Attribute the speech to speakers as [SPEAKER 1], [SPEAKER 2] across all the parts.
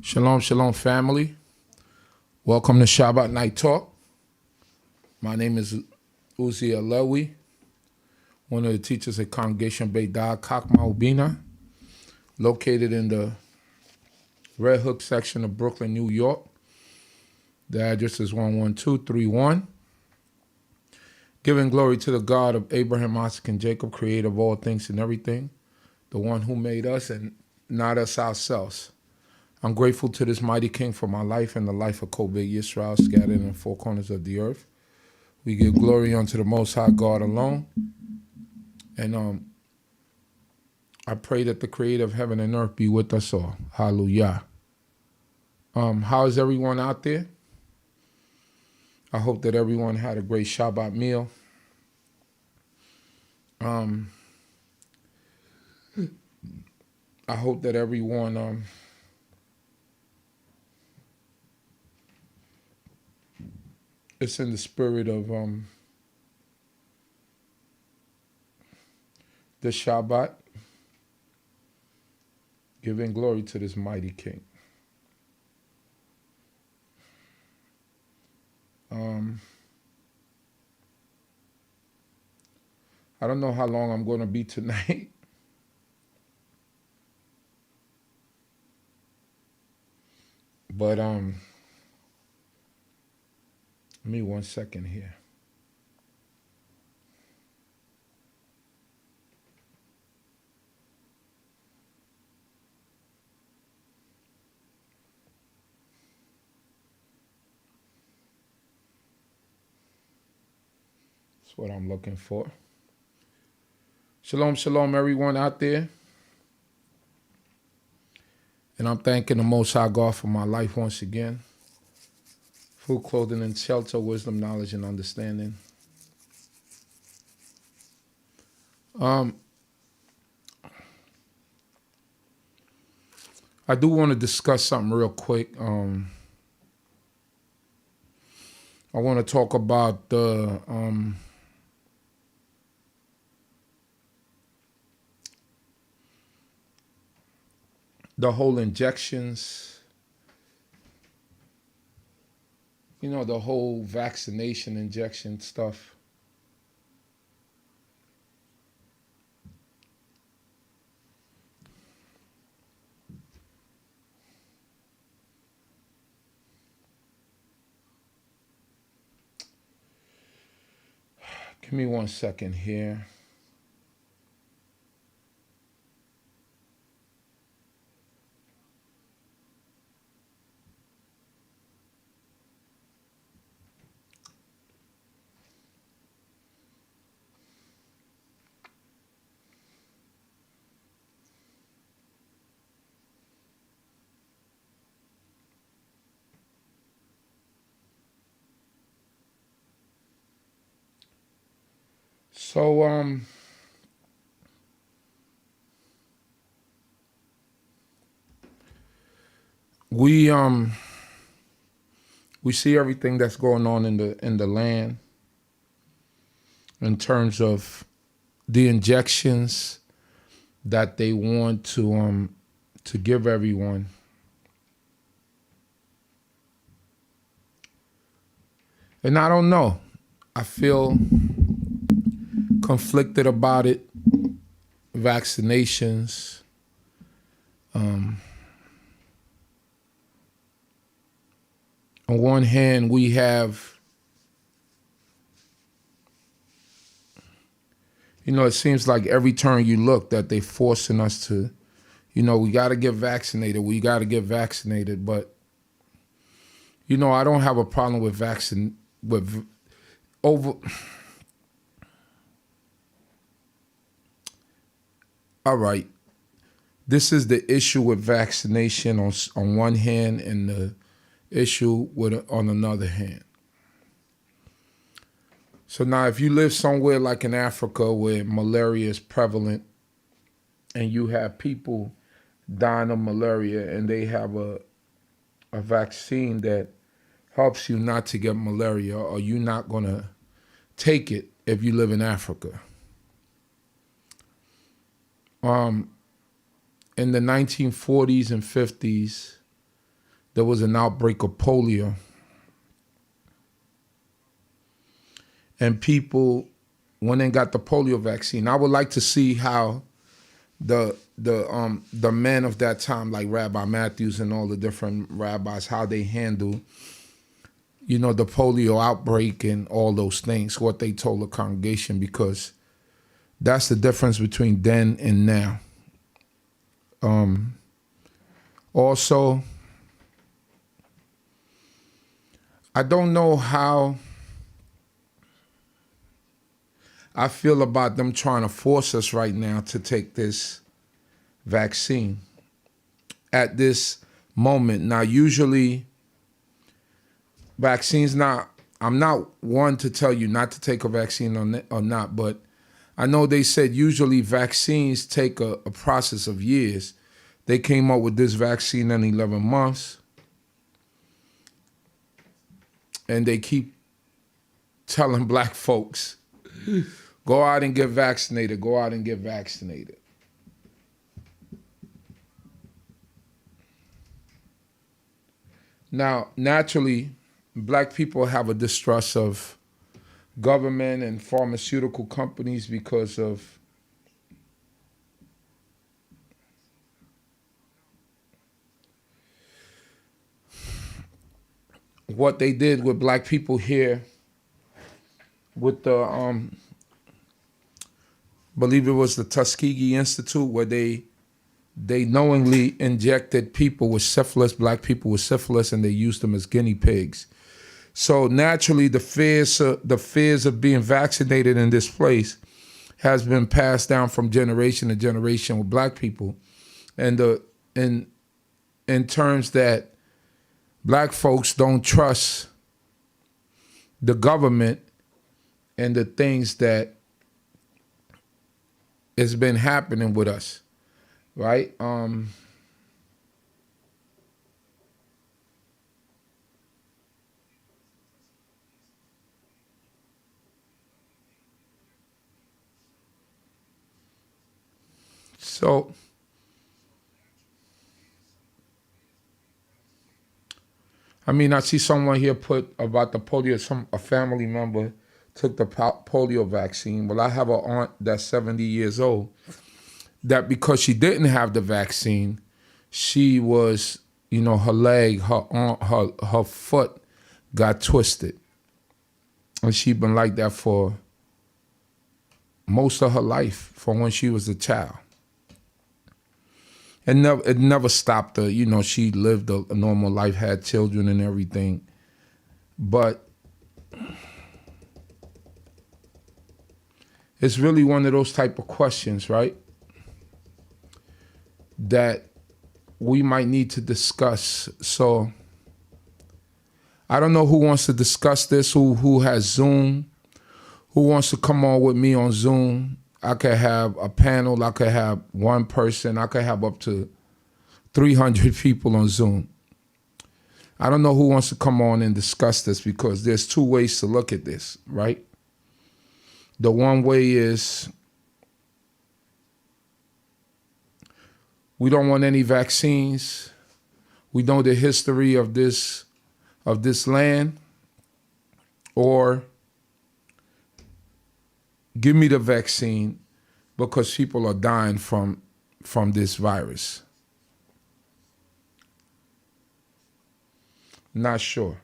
[SPEAKER 1] Shalom, shalom, family. Welcome to Shabbat Night Talk. My name is Uzi Alewi, one of the teachers at Congregation BINAH, CHOKMAH, BINAH, located in the Red Hook section of Brooklyn, New York. The address is 11231. Giving glory to the God of Abraham, Isaac, and Jacob, creator of all things and everything, the one who made us and not us ourselves. I'm grateful to this mighty King for my life and the life of Kobe Yisrael scattered in the four corners of the earth. We give glory unto the Most High God alone. And I pray that the creator of heaven and earth be with us all. Hallelujah. How is everyone out there? I hope that everyone had a great Shabbat meal. I hope that everyone it's in the spirit of the Shabbat, giving glory to this mighty King. I don't know how long I'm going to be tonight. But give me 1 second here. That's what I'm looking for. Shalom, shalom, everyone out there. And I'm thanking the Most High God for my life once again. Food, clothing, and shelter, wisdom, knowledge, and understanding. I do want to discuss something real quick. I want to talk about the whole injections, the whole vaccination injection stuff. Give me 1 second here. So, we see everything that's going on in the land in terms of the injections that they want to give everyone. And I don't know. I feel conflicted about it. Vaccinations. On one hand, we have, it seems like every turn you look that they're forcing us to, we got to get vaccinated. We got to get vaccinated. But, I don't have a problem with all right. This is the issue with vaccination on one hand and the issue on another hand. So now if you live somewhere like in Africa where malaria is prevalent and you have people dying of malaria and they have a vaccine that helps you not to get malaria, or you're not going to take it if you live in Africa. In the 1940s and 50s, there was an outbreak of polio. And people went and got the polio vaccine. I would like to see how the men of that time, like Rabbi Matthews and all the different rabbis, how they handle, the polio outbreak and all those things, what they told the congregation, because that's the difference between then and now. Also, I don't know how I feel about them trying to force us right now to take this vaccine at this moment. Now, usually vaccines I'm not one to tell you not to take a vaccine or not, but I know they said usually vaccines take a process of years. They came up with this vaccine in 11 months, and they keep telling black folks, go out and get vaccinated, go out and get vaccinated. Now, naturally, black people have a distrust of government and pharmaceutical companies because of what they did with black people here with the, believe it was the Tuskegee Institute, where they knowingly injected people with syphilis, black people with syphilis, and they used them as guinea pigs. So naturally, the fears of being vaccinated in this place has been passed down from generation to generation with black people, and in terms that black folks don't trust the government and the things that has been happening with us, right? So I see someone here put about the polio, a family member took the polio vaccine. Well, I have an aunt that's 70 years old that because she didn't have the vaccine, she was, her leg, her foot got twisted. And she'd been like that for most of her life, from when she was a child. And it never stopped her. She lived a normal life, had children and everything. But it's really one of those type of questions, right, that we might need to discuss. So I don't know who wants to discuss this, who has Zoom, who wants to come on with me on Zoom. I could have a panel, I could have one person, I could have up to 300 people on Zoom. I don't know who wants to come on and discuss this, because there's two ways to look at this, right? The one way is we don't want any vaccines. We know the history of this land, or give me the vaccine because people are dying from this virus. Not sure.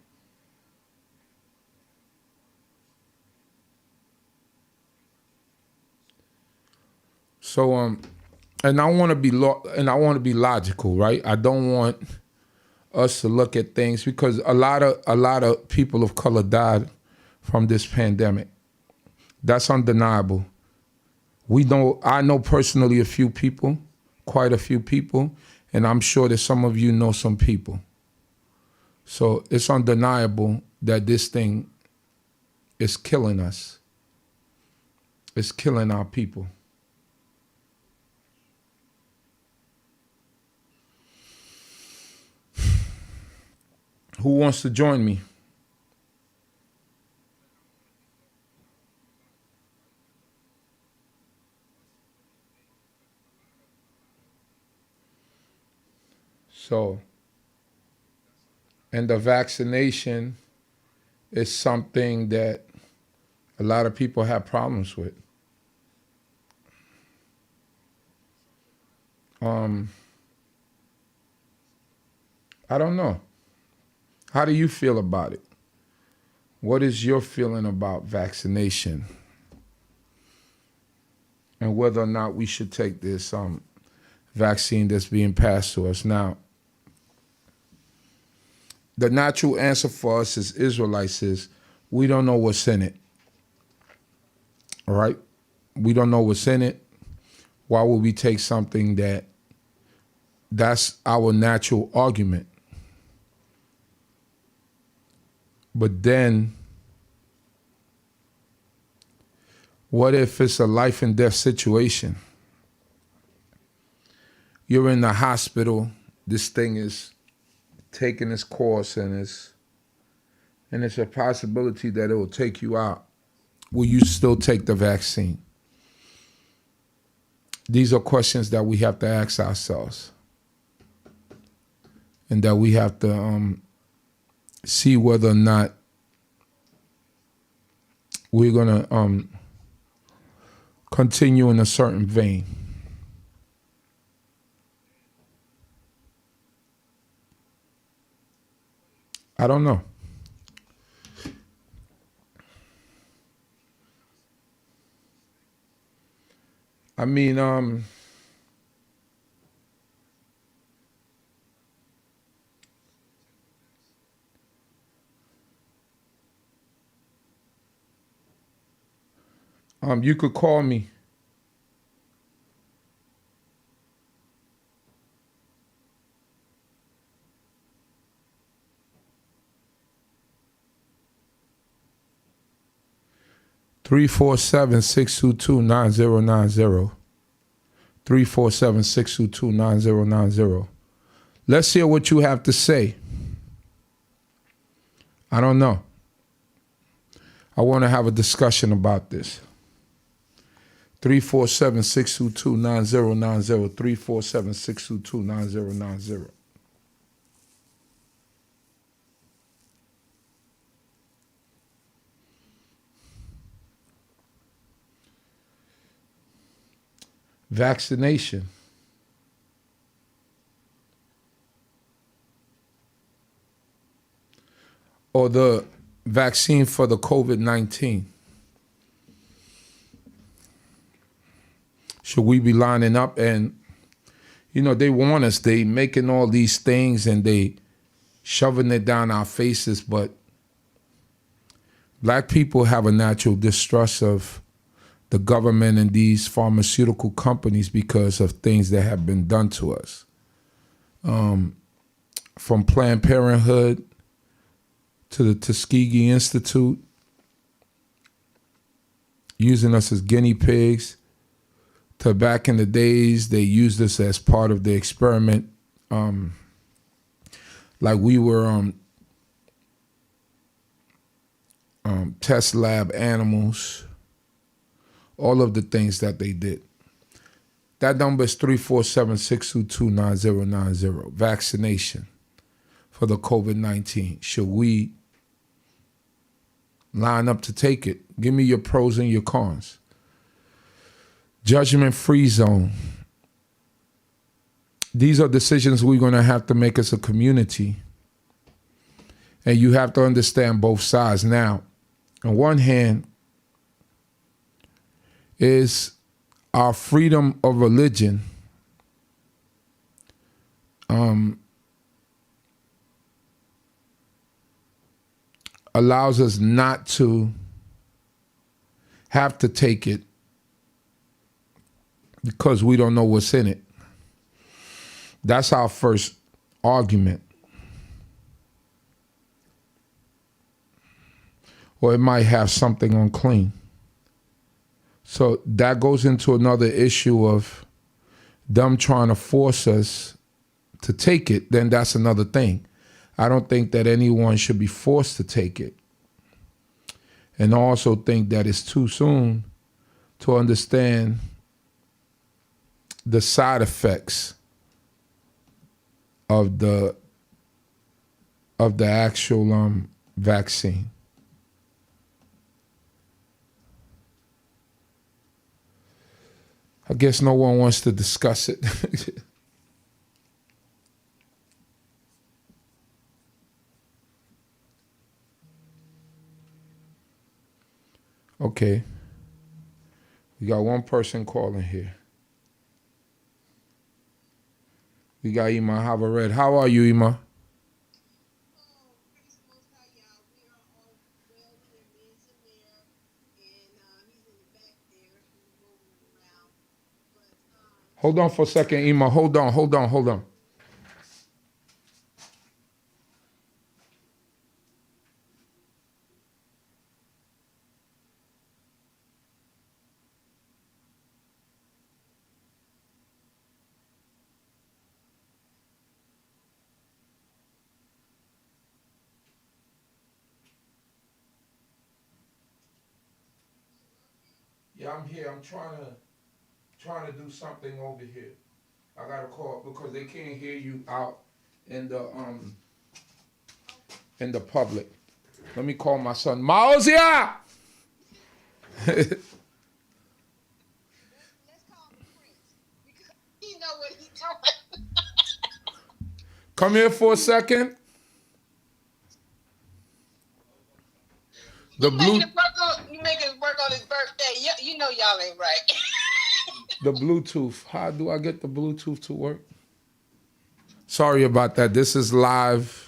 [SPEAKER 1] So and I want to be logical, right? I don't want us to look at things, because a lot of people of color died from this pandemic. That's undeniable. I know personally a few people, quite a few people, and I'm sure that some of you know some people. So it's undeniable that this thing is killing us. It's killing our people. Who wants to join me? So And the vaccination is something that a lot of people have problems with. I don't know. How do you feel about it? What is your feeling about vaccination? And whether or not we should take this vaccine that's being passed to us. Now, the natural answer for us as Israelites is we don't know what's in it. All right? We don't know what's in it. Why would we take something that's our natural argument? But then, what if it's a life and death situation? You're in the hospital, this thing is taking its course, and it's a possibility that it will take you out. Will you still take the vaccine? These are questions that we have to ask ourselves, and that we have to see whether or not we're going to continue in a certain vein. I don't know. I mean, you could call me. Three 347-622-9090. 347-622-9090. Let's hear what you have to say. I don't know. I want to have a discussion about this. 347-622-9090. 347-622-9090. Vaccination. Or the vaccine for the COVID-19. Should we be lining up? And, they warn us, they making all these things and they shoving it down our faces, but Black people have a natural distrust of the government and these pharmaceutical companies because of things that have been done to us. From Planned Parenthood to the Tuskegee Institute, using us as guinea pigs, to back in the days, they used us as part of the experiment, like we were test lab animals, all of the things that they did. That number is 347-622-9090. Vaccination for the COVID-19. Should we line up to take it? Give me your pros and your cons. Judgment-free zone. These are decisions we're going to have to make as a community. And you have to understand both sides. Now, on one hand, is our freedom of religion allows us not to have to take it because we don't know what's in it. That's our first argument. Or it might have something unclean. So that goes into another issue of them trying to force us to take it. Then that's another thing. I don't think that anyone should be forced to take it. And I also think that it's too soon to understand the side effects of the of the actual vaccine. I guess no one wants to discuss it. Okay. We got one person calling here. We got Ima Havared. How are you, Ima? Hold on for a second, Ima. Hold on. Yeah, I'm here. I'm trying to do something over here. I gotta call because they can't hear you out in the public. Let me call my son. Maozia!
[SPEAKER 2] Let's call him Prince because he know what he's doing.
[SPEAKER 1] Come here for a second. The blue,
[SPEAKER 2] You making it work on his birthday. You know y'all ain't right.
[SPEAKER 1] the Bluetooth. How do I get the Bluetooth to work? Sorry about that. This is live.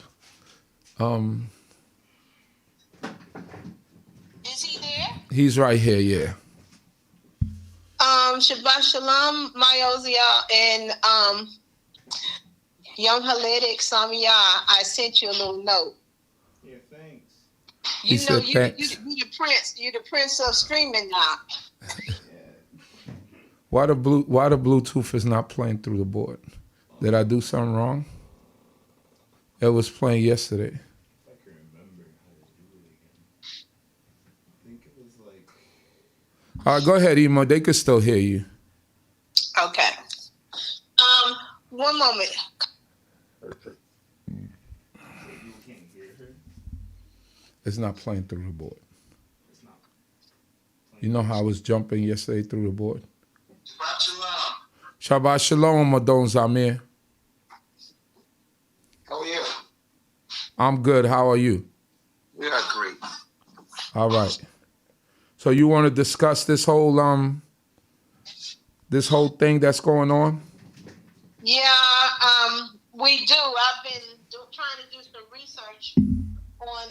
[SPEAKER 2] Is he there?
[SPEAKER 1] He's right here. Yeah.
[SPEAKER 2] Shabbat Shalom, Myozia, and Young Haletic Samia. I sent you a little note.
[SPEAKER 3] Yeah, thanks.
[SPEAKER 1] He said thanks.
[SPEAKER 2] You the prince. You the prince of streaming now.
[SPEAKER 3] Yeah.
[SPEAKER 1] Why the Bluetooth is not playing through the board? Did I do something wrong? It was playing yesterday.
[SPEAKER 3] If I can remember how to do it again. I think it was like.
[SPEAKER 1] All right, go ahead, Emo. They could still hear you.
[SPEAKER 2] Okay. One moment.
[SPEAKER 3] So you can't hear her?
[SPEAKER 1] It's not playing through the board.
[SPEAKER 3] It's not.
[SPEAKER 1] You know how I was jumping yesterday through the board?
[SPEAKER 2] Shabbat Shalom.
[SPEAKER 1] Shabbat Shalom, Adon Zamir.
[SPEAKER 2] How are you?
[SPEAKER 1] I'm good. How are you?
[SPEAKER 2] Yeah, great.
[SPEAKER 1] All right. So you want to discuss this whole thing that's going on?
[SPEAKER 2] Yeah, we do. I've been trying to do some research on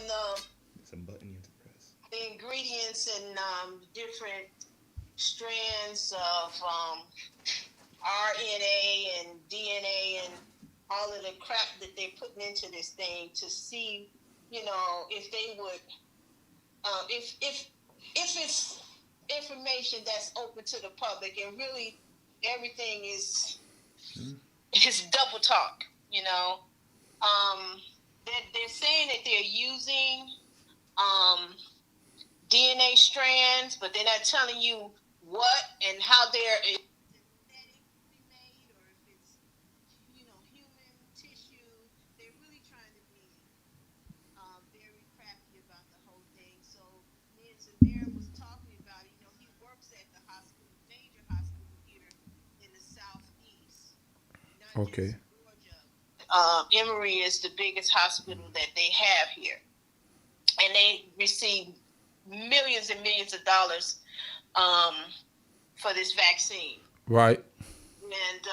[SPEAKER 3] Some button you have to press.
[SPEAKER 2] the ingredients and different strands of RNA and DNA and all of the crap that they're putting into this thing to see, if they would, if it's information that's open to the public, and really everything is double talk. They're saying that they're using DNA strands, but they're not telling you what and how they're synthetically made, or if it's human tissue. They're really trying to be very crafty about the whole thing. So me and Samir was talking about it. He works at the hospital, major hospital here in the southeast, not
[SPEAKER 1] Okay.
[SPEAKER 2] just Georgia. Emory is the biggest hospital that they have here, and they receive millions and millions of dollars for this vaccine.
[SPEAKER 1] Right.
[SPEAKER 2] And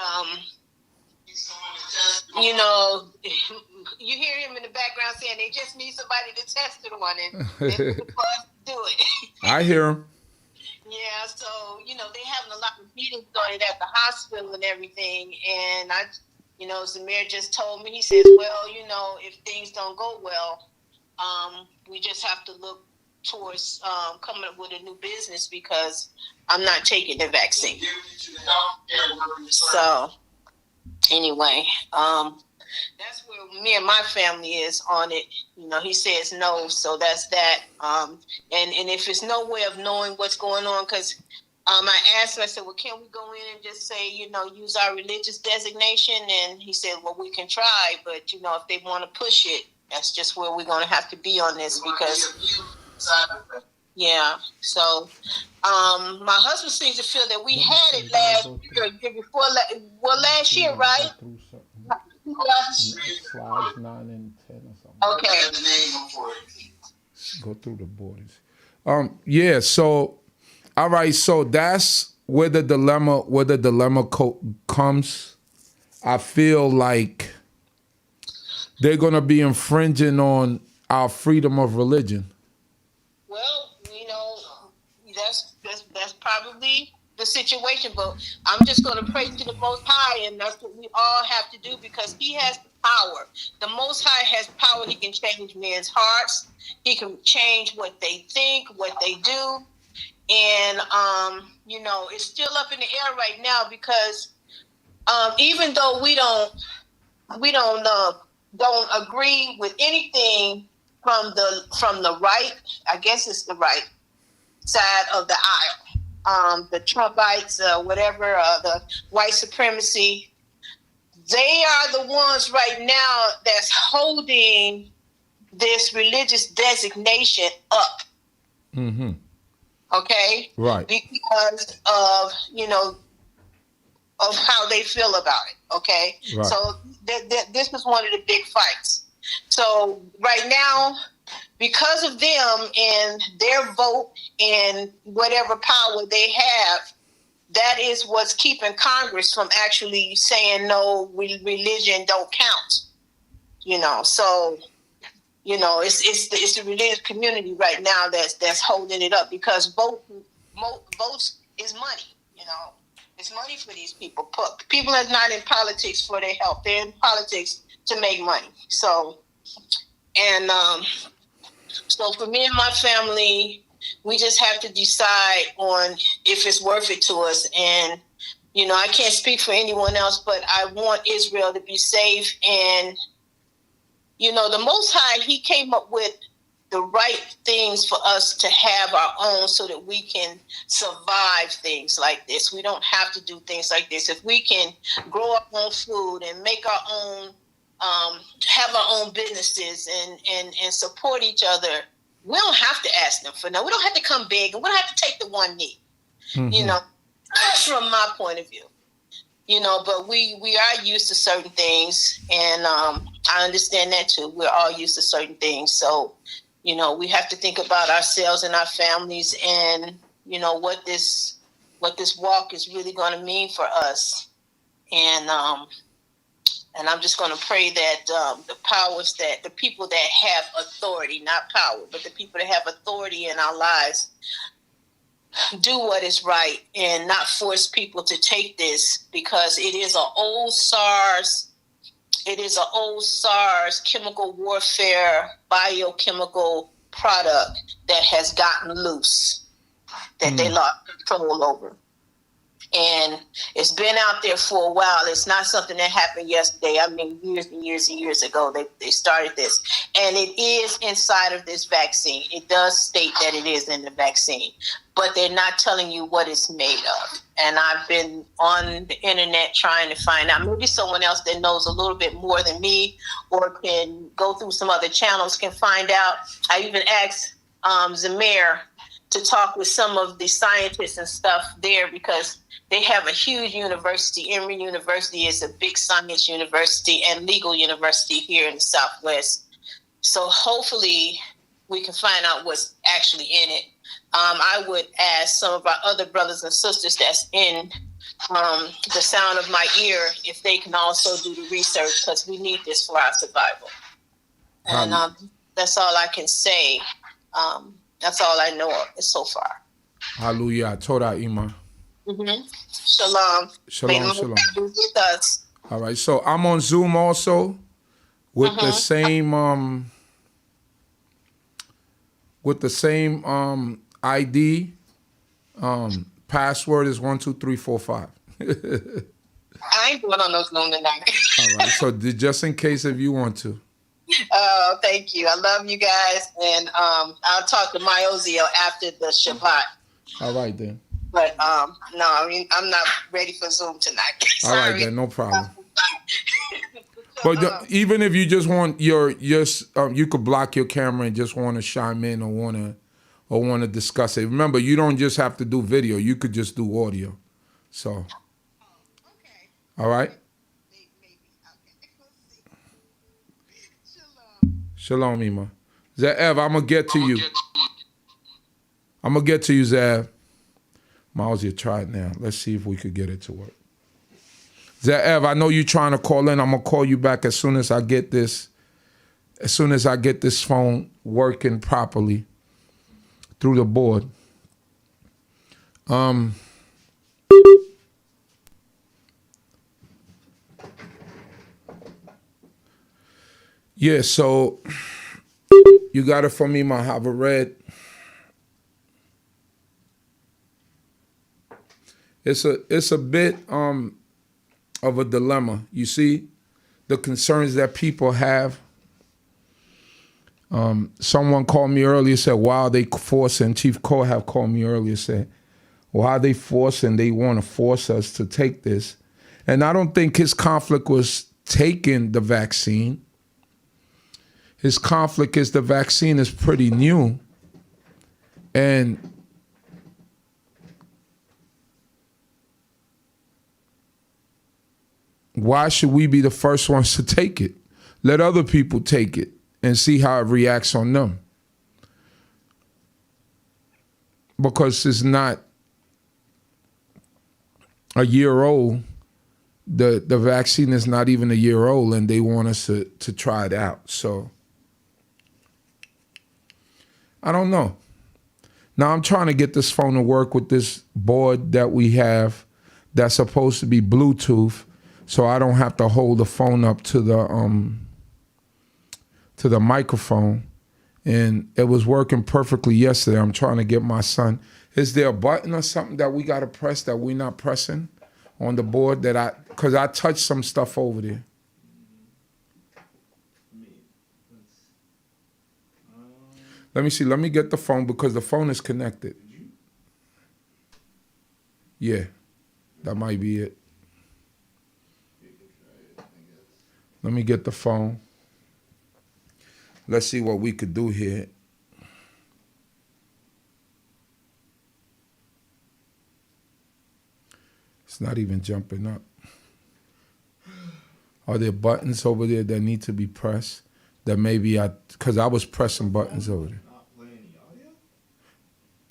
[SPEAKER 2] you hear him in the background saying they just need somebody to test it on, and they're looking for us to do it.
[SPEAKER 1] I hear him.
[SPEAKER 2] Yeah, so they're having a lot of meetings on it at the hospital and everything. And Samir just told me, he says, well, if things don't go well, we just have to look towards coming up with a new business because I'm not taking the vaccine. So anyway, that's where me and my family is on it. He says no, so that's that. And if there's no way of knowing what's going on, because I asked him, I said, well, can we go in and just say, use our religious designation? And he said, well, we can try, but if they want to push it, That's just where we're going to have to be on this because, yeah. So, my husband seems to feel that we had it last year, year before, last year, right?
[SPEAKER 1] Slides 9 and 10 or something.
[SPEAKER 2] Okay.
[SPEAKER 1] Go through the borders. Yeah. So, all right. So that's where the dilemma comes. I feel like they're gonna be infringing on our freedom of religion.
[SPEAKER 2] Well, that's probably the situation, but I'm just going to pray to the Most High, and that's what we all have to do because He has the power. The Most High has power. He can change men's hearts. He can change what they think, what they do, and it's still up in the air right now because even though we don't agree with anything from the right, I guess it's the right side of the aisle. The Trumpites, whatever, the white supremacy, they are the ones right now that's holding this religious designation up.
[SPEAKER 1] Mm-hmm.
[SPEAKER 2] Okay?
[SPEAKER 1] Right.
[SPEAKER 2] Because of, of how they feel about it. Okay?
[SPEAKER 1] Right.
[SPEAKER 2] So this was one of the big fights. So right now, because of them and their vote and whatever power they have, that is what's keeping Congress from actually saying no, religion don't count. So it's the religious community right now that's holding it up because votes is money. It's money for these people. People are not in politics for their health; they're in politics to make money. So, and so for me and my family, we just have to decide on if it's worth it to us. And, I can't speak for anyone else, but I want Israel to be safe. And, the Most High, He came up with the right things for us to have our own so that we can survive things like this. We don't have to do things like this. If we can grow our own food and make our own have our own businesses and support each other, we don't have to ask them for no. We don't have to come big, and we don't have to take the one knee.
[SPEAKER 1] Mm-hmm.
[SPEAKER 2] From my point of view. But we are used to certain things, and I understand that too. We're all used to certain things, so we have to think about ourselves and our families, and what this walk is really going to mean for us, and I'm just going to pray that the powers that the people that have authority, not power, but the people that have authority in our lives do what is right and not force people to take this because it is an old SARS. It is an old SARS chemical warfare biochemical product that has gotten loose, that they lost control over. And it's been out there for a while. It's not something that happened yesterday. I mean, years and years and years ago, they started this. And it is inside of this vaccine. It does state that it is in the vaccine. But they're not telling you what it's made of. And I've been on the internet trying to find out. Maybe someone else that knows a little bit more than me or can go through some other channels can find out. I even asked Zamir to talk with some of the scientists and stuff there because they have a huge university. Emory University is a big science university and legal university here in the Southwest. So hopefully we can find out what's actually in it. I would ask some of our other brothers and sisters that's in the sound of my ear if they can also do the research because we need this for our survival. And that's all I can say. That's all I know of so far.
[SPEAKER 1] Hallelujah. Torah Ima.
[SPEAKER 2] Mm-hmm. Shalom.
[SPEAKER 1] Shalom, shalom.
[SPEAKER 2] Be with us.
[SPEAKER 1] All right. So I'm on Zoom also with the same ID. Password is 12345.
[SPEAKER 2] I ain't going on no Zoom tonight.
[SPEAKER 1] All right. So just in case if you want to.
[SPEAKER 2] Oh, thank you. I love you guys, and I'll talk to my Ozio after the Shabbat.
[SPEAKER 1] All right then.
[SPEAKER 2] But no, I mean I'm not ready for Zoom tonight.
[SPEAKER 1] All right then, no problem. But even if you just want you could block your camera and just want to chime in or want to discuss it. Remember, you don't just have to do video. You could just do audio. So,
[SPEAKER 2] Okay.
[SPEAKER 1] all right.
[SPEAKER 2] Maybe. Okay. We'll see. Shalom.
[SPEAKER 1] Shalom, Ima. Zev, I'm gonna get to you. I'm gonna get to you, Zev. Miles, you try it now. Let's see if we could get it to work. Zev, I know you're trying to call in. I'm gonna call you back as soon as I get this. As soon as I get this phone working properly through the board. Yeah, so you got it for me, my Red. It's a bit of a dilemma. You see the concerns that people have. Someone called me earlier, said, "Why are they forcing?" Chief Cole have called me earlier, said, "Why are they forcing? They want to force us to take this." And I don't think his conflict was taking the vaccine. His conflict is the vaccine is pretty new, and why should we be the first ones to take it? Let other people take it and see how it reacts on them. Because it's not a year old. The vaccine is not even a year old, and they want us to try it out. So I don't know. Now I'm trying to get this phone to work with this board that we have that's supposed to be Bluetooth, so I don't have to hold the phone up to the microphone. And it was working perfectly yesterday. I'm trying to get my son. Is there a button or something that we got to press that we're not pressing on the board because I touched some stuff over there. Let me see. Let me get the phone because the phone is connected. Yeah, that might be it. Let me get the phone. Let's see what we could do here. It's not even jumping up. Are there buttons over there that need to be pressed? That maybe because I was pressing buttons over there.
[SPEAKER 3] Not playing the audio?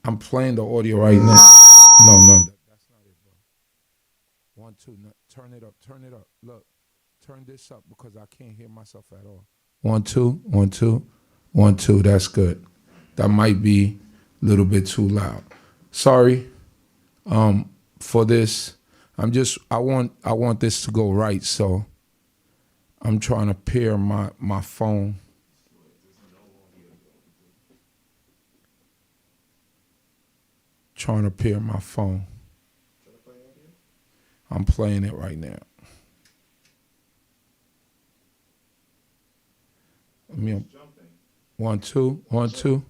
[SPEAKER 1] I'm playing the audio right now. No, that's not it, bro. 1, 2, no, turn it up. Look, turn this up because I can't hear myself at all. 1, 2, 1, 2, 1, 2. That's good. That might be a little bit too loud. Sorry, for this. I want this to go right, so I'm trying to pair my phone. Trying to pair my phone. I'm playing it right now. I mean, 1, 2, 1, 2.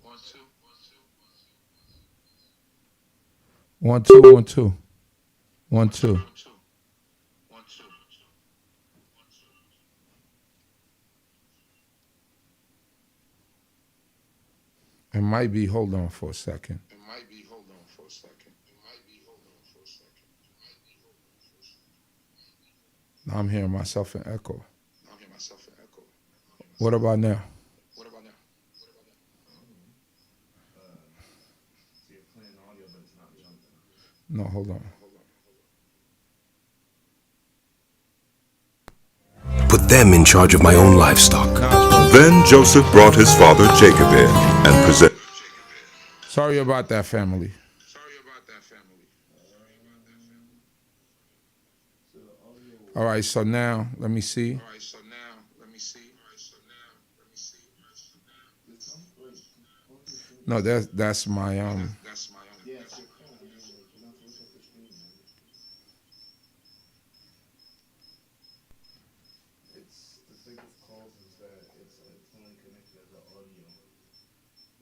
[SPEAKER 1] 1, 2, 1, 2. 1, 2. It might be, hold on for a second. Now I'm hearing myself in echo. What about now?
[SPEAKER 3] So you're playing audio, but it's not jumping.
[SPEAKER 1] No, hold on.
[SPEAKER 4] Put them in charge of my own livestock.
[SPEAKER 5] Then Joseph brought his father Jacob in and presented.
[SPEAKER 1] Sorry about that, family. All right, so now let me see. No, that's my
[SPEAKER 3] Yeah, it's your phone. I mean, like, you don't have to look at the screen. It's the thing with calls is that it's only connected as an audio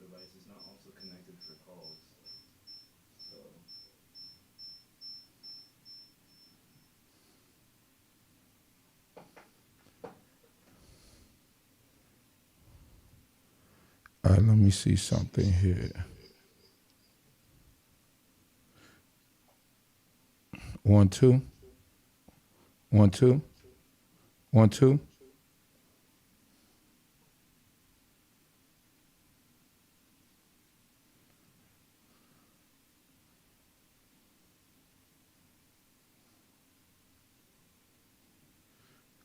[SPEAKER 3] device. It's not also connected for calls. So
[SPEAKER 1] All right, let me see something here. 1 2 1 2 1 2.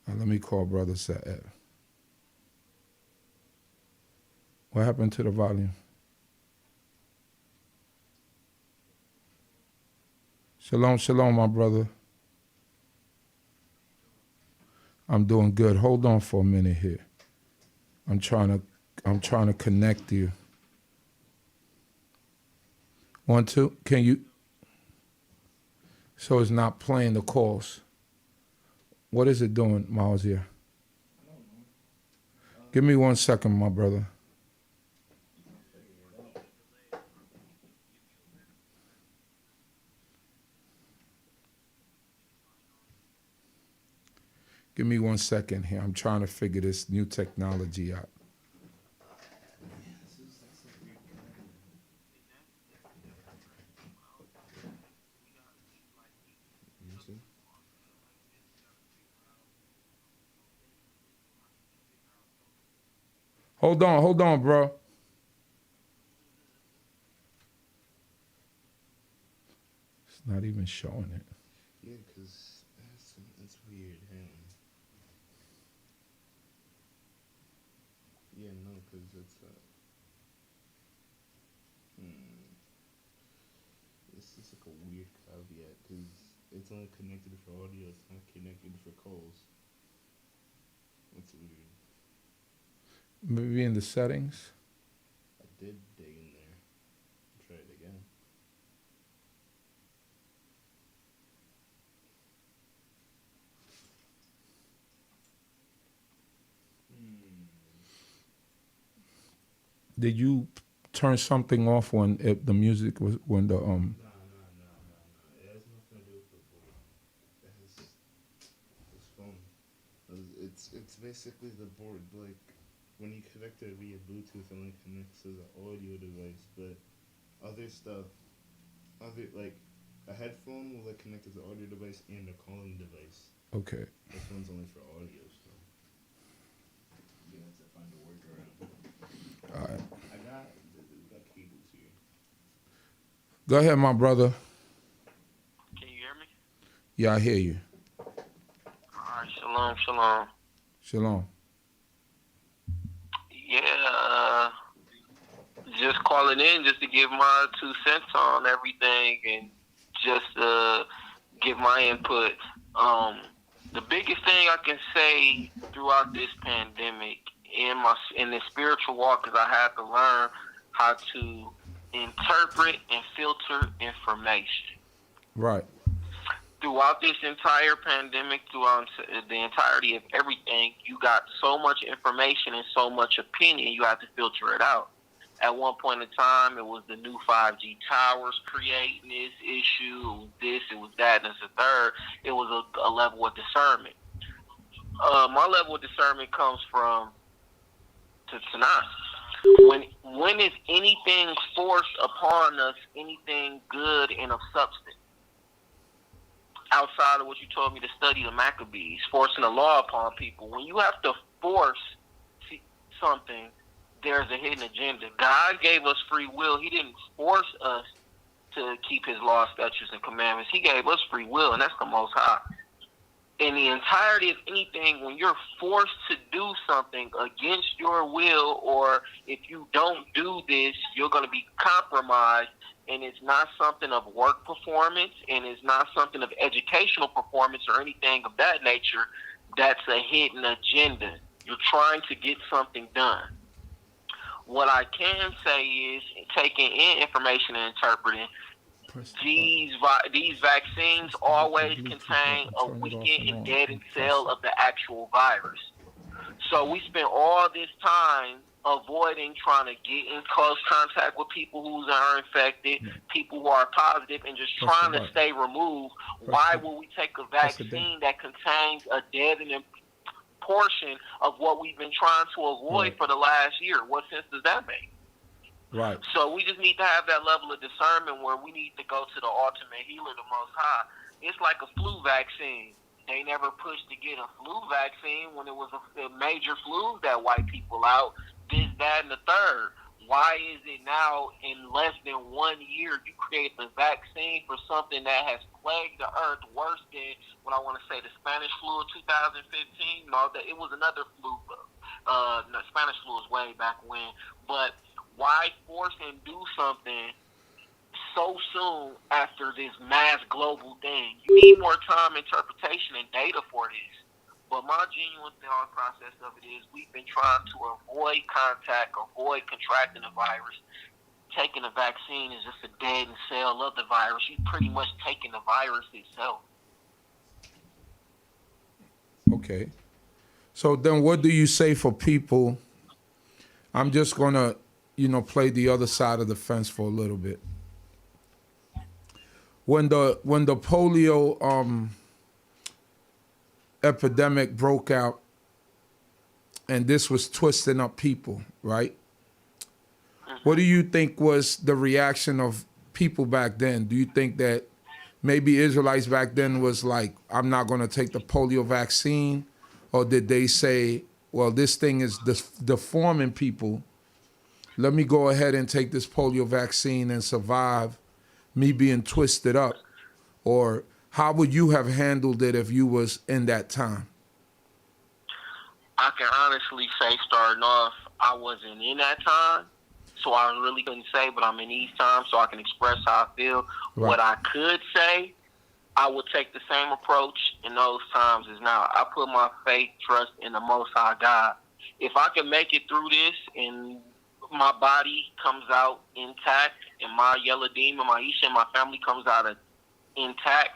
[SPEAKER 1] Let me call Brother Sa'ed. What happened to the volume? Shalom, shalom, my brother. I'm doing good. Hold on for a minute here. I'm trying to connect you. 1 2. Can you? So it's not playing the calls. What is it doing, Miles here? Give me 1 second, my brother. Give me 1 second here. I'm trying to figure this new technology out. Hold on, bro. It's not even showing it.
[SPEAKER 3] Yeah, because that's weird. Hang on. Yeah, no, because it's this is like a weird caveat because it's only connected for audio. It's not connected for calls. That's weird.
[SPEAKER 1] Maybe in the settings.
[SPEAKER 3] I did dig in there. Try it again.
[SPEAKER 1] Did you turn something off when the music was when the
[SPEAKER 3] No. It has nothing to do with the board. It has this phone. It's basically the board. Like when you connect it via Bluetooth, it only connects as an audio device. But other stuff, like a headphone will connect as an audio device and a calling device.
[SPEAKER 1] Okay.
[SPEAKER 3] This one's only for audio, so you have to find a workaround.
[SPEAKER 1] All right.
[SPEAKER 3] We got cables here.
[SPEAKER 1] Go ahead, my brother.
[SPEAKER 6] Can you hear me?
[SPEAKER 1] Yeah, I hear you.
[SPEAKER 6] All right, shalom.
[SPEAKER 1] Shalom.
[SPEAKER 6] Yeah, just calling in just to give my 2 cents on everything and just give my input. The biggest thing I can say throughout this pandemic in the spiritual walk is I had to learn how to interpret and filter information.
[SPEAKER 1] Right.
[SPEAKER 6] Throughout this entire pandemic, throughout the entirety of everything, you got so much information and so much opinion, you have to filter it out. At one point in time, it was the new 5G towers creating this issue, it was this, it was that, and it's the third. It was a level of discernment. My level of discernment comes from Tanakh. When is anything forced upon us, anything good and of substance? Outside of what you told me to study the Maccabees, forcing the law upon people. When you have to force something, there's a hidden agenda. God gave us free will. He didn't force us to keep his law, statutes, and commandments. He gave us free will, and that's the Most High. In the entirety of anything, when you're forced to do something against your will, or if you don't do this, you're going to be compromised, and it's not something of work performance, and it's not something of educational performance or anything of that nature, that's a hidden agenda. You're trying to get something done. What I can say is, taking in information and interpreting, these vaccines always contain a weakened and deadened cell of the actual virus. So we spent all this time avoiding trying to get in close contact with people who are infected, people who are positive, and just trying to stay removed. Why will we take a vaccine that contains a deadening portion of what we've been trying to avoid for the last year? What sense does that make?
[SPEAKER 1] Right.
[SPEAKER 6] So we just need to have that level of discernment where we need to go to the ultimate healer, the Most High. It's like a flu vaccine. They never pushed to get a flu vaccine when it was a major flu that wiped people out. This, that, and the third. Why is it now in less than 1 year you create the vaccine for something that has plagued the earth worse than what I want to say the Spanish flu of 2015? No, that it was another flu. No, Spanish flu was way back when. But why force and do something so soon after this mass global thing? You need more time, interpretation, and data for this. But my genuine thought process of it is we've been trying to avoid contact, avoid contracting the virus. Taking a vaccine is just a deadened cell of the virus. You're pretty much taking the virus itself.
[SPEAKER 1] Okay. So then what do you say for people? I'm just going to, play the other side of the fence for a little bit. When the polio epidemic broke out, and this was twisting up people, right? What do you think was the reaction of people back then? Do you think that maybe Israelites back then was like, I'm not going to take the polio vaccine? Or did they say, well, this thing is deforming people. Let me go ahead and take this polio vaccine and survive me being twisted up? Or how would you have handled it if you was in that time?
[SPEAKER 6] I can honestly say, starting off, I wasn't in that time, so I really couldn't say, but I'm in these times, so I can express how I feel.
[SPEAKER 1] Right.
[SPEAKER 6] What I could say, I would take the same approach in those times as now. I put my faith, trust in the Most High God. If I can make it through this and my body comes out intact and my yellow demon, my Isha, and my family comes out intact,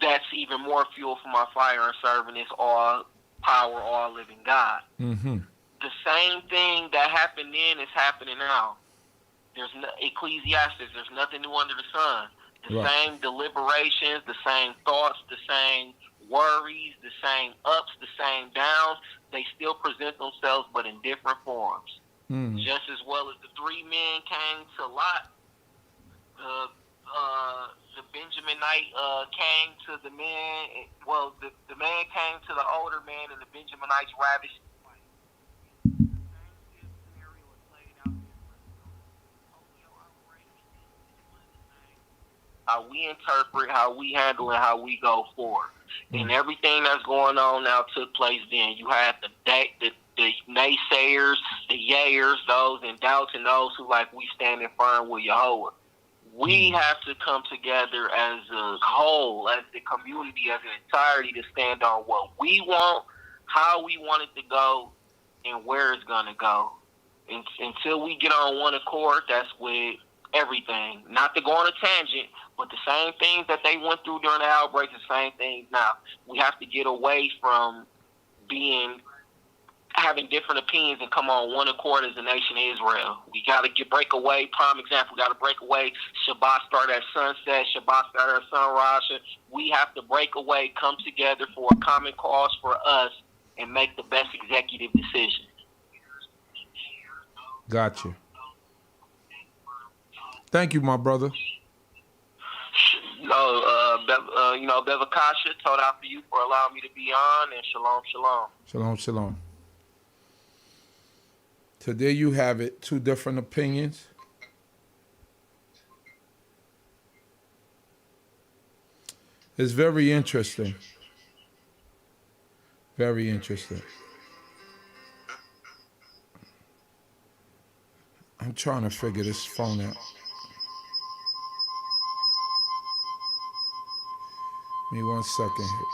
[SPEAKER 6] that's even more fuel for my fire and serving this all power, all living God.
[SPEAKER 1] Mm-hmm.
[SPEAKER 6] The same thing that happened then is happening now. There's no, Ecclesiastes, there's nothing new under the sun. The
[SPEAKER 1] Right.
[SPEAKER 6] same deliberations, the same thoughts, the same worries, the same ups, the same downs, they still present themselves, but in different forms. Just as well as the three men came to Lot, the Benjaminite came to the man. Well, the man came to the older man, and the Benjaminites ravished. How we interpret, how we handle, and how we go forward. And everything that's going on now took place then. You had the naysayers, the yayers, those in doubts, and those who like we standing firm with Yahweh. We have to come together as a whole, as the community, as an entirety to stand on what we want, how we want it to go, and where it's going to go. And until we get on one accord, that's with everything. Not to go on a tangent, but the same things that they went through during the outbreak, the same things now. We have to get away from having different opinions and come on one accord as the nation of Israel. We got to break away. Prime example, we got to break away. Shabbat start at sunset. Shabbat start at sunrise. We have to break away, come together for a common cause for us, and make the best executive decision.
[SPEAKER 1] Gotcha. Thank you, my brother.
[SPEAKER 6] Bevakasha, told out for you for allowing me to be on, and shalom, shalom.
[SPEAKER 1] Shalom, shalom. So there you have it, two different opinions. It's very interesting. Very interesting. I'm trying to figure this phone out. Give me 1 second here.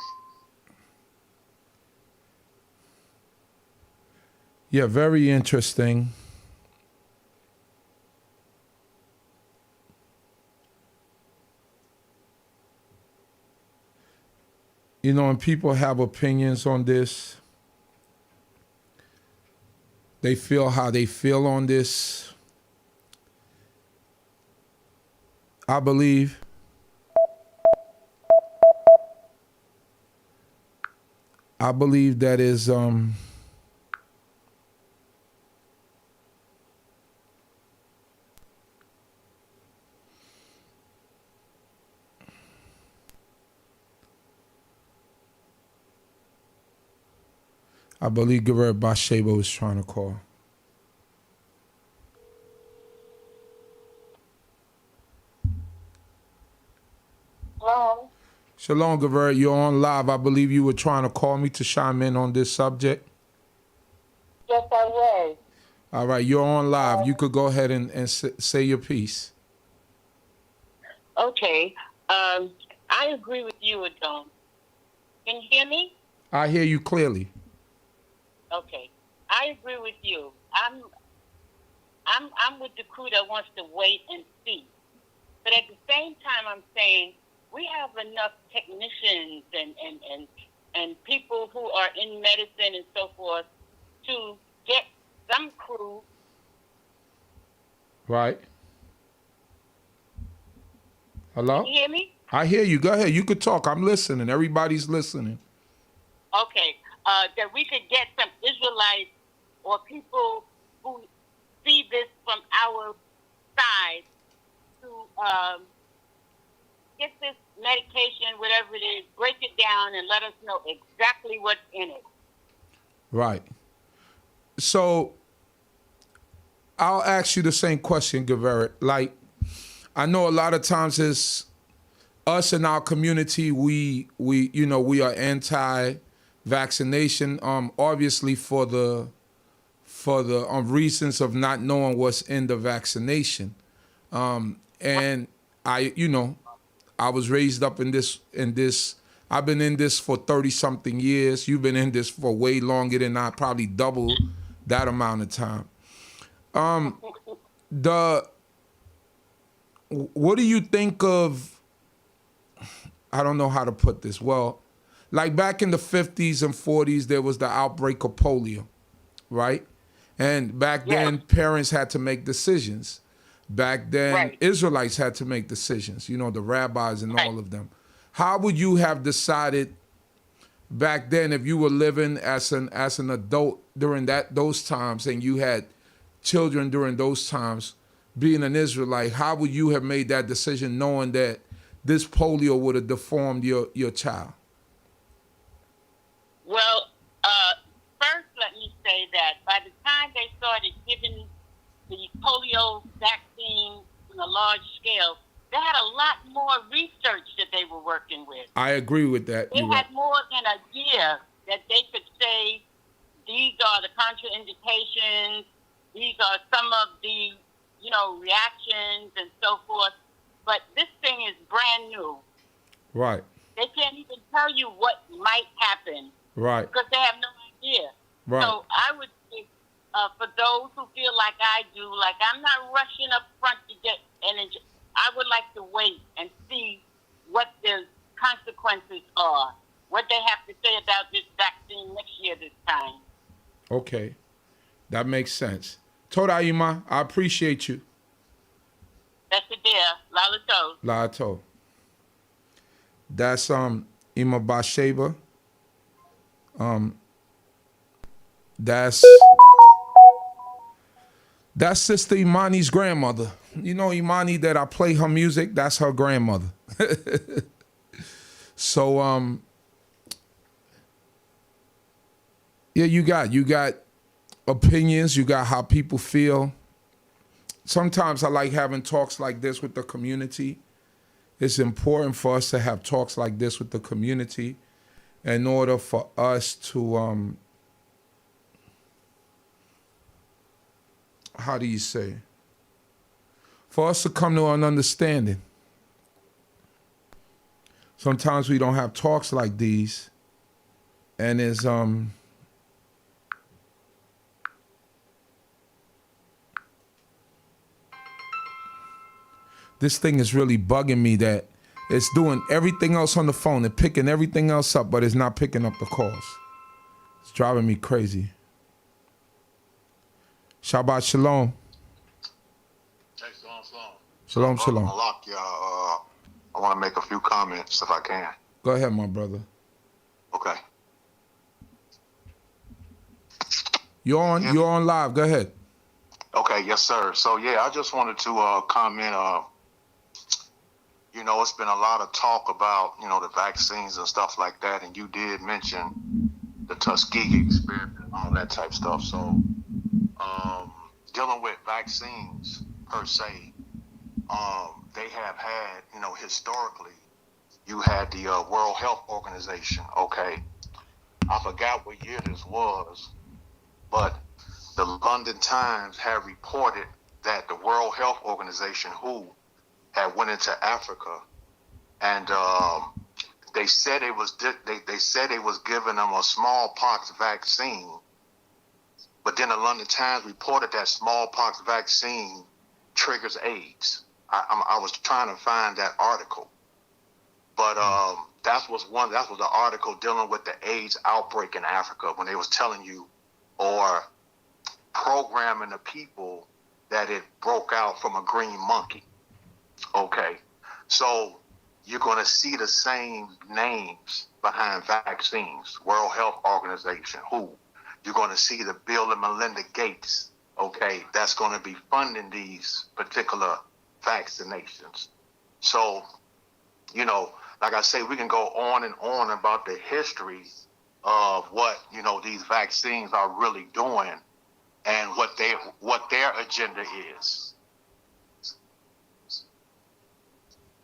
[SPEAKER 1] Yeah, very interesting. When people have opinions on this, they feel how they feel on this. I believe that is I believe Gerard Bathsheba was trying to call.
[SPEAKER 2] Hello?
[SPEAKER 1] Shalom, Gerard. You're on live. I believe you were trying to call me to chime in on this subject.
[SPEAKER 2] Yes, I was.
[SPEAKER 1] All right, you're on live. You could go ahead and say your piece.
[SPEAKER 2] Okay. I agree with you, Adon. Can you hear me?
[SPEAKER 1] I hear you clearly.
[SPEAKER 2] Okay. I agree with you. I'm with the crew that wants to wait and see. But at the same time, I'm saying we have enough technicians and people who are in medicine and so forth to get some crew.
[SPEAKER 1] Right. Hello?
[SPEAKER 2] Can you hear me?
[SPEAKER 1] I hear you. Go ahead. You could talk. I'm listening. Everybody's listening.
[SPEAKER 2] Okay. That we could get some Israelites or people who see this from our side to get this medication, whatever it is, break it down and let us know exactly what's in it.
[SPEAKER 1] Right. So I'll ask you the same question, Gaveret. Like, I know a lot of times it's us in our community, we are anti-vaccination, obviously for the reasons of not knowing what's in the vaccination. And I was raised up in this. I've been in this for 30 something years. You've been in this for way longer than I, probably double that amount of time. What do you think of, I don't know how to put this. Well, like back in the 50s and 40s, there was the outbreak of polio, right? And back then, parents had to make decisions. Back then, Israelites had to make decisions, the rabbis and all of them. How would you have decided back then if you were living as an adult during those times and you had children during those times, being an Israelite, how would you have made that decision knowing that this polio would have deformed your child?
[SPEAKER 2] Well, first let me say that by the time they started giving the polio vaccine on a large scale, they had a lot more research that they were working with.
[SPEAKER 1] I agree with that.
[SPEAKER 2] They had more than a year that they could say, these are the contraindications, these are some of the, reactions and so forth. But this thing is brand new.
[SPEAKER 1] Right.
[SPEAKER 2] They can't even tell you what might happen.
[SPEAKER 1] Right.
[SPEAKER 2] Because they have no idea.
[SPEAKER 1] Right.
[SPEAKER 2] So I would say, for those who feel like I do, like I'm not rushing up front to get energy. I would like to wait and see what the consequences are, what they have to say about this vaccine next year this time.
[SPEAKER 1] Okay. That makes sense. Toda Ima, I appreciate you.
[SPEAKER 2] That's it there. Lalato.
[SPEAKER 1] Lalato. That's Ima Bathsheba. That's Sister Imani's grandmother. You know Imani that I play her music, that's her grandmother. So yeah, you got opinions, you got how people feel. Sometimes I like having talks like this with the community. It's important for us to have talks like this with the community in order for us to how do you say? For us to come to an understanding. Sometimes we don't have talks like these, and it's this thing is really bugging me that it's doing everything else on the phone and picking everything else up, but it's not picking up the calls. It's driving me crazy. Shabbat shalom.
[SPEAKER 7] Hey, shalom.
[SPEAKER 1] Shalom, shalom.
[SPEAKER 7] Malak, I want to make a few comments if I can.
[SPEAKER 1] Go ahead, my brother.
[SPEAKER 7] Okay.
[SPEAKER 1] You're on live. Go ahead.
[SPEAKER 7] Okay, yes, sir. So, yeah, I just wanted to comment. It's been a lot of talk about, the vaccines and stuff like that. And you did mention, the Tuskegee experiment, all that type stuff. So, dealing with vaccines per se, they have had, historically, you had the World Health Organization. Okay, I forgot what year this was, but the London Times had reported that the World Health Organization, WHO, had went into Africa, and they said they said they was giving them a smallpox vaccine, but then the London Times reported that smallpox vaccine triggers AIDS. I was trying to find that article, but that was the article dealing with the AIDS outbreak in Africa when they was telling you or programming the people that it broke out from a green monkey. Okay, so you're going to see the same names behind vaccines. World Health Organization, WHO. You're going to see the Bill and Melinda Gates. Okay, that's going to be funding these particular vaccinations. So, like I say, we can go on and on about the history of what these vaccines are really doing and what their agenda is.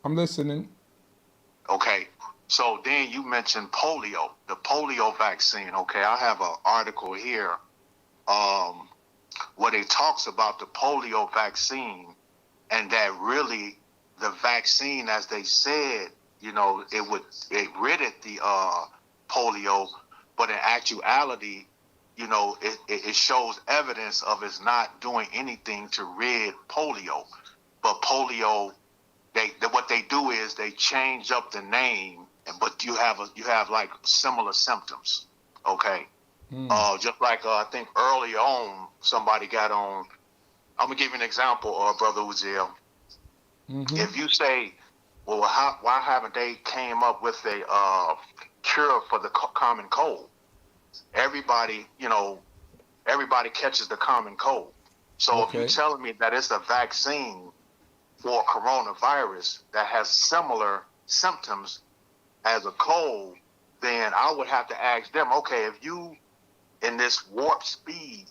[SPEAKER 1] I'm listening.
[SPEAKER 7] Okay, so then you mentioned polio, the polio vaccine. Okay, I have an article here where it talks about the polio vaccine and that really the vaccine, as they said, it ridded the polio, but in actuality, it shows evidence of it's not doing anything to rid polio. But polio, what they do is they change up the name, but you have like similar symptoms. Okay, just like I think early on somebody got on. I'm gonna give you an example, Brother Uziel. If you say, well, why haven't they came up with a cure for the common cold? Everybody catches the common cold. So if you're telling me that it's a vaccine for coronavirus that has similar symptoms as a cold, then I would have to ask them, okay, if you in this warp speed,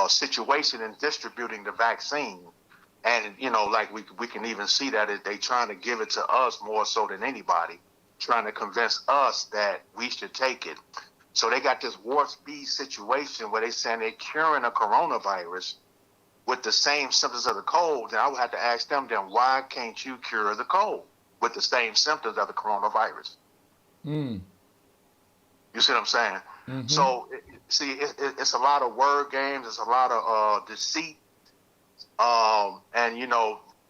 [SPEAKER 7] situation in distributing the vaccine, and like we can even see that they trying to give it to us more so than anybody, trying to convince us that we should take it. So they got this warp speed situation where they saying they're curing a coronavirus with the same symptoms of the cold. Then I would have to ask them, then why can't you cure the cold with the same symptoms of the coronavirus? You see what I'm saying? So it's a lot of word games. It's a lot of deceit. And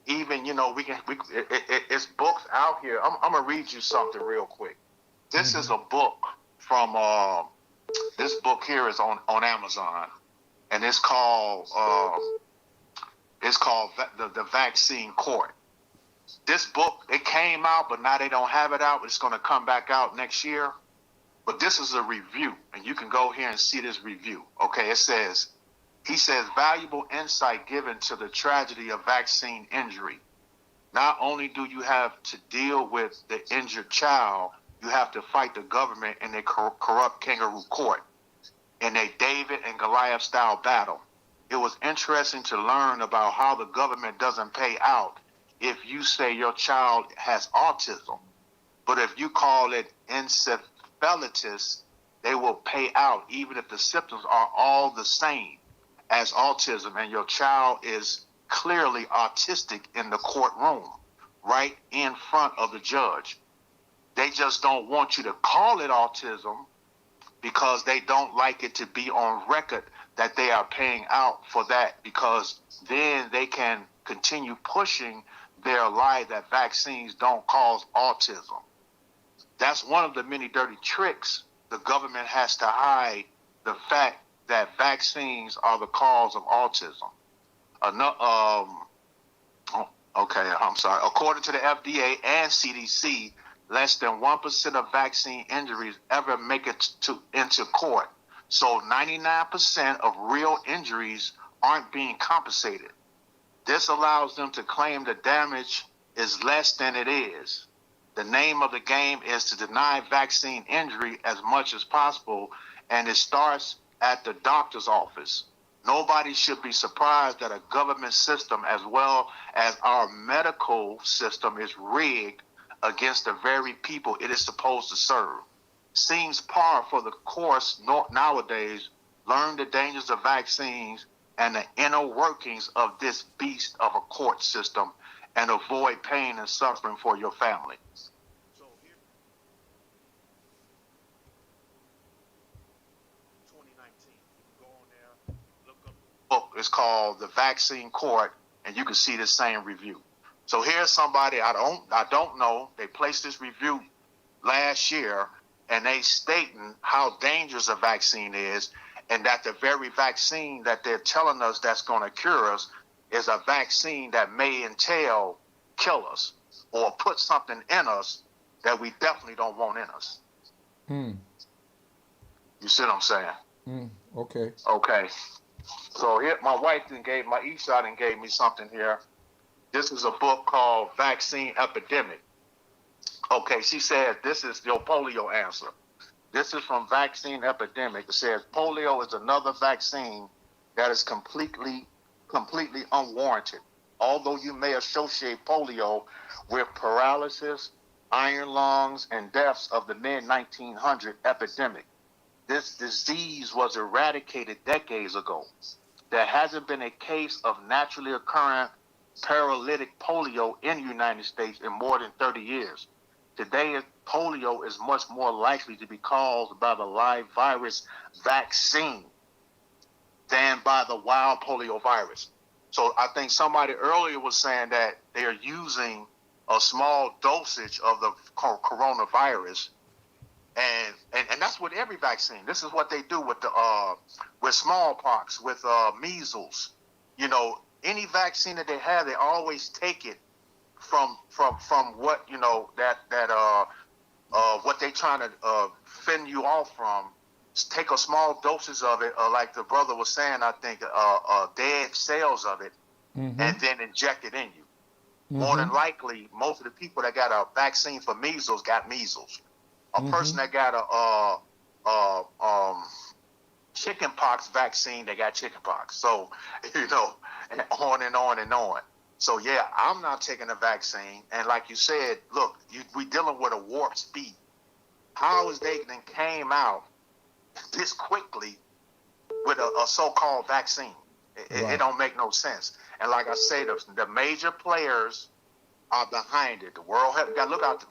[SPEAKER 7] even it's books out here. I'm gonna read you something real quick. This is a book from this book here is on Amazon, and it's called the Vaccine Court. This book, it came out, but now they don't have it out. It's going to come back out next year. But this is a review, and you can go here and see this review. Okay, he says, valuable insight given to the tragedy of vaccine injury. Not only do you have to deal with the injured child, you have to fight the government in a corrupt kangaroo court in a David and Goliath style battle. It was interesting to learn about how the government doesn't pay out if you say your child has autism. But if you call it encephalitis, they will pay out even if the symptoms are all the same as autism and your child is clearly autistic in the courtroom, right in front of the judge. They just don't want you to call it autism because they don't like it to be on record that they are paying out for that, because then they can continue pushing their lie that vaccines don't cause autism. That's one of the many dirty tricks. The government has to hide the fact that vaccines are the cause of autism. According to the FDA and CDC, less than 1% of vaccine injuries ever make it into court. So 99% of real injuries aren't being compensated. This allows them to claim the damage is less than it is. The name of the game is to deny vaccine injury as much as possible, and it starts at the doctor's office. Nobody should be surprised that a government system as well as our medical system is rigged against the very people it is supposed to serve. Seems par for the course nowadays. Learn the dangers of vaccines and the inner workings of this beast of a court system, and avoid pain and suffering for your family. So here, 2019, you can go on there, look up the book. It's called The Vaccine Court, and you can see the same review. So here's somebody I don't know. They placed this review last year, and they stating how dangerous a vaccine is, and that the very vaccine that they're telling us that's going to cure us is a vaccine that may entail kill us or put something in us that we definitely don't want in us. You see what I'm saying?
[SPEAKER 1] Okay.
[SPEAKER 7] Okay. So here, my wife my e-shot and gave me something here. This is a book called Vaccine Epidemic. Okay, she said this is your polio answer. This is from Vaccine Epidemic. It says polio is another vaccine that is completely unwarranted. Although you may associate polio with paralysis, iron lungs, and deaths of the mid-1900 epidemic, this disease was eradicated decades ago. There hasn't been a case of naturally occurring paralytic polio in the United States in more than 30 years. Today, polio is much more likely to be caused by the live virus vaccine than by the wild polio virus. So I think somebody earlier was saying that they are using a small dosage of the coronavirus, and that's with every vaccine. This is what they do with smallpox, with measles. You know, any vaccine that they have, they always take it from what what they trying to fend you off from. Take a small doses of it, like the brother was saying, I think, dead cells of it, and then inject it in you. More than likely, most of the people that got a vaccine for measles got measles. A person that got a chicken pox vaccine, they got chicken pox. So, and on and on and on. So, yeah, I'm not taking a vaccine. And like you said, look, we dealing with a warp speed. How is they then came out this quickly with a so-called vaccine? It don't make no sense. And like I say, the major players are behind it. The World Health, you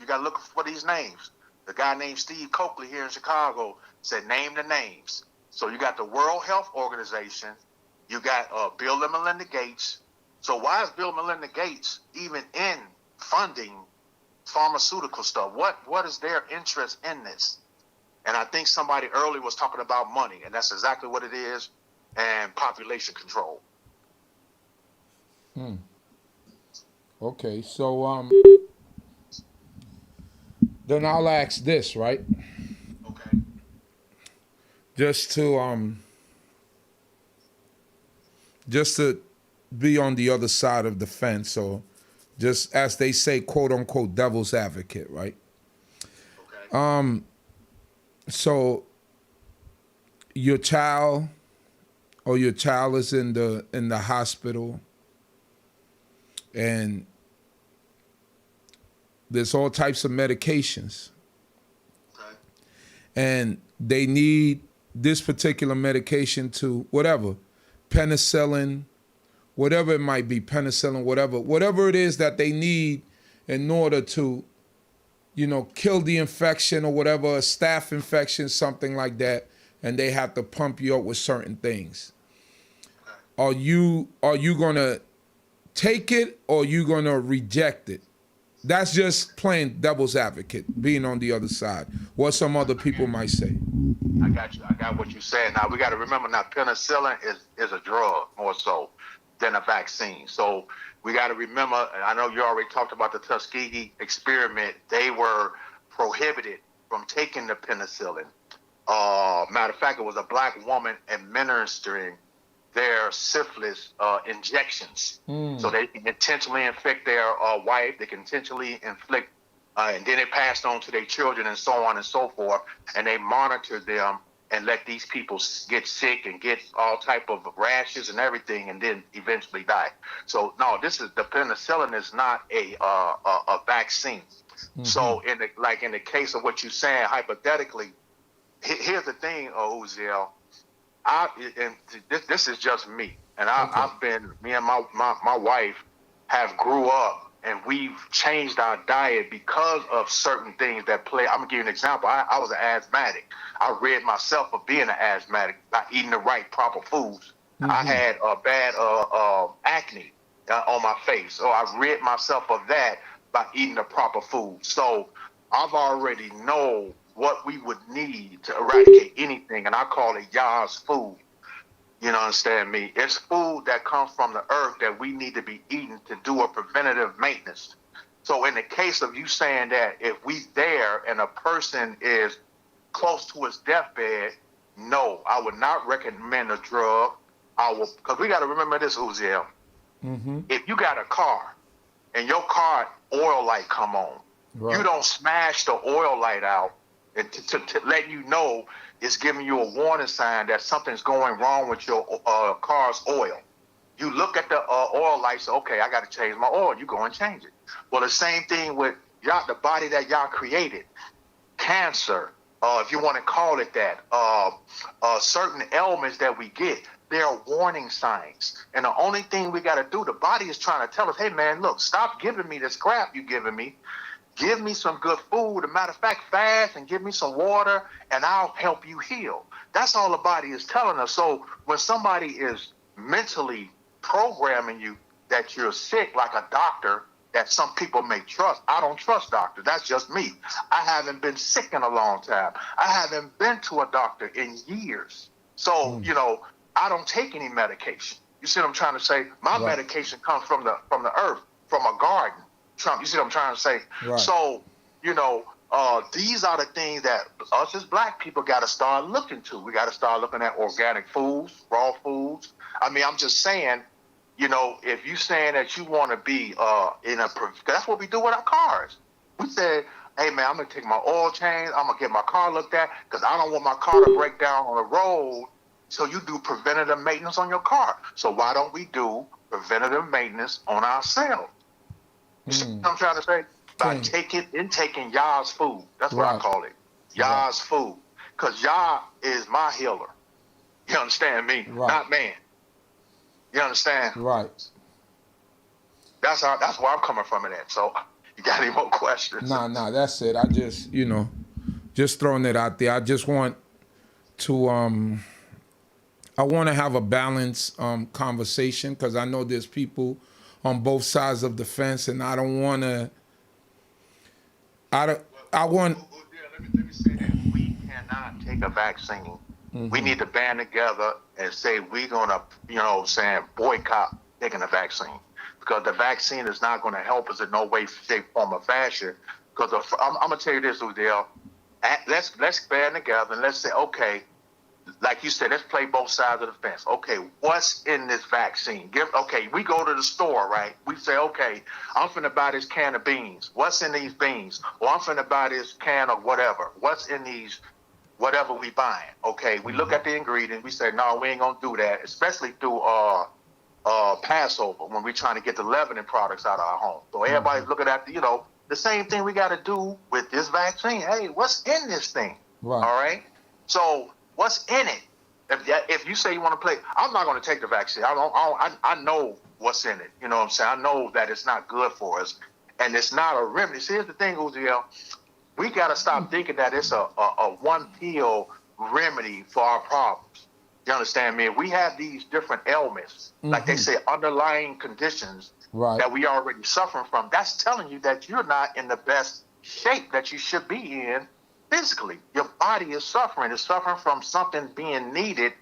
[SPEAKER 7] got to look for these names. The guy named Steve Coakley here in Chicago said, name the names. So you got the World Health Organization, you got Bill and Melinda Gates. So why is Bill and Melinda Gates even in funding pharmaceutical stuff? What is their interest in this? And I think somebody earlier was talking about money, and that's exactly what it is, and population control.
[SPEAKER 1] Okay, so then I'll ask this, right?
[SPEAKER 7] Okay.
[SPEAKER 1] Just to be on the other side of the fence, or just as they say, quote unquote, devil's advocate, right?
[SPEAKER 7] Okay.
[SPEAKER 1] So your child is in the hospital, and there's all types of medications,
[SPEAKER 7] Okay.
[SPEAKER 1] and they need this particular medication to whatever, penicillin, whatever it might be, penicillin, whatever it is that they need in order to, kill the infection or whatever, a staph infection, something like that, and they have to pump you up with certain things. Are you gonna take it, or are you gonna reject it? That's just plain devil's advocate, being on the other side. What some other people might say.
[SPEAKER 7] I got you. I got what you said. Now we got to remember, now penicillin is a drug more so than a vaccine. So we got to remember. And I know you already talked about the Tuskegee experiment. They were prohibited from taking the penicillin. Matter of fact, it was a black woman administering their syphilis injections. So they can intentionally infect their wife. They can intentionally inflict and then it passed on to their children and so on and so forth, and they monitored them and let these people get sick and get all type of rashes and everything, and then eventually die. So no, the penicillin is not a vaccine. So in the case of what you're saying, hypothetically, here's the thing, Uziel. This is just me, and me and my wife have grew up, and we've changed our diet because of certain things that play. I'm gonna give you an example. I was an asthmatic. I rid myself of being an asthmatic by eating the right proper foods. I had a bad acne on my face, so I rid myself of that by eating the proper food. So I've already know what we would need to eradicate anything, and I call it Yah's food. You know, understand me? It's food that comes from the earth that we need to be eating to do a preventative maintenance. So in the case of you saying that if we there and a person is close to his deathbed, no, I would not recommend a drug. Because we got to remember this, Uziel. If you got a car and your car oil light come on, you don't smash the oil light out to let you know it's giving you a warning sign that something's going wrong with your car's oil. You look at the oil lights, okay, I got to change my oil. You go and change it. Well, the same thing with y'all, the body that y'all created, cancer, if you want to call it that, certain ailments that we get, there are warning signs. And the only thing we got to do, the body is trying to tell us, hey, man, look, stop giving me this crap you're giving me. Give me some good food. As a matter of fact, fast and give me some water, and I'll help you heal. That's all the body is telling us. So when somebody is mentally programming you that you're sick, like a doctor that some people may trust, I don't trust doctors. That's just me. I haven't been sick in a long time. I haven't been to a doctor in years. So, you know, I don't take any medication. You see what I'm trying to say? My medication comes from the earth, from a garden. You see what I'm trying to say? So, you know, these are the things that us as black people got to start looking to. We got to start looking at organic foods, raw foods. I mean, I'm just saying, you know, if you saying that you want to be that's what we do with our cars. We said, hey, man, I'm going to take my oil change. I'm going to get my car looked at because I don't want my car to break down on the road. So you do preventative maintenance on your car. So why don't we do preventative maintenance on ourselves? You see what I'm trying to say? By taking Yah's food. That's what I call it. Yah's food. Because Yah is my healer. You understand me? Not man. You understand?
[SPEAKER 1] Right.
[SPEAKER 7] That's where I'm coming from in that. So you got any more questions?
[SPEAKER 1] Nah, that's it. I just, you know, just throwing it out there. I just want to I want to have a balanced conversation because I know there's people on both sides of the fence, and I don't want to.
[SPEAKER 7] Let me say that we cannot take a vaccine. We need to band together and say we're gonna, you know, boycott taking a vaccine because the vaccine is not going to help us in no way, shape, form, or fashion. Because I'm gonna tell you this, Udell. Let's band together and let's say, okay. Like you said, let's play both sides of the fence. Okay, what's in this vaccine? We go to the store, right? We say, okay, I'm finna buy this can of beans. What's in these beans? Or I'm finna buy this can of whatever. What's in these, whatever we buying? Okay, we look at the ingredients. We say, no, we ain't gonna do that, especially through Passover when we're trying to get the leavening products out of our home. So everybody's looking at the same thing we got to do with this vaccine. Hey, what's in this thing? All right. So what's in it? If you say you want to play, I'm not going to take the vaccine. I know what's in it. You know what I'm saying? I know that it's not good for us, and it's not a remedy. See, here's the thing, Uziel. We got to stop thinking that it's a one pill remedy for our problems. You understand me? We have these different ailments, like they say, underlying conditions that we already suffering from. That's telling you that you're not in the best shape that you should be in. Physically, your body is suffering. It's suffering from something being needed,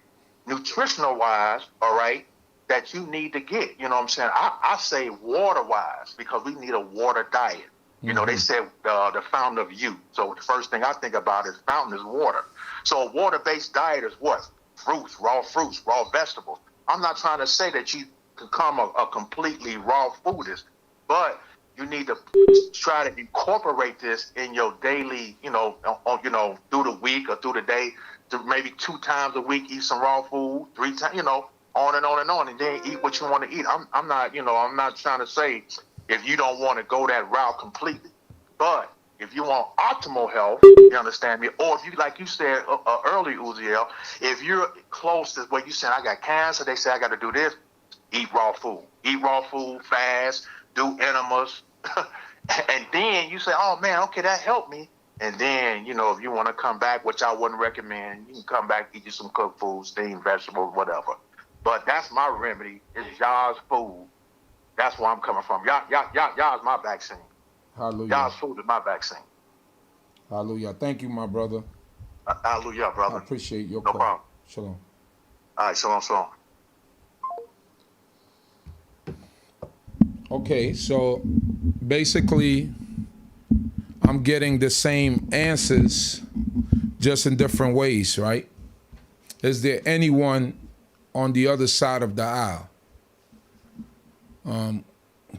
[SPEAKER 7] nutritional wise, all right, that you need to get. You know what I'm saying? I say water wise because we need a water diet. You know, they said the fountain of youth. So the first thing I think about is fountain is water. So a water-based diet is what? Fruits, raw vegetables. I'm not trying to say that you become a completely raw foodist, but you need to try to incorporate this in your daily, through the week or through the day, to maybe 2 times a week, eat some raw food, 3 times, on and on and on, and then eat what you want to eat. I'm not trying to say if you don't want to go that route completely, but if you want optimal health, you understand me, or if you, like you said earlier, Uziel, if you're close to where you said I got cancer, they say I got to do this, eat raw food, fast, do enemas, and then you say, oh man, okay, that helped me. And then, if you want to come back, which I wouldn't recommend, you can come back, eat you some cooked food, steamed vegetables, whatever. But that's my remedy. It's y'all's food. That's where I'm coming from. Y'all's my vaccine.
[SPEAKER 1] Hallelujah.
[SPEAKER 7] Y'all's food is my vaccine.
[SPEAKER 1] Hallelujah. Thank you, my brother.
[SPEAKER 7] Hallelujah, brother.
[SPEAKER 1] I appreciate your
[SPEAKER 7] No
[SPEAKER 1] call.
[SPEAKER 7] problem.
[SPEAKER 1] Shalom.
[SPEAKER 7] All right, shalom.
[SPEAKER 1] Okay, so basically, I'm getting the same answers, just in different ways, right? Is there anyone on the other side of the aisle?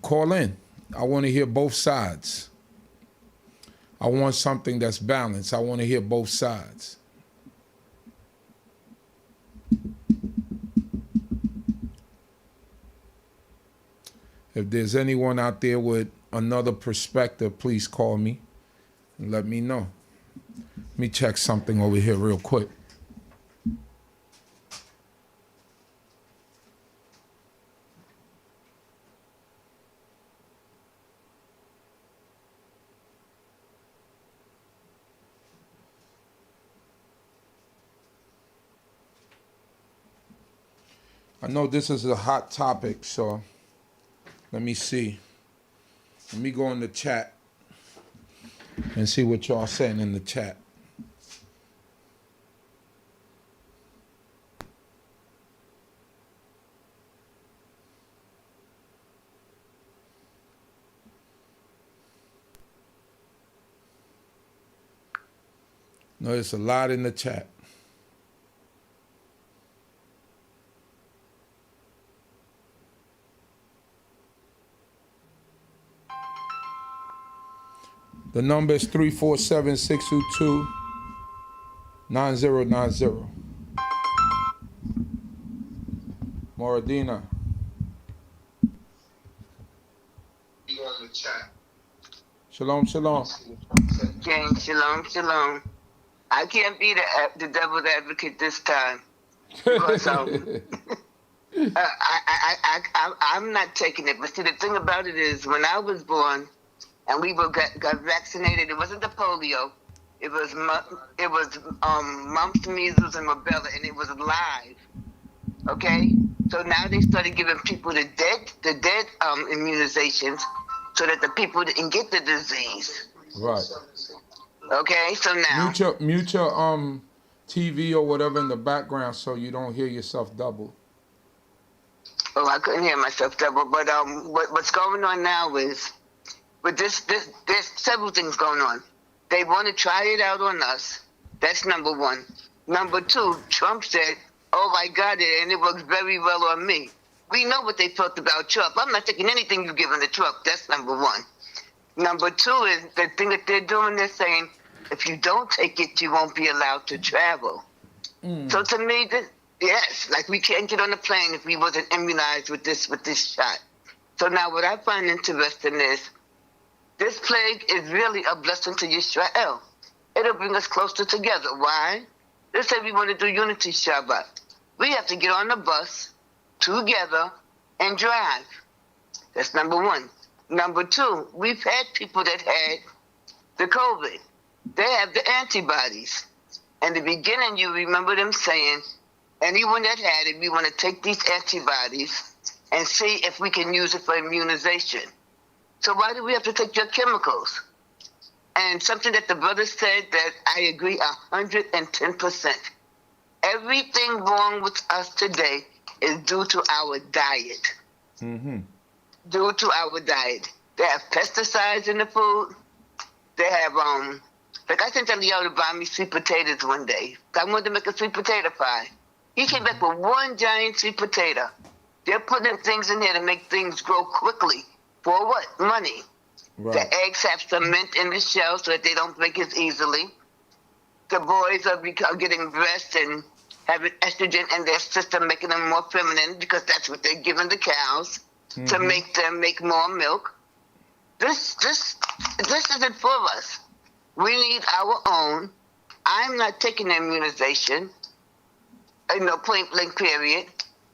[SPEAKER 1] Call in. I want to hear both sides. I want something that's balanced. I want to hear both sides. If there's anyone out there with another perspective, please call me and let me know. Let me check something over here real quick. I know this is a hot topic, so let me see. Let me go in the chat and see what y'all saying in the chat. No, there's a lot in the chat. The number is 347-622-9090. Moradina. Shalom, shalom.
[SPEAKER 8] King, shalom. I can't be the devil's advocate this time because I'm not taking it. But see, the thing about it is, when I was born and we got vaccinated, it wasn't the polio. It was mumps, measles, and rubella, and it was live. Okay, so now they started giving people the dead immunizations, so that the people didn't get the disease.
[SPEAKER 1] Right.
[SPEAKER 8] Okay, so now
[SPEAKER 1] Mute your TV or whatever in the background so you don't hear yourself double.
[SPEAKER 8] Oh, I couldn't hear myself double. But what's going on now is, with this, there's several things going on. They want to try it out on us. That's number one. Number two, Trump said, "Oh, I got it, and it works very well on me." We know what they felt about Trump. I'm not taking anything you've given to Trump. That's number one. Number two is the thing that they're doing. They're saying, if you don't take it, you won't be allowed to travel. So to me, yes, like we can't get on a plane if we wasn't immunized with this shot. So now what I find interesting is, this plague is really a blessing to Yisrael. It'll bring us closer together. Why? Let's say we want to do Unity Shabbat. We have to get on the bus together and drive. That's number one. Number two, we've had people that had the COVID. They have the antibodies. In the beginning, you remember them saying, anyone that had it, we want to take these antibodies and see if we can use it for immunization. So why do we have to take your chemicals? And something that the brother said that I agree 110%. Everything wrong with us today is due to our diet.
[SPEAKER 1] Mm-hmm.
[SPEAKER 8] Due to our diet. They have pesticides in the food. They have, like I sent Eliel to buy me sweet potatoes one day. I wanted to make a sweet potato pie. He came back with one giant sweet potato. They're putting things in there to make things grow quickly. For what? Money.
[SPEAKER 1] Right.
[SPEAKER 8] The eggs have cement in the shell so that they don't break as easily. The boys are getting breast and having estrogen in their system, making them more feminine because that's what they're giving the cows to make them make more milk. This isn't for us. We need our own. I'm not taking the immunization, point blank period.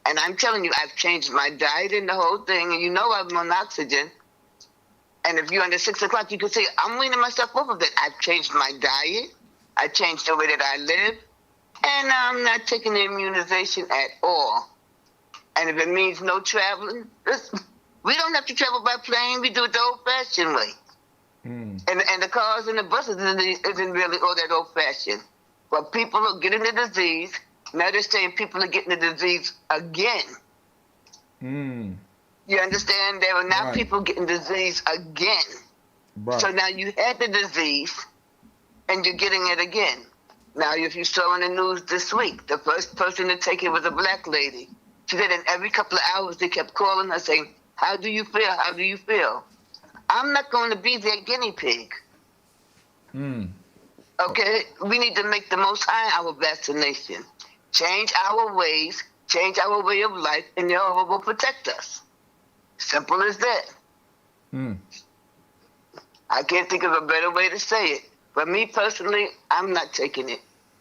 [SPEAKER 8] And I'm telling you, I've changed my diet and the whole thing. And I'm on oxygen. And if you're under 6 o'clock, you can say, I'm weaning myself off of it. I've changed my diet. I changed the way that I live. And I'm not taking the immunization at all. And if it means no traveling, we don't have to travel by plane. We do it the old-fashioned way. And the cars and the buses isn't really all that old-fashioned. But people are getting the disease. Now they're saying people are getting the disease again. You understand? There are now people getting disease again.
[SPEAKER 1] Right.
[SPEAKER 8] So now you had the disease, and you're getting it again. Now, if you saw in the news this week, the first person to take it was a black lady. She said in every couple of hours they kept calling her saying, how do you feel? How do you feel? I'm not going to be their guinea pig. Okay? We need to make the Most High our vaccination. Change our ways, change our way of life, and Jehovah will protect us. Simple as that. I can't think of a better way to say it. But me personally, I'm not taking it.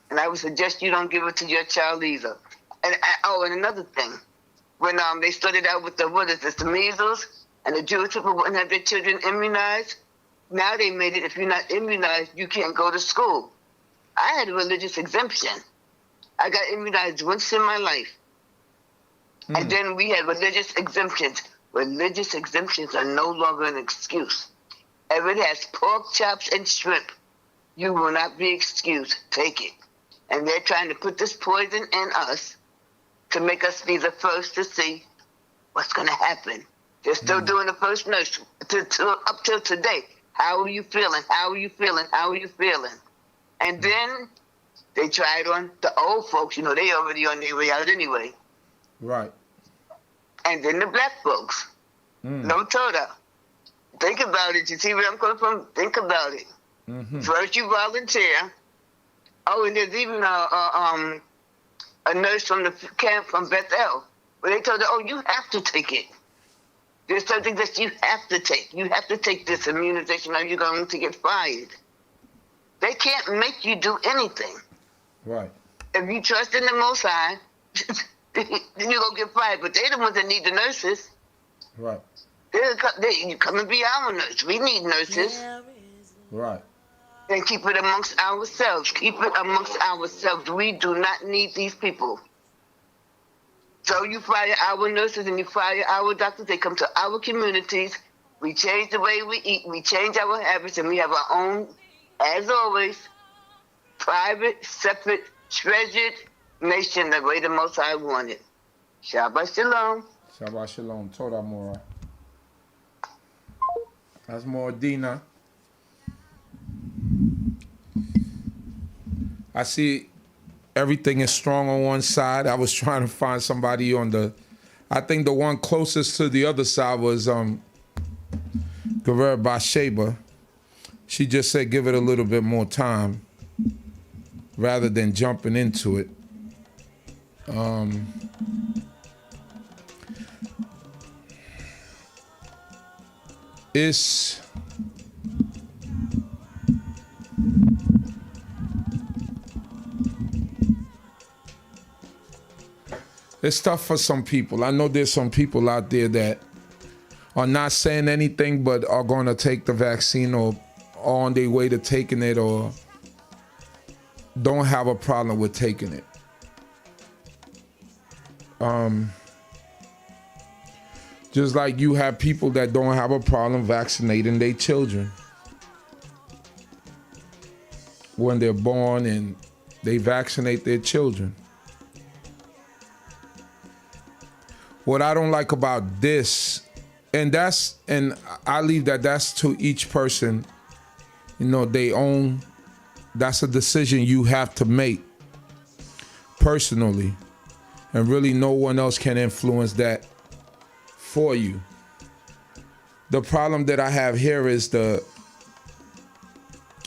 [SPEAKER 8] And I would suggest you don't give it to your child either. And another thing. When they started out with the measles, and the Jewish people wouldn't have their children immunized, now they made it, if you're not immunized, you can't go to school. I had a religious exemption. I got immunized once in my life. And then we had religious exemptions. Religious exemptions are no longer an excuse. If it has pork chops and shrimp, you will not be excused. Take it. And they're trying to put this poison in us to make us be the first to see what's going to happen. They're still doing the first nurse up till today. How are you feeling? How are you feeling? How are you feeling? And then they tried on the old folks. They already on their way out anyway.
[SPEAKER 1] Right.
[SPEAKER 8] And then the black folks. No Toda. Think about it. You see where I'm coming from? Think about it. First you volunteer. Oh, and there's even a nurse from the camp from Bethel, where they told her, oh, you have to take it. There's something that you have to take. You have to take this immunization or you're going to get fired. They can't make you do anything.
[SPEAKER 1] Right.
[SPEAKER 8] If you trust in the Most High, then you're going to get fired. But they're the ones that need the nurses.
[SPEAKER 1] Right.
[SPEAKER 8] You come and be our nurse. We need nurses.
[SPEAKER 1] Right.
[SPEAKER 8] And keep it amongst ourselves. Keep it amongst ourselves. We do not need these people. So you fire our nurses and you fire our doctors. They come to our communities. We change the way we eat. We change our habits. And we have our own, as always, private, separate, treasured nation the way the Most High wanted. Shabbat Shalom.
[SPEAKER 1] Shabbat Shalom. Toda Mora. That's more Dina. I see everything is strong on one side. I was trying to find somebody on I think the one closest to the other side was Guerrero Bathsheba. She just said give it a little bit more time rather than jumping into it. It's tough for some people. I know there's some people out there that are not saying anything but are going to take the vaccine or are on their way to taking it or don't have a problem with taking it. Just like you have people that don't have a problem vaccinating their children when they're born and they vaccinate their children. What I don't like about this, and I leave that's to each person, they own, that's a decision you have to make personally, and really no one else can influence that for you. The problem that I have here is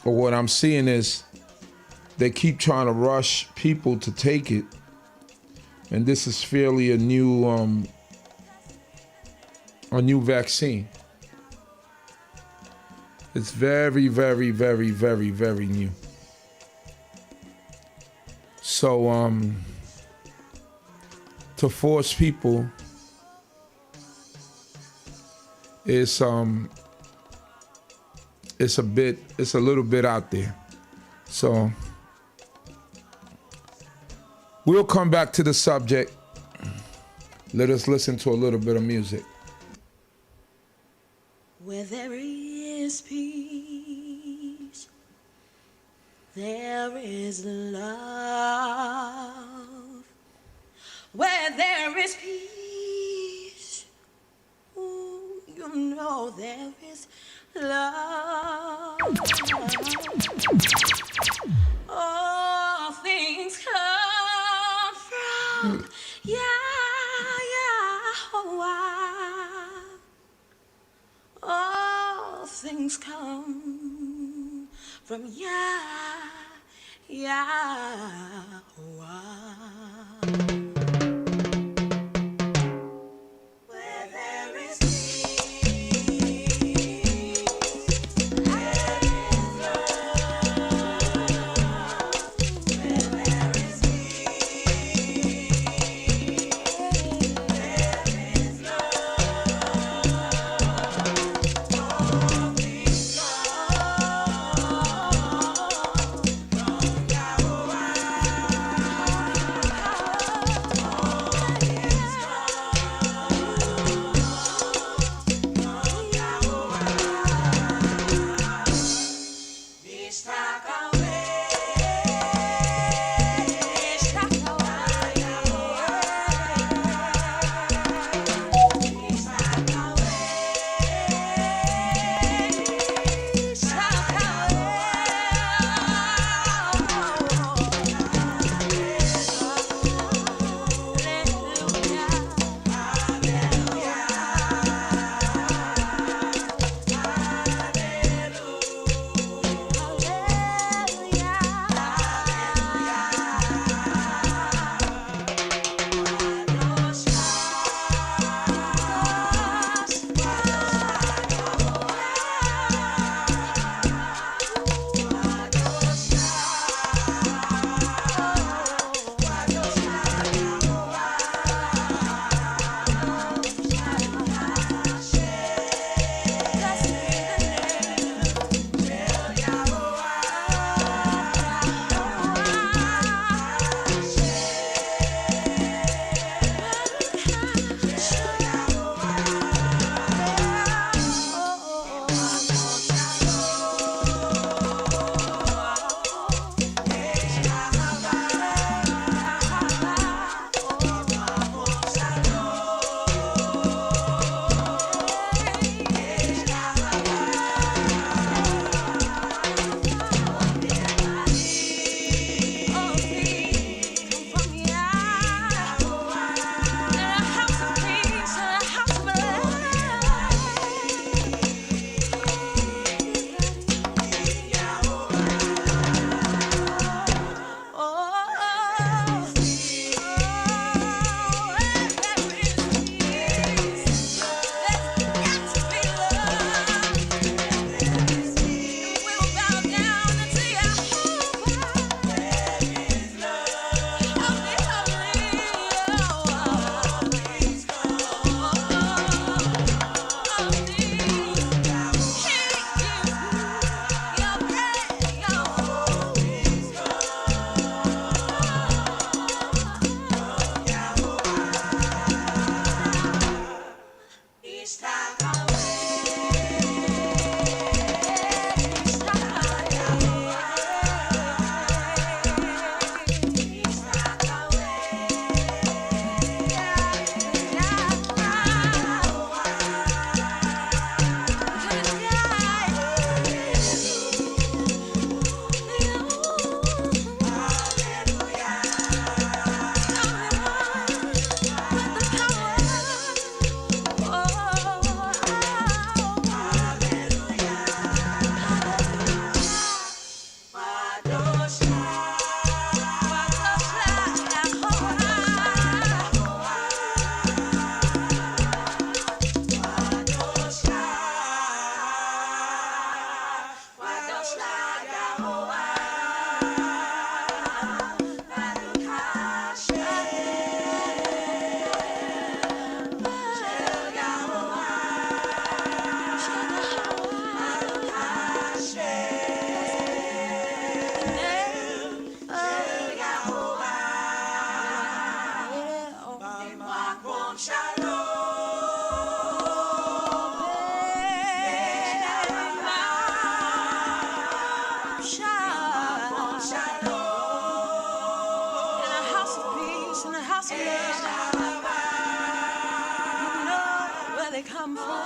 [SPEAKER 1] or what I'm seeing is they keep trying to rush people to take it. And this is fairly a new vaccine. It's very, very, very, very, very new. So to force people it's a little bit out there. So we'll come back to the subject. Let us listen to a little bit of music.
[SPEAKER 9] Where there is peace, there is love. Where there is peace, ooh, you know there is love. All things come from Yahweh. All things come from Yahweh. Where there is peace, there is love. Where there is peace, there is love. All things come from Yahweh. come from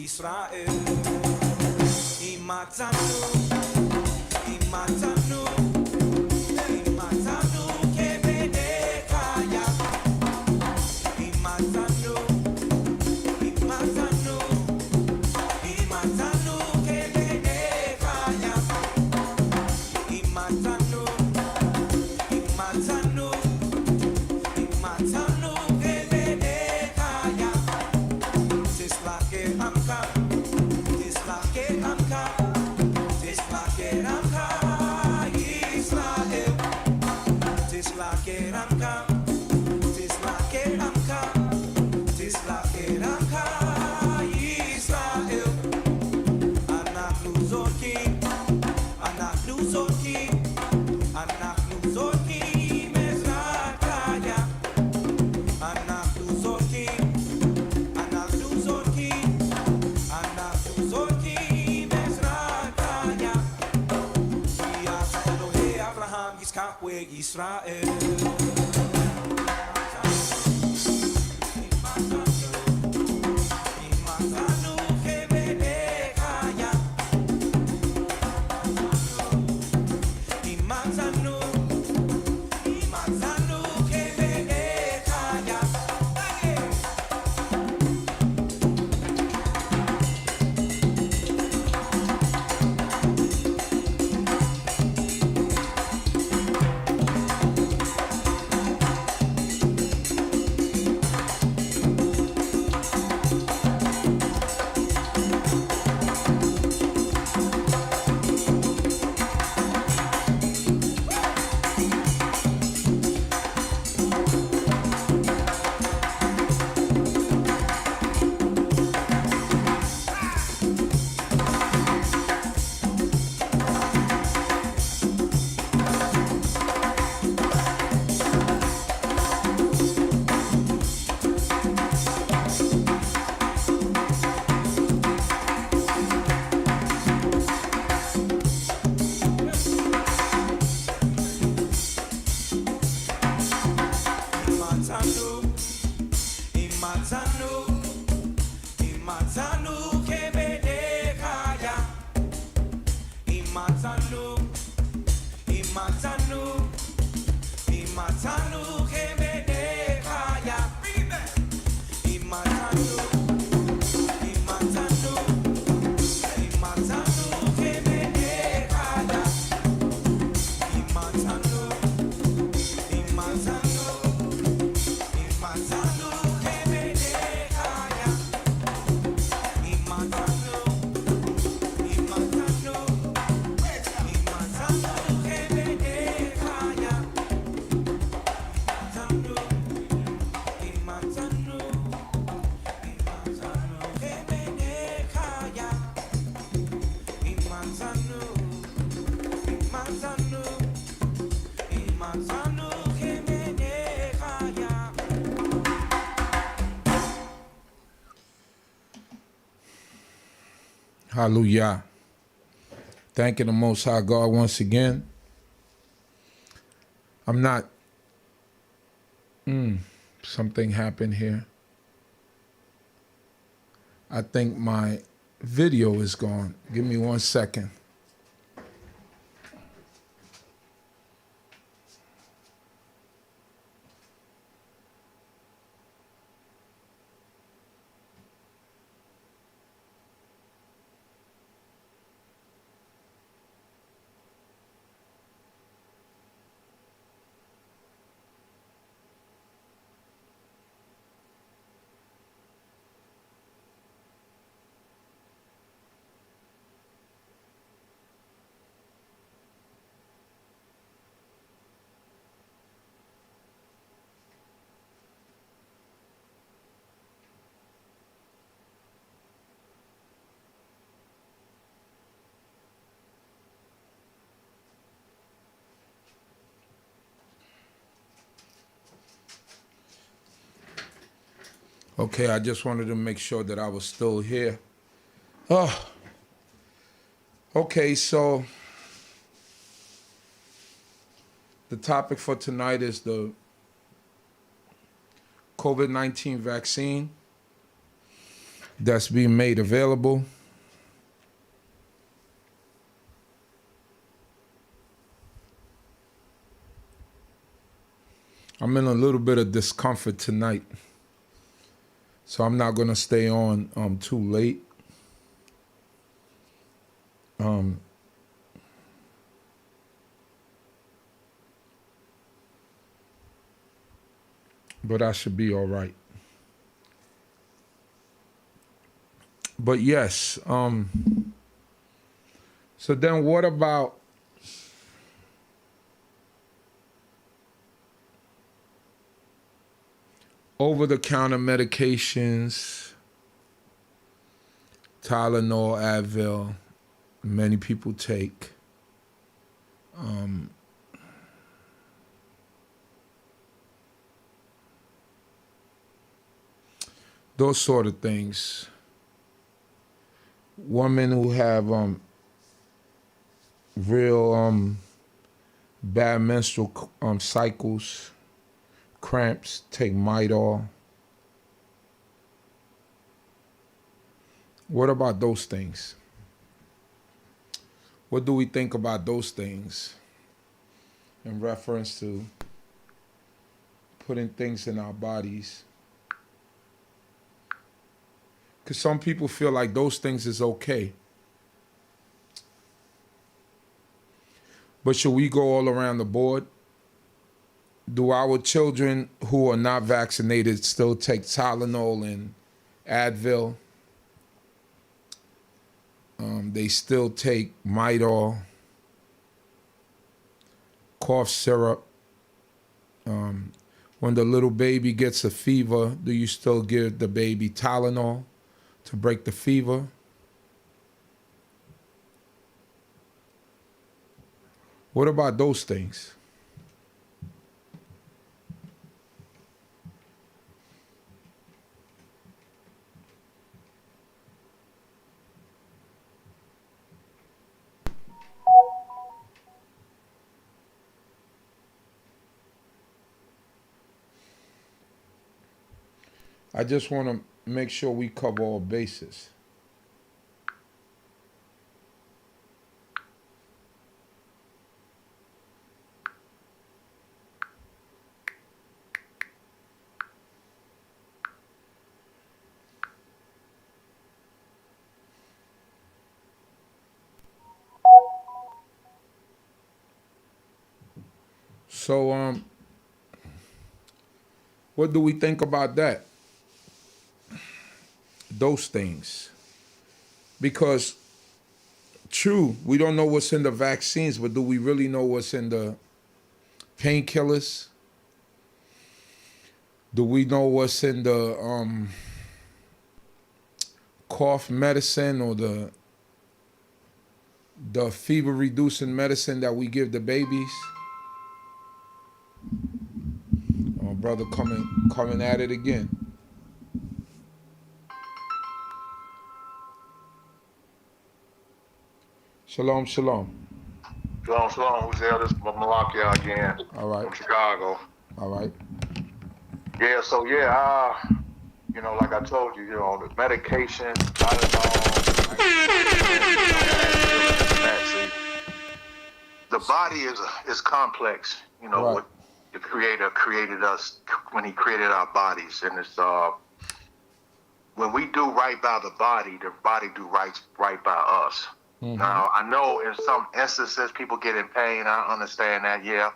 [SPEAKER 10] Israel. Imatanu, imatanu, imatanu kebedekaya. Imatanu, imatanu, imatanu kebedekaya. Imatanu, imatanu, imatanu kebedekaya. Tislake amka, tislake amka, tislake amka, Israel. Tislake amka, tislake amka, tislake amka, Israel. Anaknu zorki, anaknu zorki, anaknu zorki, Mezrakaya. Anaknu zorki. Israel.
[SPEAKER 1] Hallelujah. Thanking the Most High God once again. I'm not. Something happened here. I think my video is gone. Give me 1 second. Okay, I just wanted to make sure that I was still here. Oh, okay, so the topic for tonight is the COVID-19 vaccine that's being made available. I'm in a little bit of discomfort tonight, so I'm not going to stay on too late. But I should be all right. But yes, so then what about over-the-counter medications, Tylenol, Advil, many people take. Those sort of things. Women who have real bad menstrual cycles, cramps, take Midol. What about those things? What do we think about those things in reference to putting things in our bodies? Because some people feel like those things is okay. But should we go all around the board? Do our children who are not vaccinated still take Tylenol and Advil? They still take Midol, cough syrup. When the little baby gets a fever, do you still give the baby Tylenol to break the fever? What about those things? I just want to make sure we cover all bases. So, what do we think about that? Those things. Because, true, we don't know what's in the vaccines, but do we really know what's in the painkillers? Do we know what's in the cough medicine or the fever-reducing medicine that we give the babies? Oh, brother coming at it again. Shalom, shalom.
[SPEAKER 7] Shalom, shalom. Who's there? This is Malakia again
[SPEAKER 1] All right,
[SPEAKER 7] from Chicago.
[SPEAKER 1] all right.
[SPEAKER 7] Yeah, so you know, like I told you, you know, the medication, Tylenol, the body is complex. You know
[SPEAKER 1] Right.
[SPEAKER 7] what the Creator created us when He created our bodies, and it's when we do right by the body do right by us.
[SPEAKER 1] Mm-hmm.
[SPEAKER 7] Now I know in some instances people get in pain. I understand that. Yeah,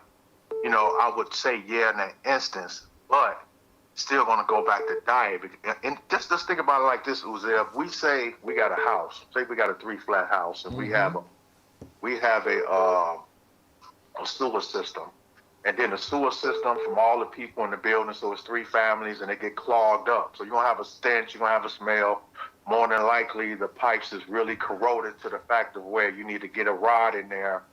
[SPEAKER 7] you know, I would say yeah in that instance, but still going to go back to diet. And just think about it like this, Uziel. If we say we got a house, say we got a 3-flat house, and we have a sewer system, and then the sewer system from all the people in the building, so it's 3 families, and they get clogged up. So you're going to have a stench, you're going to have a smell. More than likely, the pipes is really corroded to the fact of where you need to get a rod in there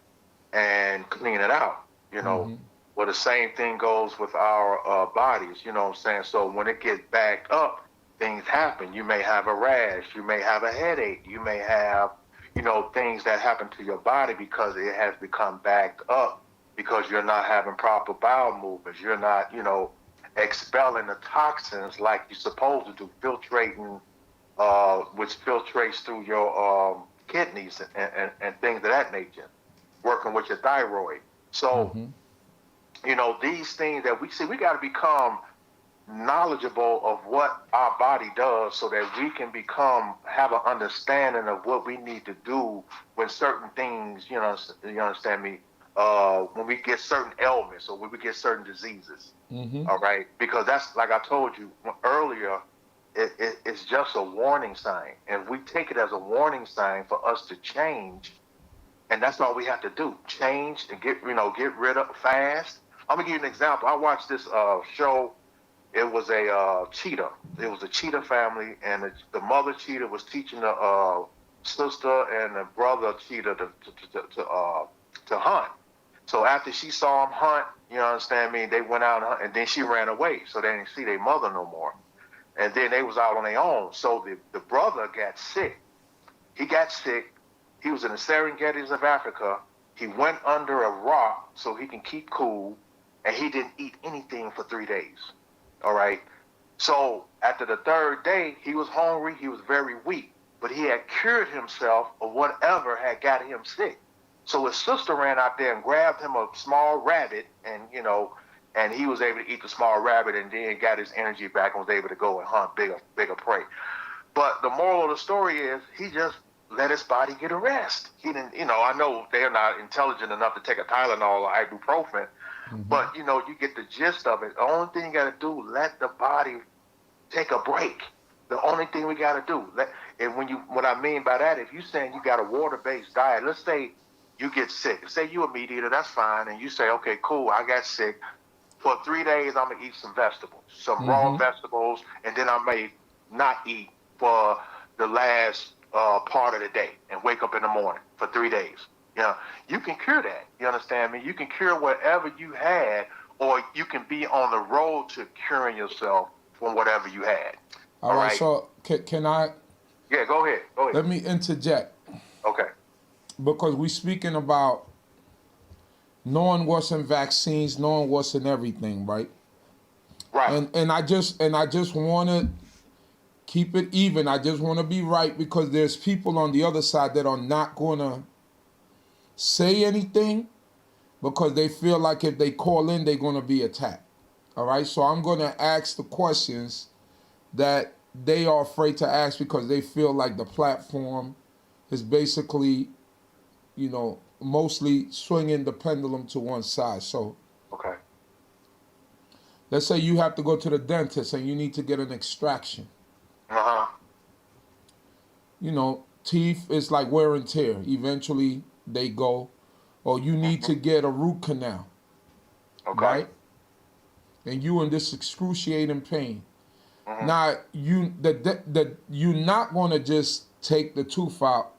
[SPEAKER 7] and clean it out, you know.
[SPEAKER 1] Mm-hmm.
[SPEAKER 7] Well, the same thing goes with our bodies, you know what I'm saying? So when it gets backed up, things happen. You may have a rash, you may have a headache, you may have, you know, things that happen to your body because it has become backed up, because you're not having proper bowel movements. You're not, you know, expelling the toxins like you're supposed to do, filtrating, which filtrates through your kidneys and things of that nature, working with your thyroid. So, you know, these things that we see, we got to become knowledgeable of what our body does so that we can have an understanding of what we need to do when certain things, you understand me, when we get certain ailments or when we get certain diseases. All right, because that's, like I told you earlier, it's just a warning sign, and we take it as a warning sign for us to change, and that's all we have to do: change and get rid of fast. I'm gonna give you an example. I watched this show. It was a cheetah. It was a cheetah family, and the mother cheetah was teaching the sister and the brother cheetah to hunt. So after she saw him hunt, you understand me, they went out and hunt, and then she ran away. So they didn't see their mother no more. And then they was out on their own. So the brother got sick. He got sick. He was in the Serengetis of Africa. He went under a rock so he can keep cool, and he didn't eat anything for 3 days. All right. So after the 3rd day, he was hungry. He was very weak, but he had cured himself of whatever had got him sick. So his sister ran out there and grabbed him a small rabbit, and and he was able to eat the small rabbit, and then got his energy back and was able to go and hunt bigger prey. But the moral of the story is he just let his body get a rest. He didn't, I know they're not intelligent enough to take a Tylenol or ibuprofen, but you get the gist of it. The only thing you got to do, let the body take a break. The only thing we got to do. And what I mean by that, if you're saying you got a water-based diet, let's say you get sick. Say you a meat eater, that's fine. And you say, okay, cool, I got sick. For 3 days, I'm going to eat some vegetables, some raw vegetables, and then I may not eat for the last part of the day and wake up in the morning for 3 days. You can cure that. You understand me? You can cure whatever you had, or you can be on the road to curing yourself from whatever you had.
[SPEAKER 1] All right. So can I?
[SPEAKER 7] Yeah, go ahead.
[SPEAKER 1] Let me interject.
[SPEAKER 7] Okay.
[SPEAKER 1] Because we're speaking about knowing what's in vaccines, knowing what's in everything, right?
[SPEAKER 7] Right.
[SPEAKER 1] And I just want to keep it even. I just want to be right, because there's people on the other side that are not going to say anything because they feel like if they call in, they're going to be attacked. All right? So I'm going to ask the questions that they are afraid to ask because they feel like the platform is basically, mostly swinging the pendulum to one side. So,
[SPEAKER 7] okay.
[SPEAKER 1] Let's say you have to go to the dentist and you need to get an extraction. Teeth is like wear and tear. Eventually they go. Or you need to get a root canal.
[SPEAKER 7] Okay.
[SPEAKER 1] Right? And you in this excruciating pain. Now, you're not going to just take the tooth out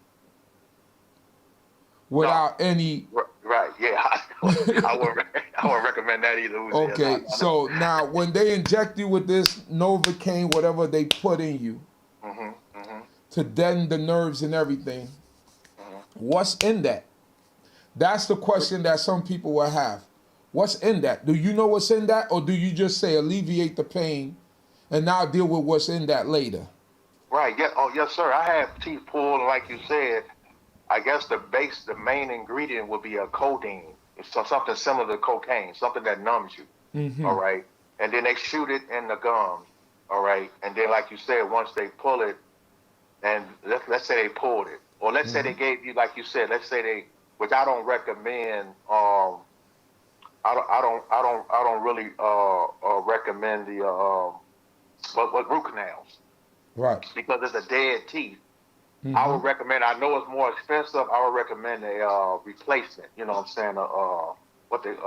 [SPEAKER 1] without any...
[SPEAKER 7] Right, yeah. I wouldn't recommend that either.
[SPEAKER 1] Okay, so now when they inject you with this Novocaine, whatever they put in you, to deaden the nerves and everything, What's in that? That's the question that some people will have. What's in that? Do you know what's in that, or do you just say alleviate the pain and now deal with what's in that later?
[SPEAKER 7] Right. Yeah. Oh, yes, sir. I have teeth pulled, like you said. I guess the main ingredient would be a codeine. It's something similar to cocaine, something that numbs you. All right. And then they shoot it in the gums. All right. And then, like you said, once they pull it, and let's say they pulled it, or let's say they gave you, like you said, let's say they, which I don't recommend. I don't really recommend the what root canals,
[SPEAKER 1] Right.
[SPEAKER 7] because it's a dead teeth. I would recommend. I know it's more expensive. I would recommend a replacement. You know what I'm saying? What the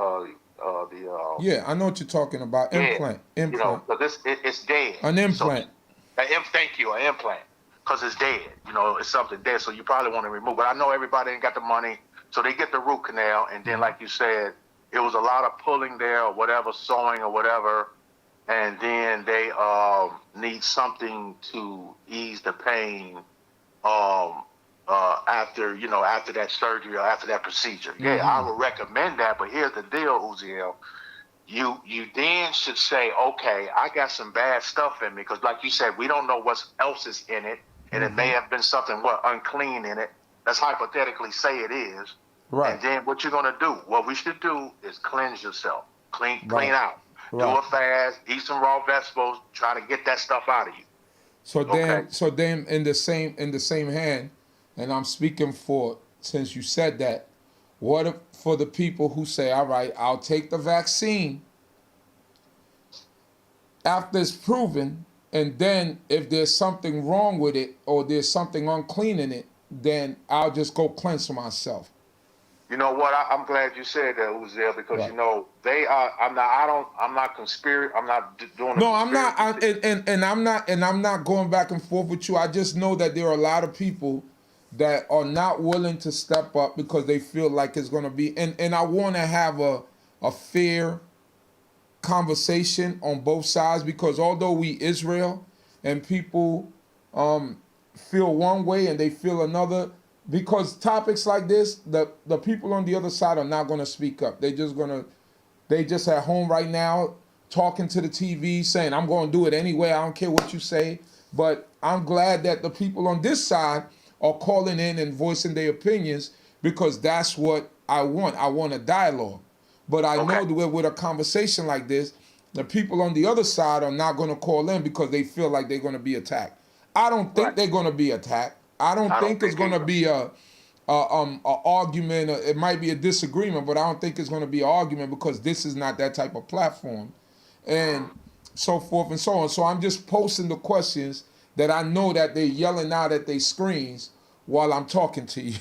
[SPEAKER 1] Yeah, I know what you're talking about.
[SPEAKER 7] yeah,
[SPEAKER 1] Implant.
[SPEAKER 7] you know,
[SPEAKER 1] Implant.
[SPEAKER 7] because it's dead.
[SPEAKER 1] An implant.
[SPEAKER 7] So, thank you, an implant, because it's dead. You know, it's something dead. So you probably want to remove. But I know everybody ain't got the money, so they get the root canal, and then, like you said, it was a lot of pulling there or whatever, sewing or whatever, and then they need something to ease the pain after that surgery or after that procedure. Yeah, I would recommend that. But here's the deal, Uziel. You then should say, okay, I got some bad stuff in me, because like you said, we don't know what else is in it, and it may have been something unclean in it. Let's hypothetically say it is.
[SPEAKER 1] Right.
[SPEAKER 7] And then what you're gonna do? What we should do is cleanse yourself, clean
[SPEAKER 1] Right.
[SPEAKER 7] out, do
[SPEAKER 1] Right.
[SPEAKER 7] a fast, eat some raw vegetables, try to get that stuff out of you.
[SPEAKER 1] So then,
[SPEAKER 7] Okay.
[SPEAKER 1] in the same hand, and I'm speaking for, since you said that, what if, for the people who say, all right, I'll take the vaccine after it's proven, and then if there's something wrong with it or there's something unclean in it, then I'll just go cleanse myself.
[SPEAKER 7] You know what? I'm glad you said that, Uziel, because
[SPEAKER 1] Right.
[SPEAKER 7] you know they are. I'm not. I'm not conspiracy. I'm not doing.
[SPEAKER 1] No, I'm not. I'm not going back and forth with you. I just know that there are a lot of people that are not willing to step up because they feel like it's going to be. And I want to have a fair conversation on both sides, because although we Israel and people feel one way and they feel another, because topics like this, the people on the other side are not going to speak up. They just at home right now talking to the TV saying, I'm going to do it anyway. I don't care what you say. But I'm glad that the people on this side are calling in and voicing their opinions, because that's what I want. I want a dialogue. But I know that with a conversation like this, the people on the other side are not going to call in because they feel like they're going to be attacked. I don't think they're going to be attacked. I don't think it's going to be a argument. It might be a disagreement, but I don't think it's going to be an argument, because this is not that type of platform, and so forth and so on. So I'm just posting the questions that I know that they're yelling out at their screens while I'm talking to you.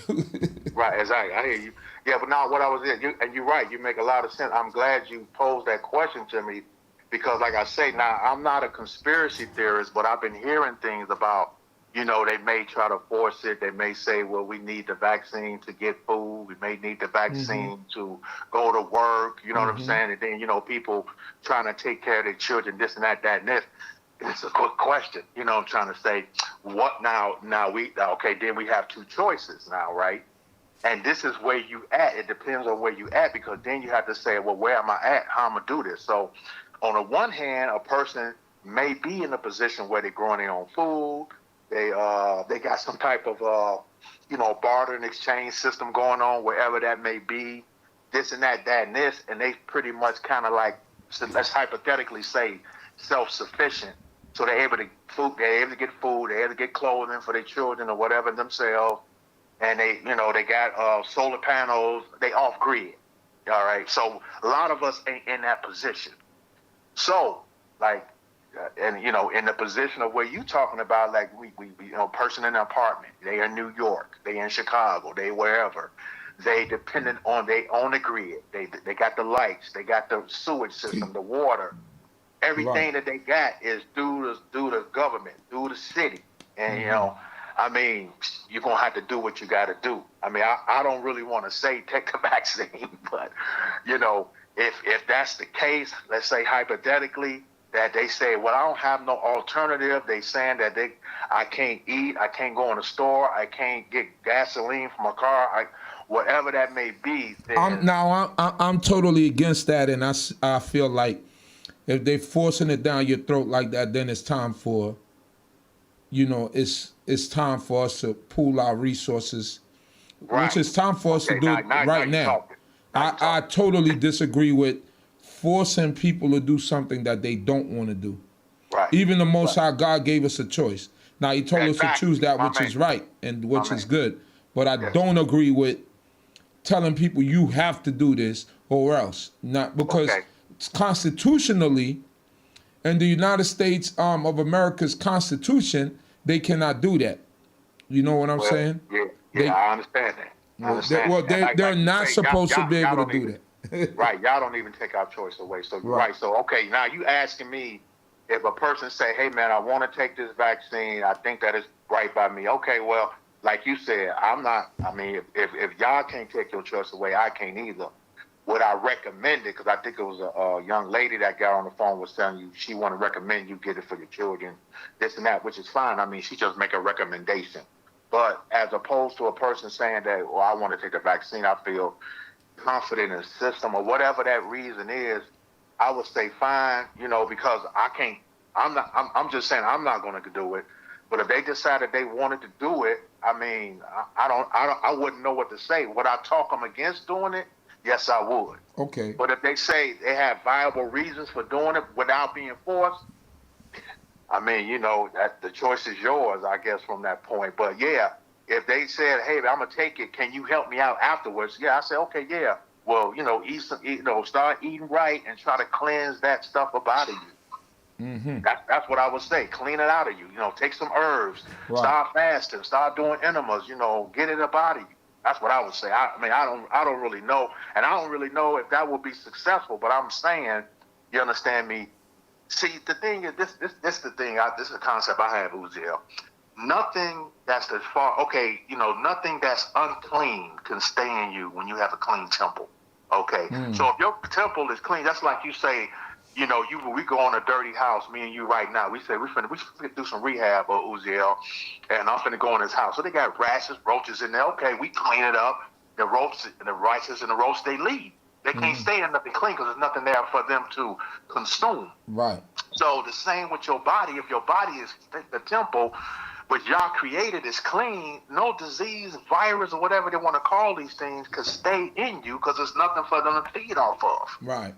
[SPEAKER 7] Right, exactly. I hear you. Yeah, but now what I was in, and you're right. You make a lot of sense. I'm glad you posed that question to me, because, like I say, now I'm not a conspiracy theorist, but I've been hearing things about. You know, they may try to force it. They may say, well, we need the vaccine to get food. We may need the vaccine to go to work. You know what I'm saying? And then, you know, people trying to take care of their children, this and that, and this. It's a good question. You know, I'm trying to say, what now? Okay, then we have two choices now, right? And this is where you at. It depends on where you at, because then you have to say, well, where am I at? How am I going to do this? So on the one hand, a person may be in a position where they're growing their own food. They got some type of barter and exchange system going on, wherever that may be, this and that, and this, and they pretty much kind of like, so let's hypothetically say, self-sufficient. So they're able to get food, they're able to get clothing for their children or whatever themselves, and they got solar panels. They off grid, all right. So a lot of us ain't in that position. So like. And in the position of where you talking about, like we person in an apartment, they in New York, they in Chicago, they wherever, they dependent on, they own the grid, they got the lights, they got the sewage system, the water, everything that they got is through the government, through the city, and I mean, you're gonna have to do what you got to do. I mean, I don't really want to say take the vaccine, but if that's the case, let's say hypothetically. that they say, well, I don't have no alternative. They saying that I can't eat, I can't go in the store, I can't get gasoline from a car, whatever that may be.
[SPEAKER 1] I'm totally against that, and I feel like if they forcing it down your throat like that, then it's time for, it's time for us to pool our resources, which is time for us to do it right now. I totally disagree with forcing people to do something that they don't want to do.
[SPEAKER 7] Right.
[SPEAKER 1] Even the Most High God gave us a choice. Now He told us to choose that which is right and which is good. But I don't agree with telling people you have to do this or else. Not because constitutionally, in the United States of America's Constitution, they cannot do that. You know what I'm saying?
[SPEAKER 7] Yeah, I understand that.
[SPEAKER 1] They're not supposed to be able to do that.
[SPEAKER 7] Right, y'all don't even take our choice away. So so okay, now you asking me if a person say, hey man, I want to take this vaccine, I think that is right by me. Okay, well, like you said, I'm not, I mean, if y'all can't take your choice away, I can't either. Would I recommend it? Because I think it was a young lady that got on the phone was telling you she want to recommend you get it for your children, this and that, which is fine. I mean, she just make a recommendation. But as opposed to a person saying that, well, I want to take the vaccine, I feel confident in the system or whatever that reason is, I would say fine, because I'm just saying I'm not going to do it. But if they decided they wanted to do it, I mean, I wouldn't know what to say. Would I talk them against doing it? Yes, I would.
[SPEAKER 1] Okay.
[SPEAKER 7] But if they say they have viable reasons for doing it without being forced, I mean, that the choice is yours, I guess, from that point. But yeah, if they said, hey, I'm gonna take it, can you help me out afterwards? Yeah, I say, okay, yeah. Well, start eating right and try to cleanse that stuff up out of you.
[SPEAKER 1] Mm-hmm.
[SPEAKER 7] That's what I would say. Clean it out of you. Take some herbs. Right. Start fasting. Start doing enemas. Get it up out of you. That's what I would say. I mean, I don't really know, and I don't really know if that will be successful. But I'm saying, you understand me? See, the thing is, this the thing. This is a concept I have, Uziel. Nothing that's as far, nothing that's unclean can stay in you when you have a clean temple. Okay, so if your temple is clean, that's like you say, we go on a dirty house, me and you right now. We say we finna do some rehab, Uziel, and I'm finna go in his house. So they got rashes, roaches in there. Okay, we clean it up. The roaches and the rashes and the roaches, they leave. They can't stay in nothing clean because there's nothing there for them to consume.
[SPEAKER 1] Right.
[SPEAKER 7] So the same with your body. If your body is the temple, which y'all created is clean, no disease, virus, or whatever they want to call these things could stay in you because there's nothing for them to feed off of.
[SPEAKER 1] Right.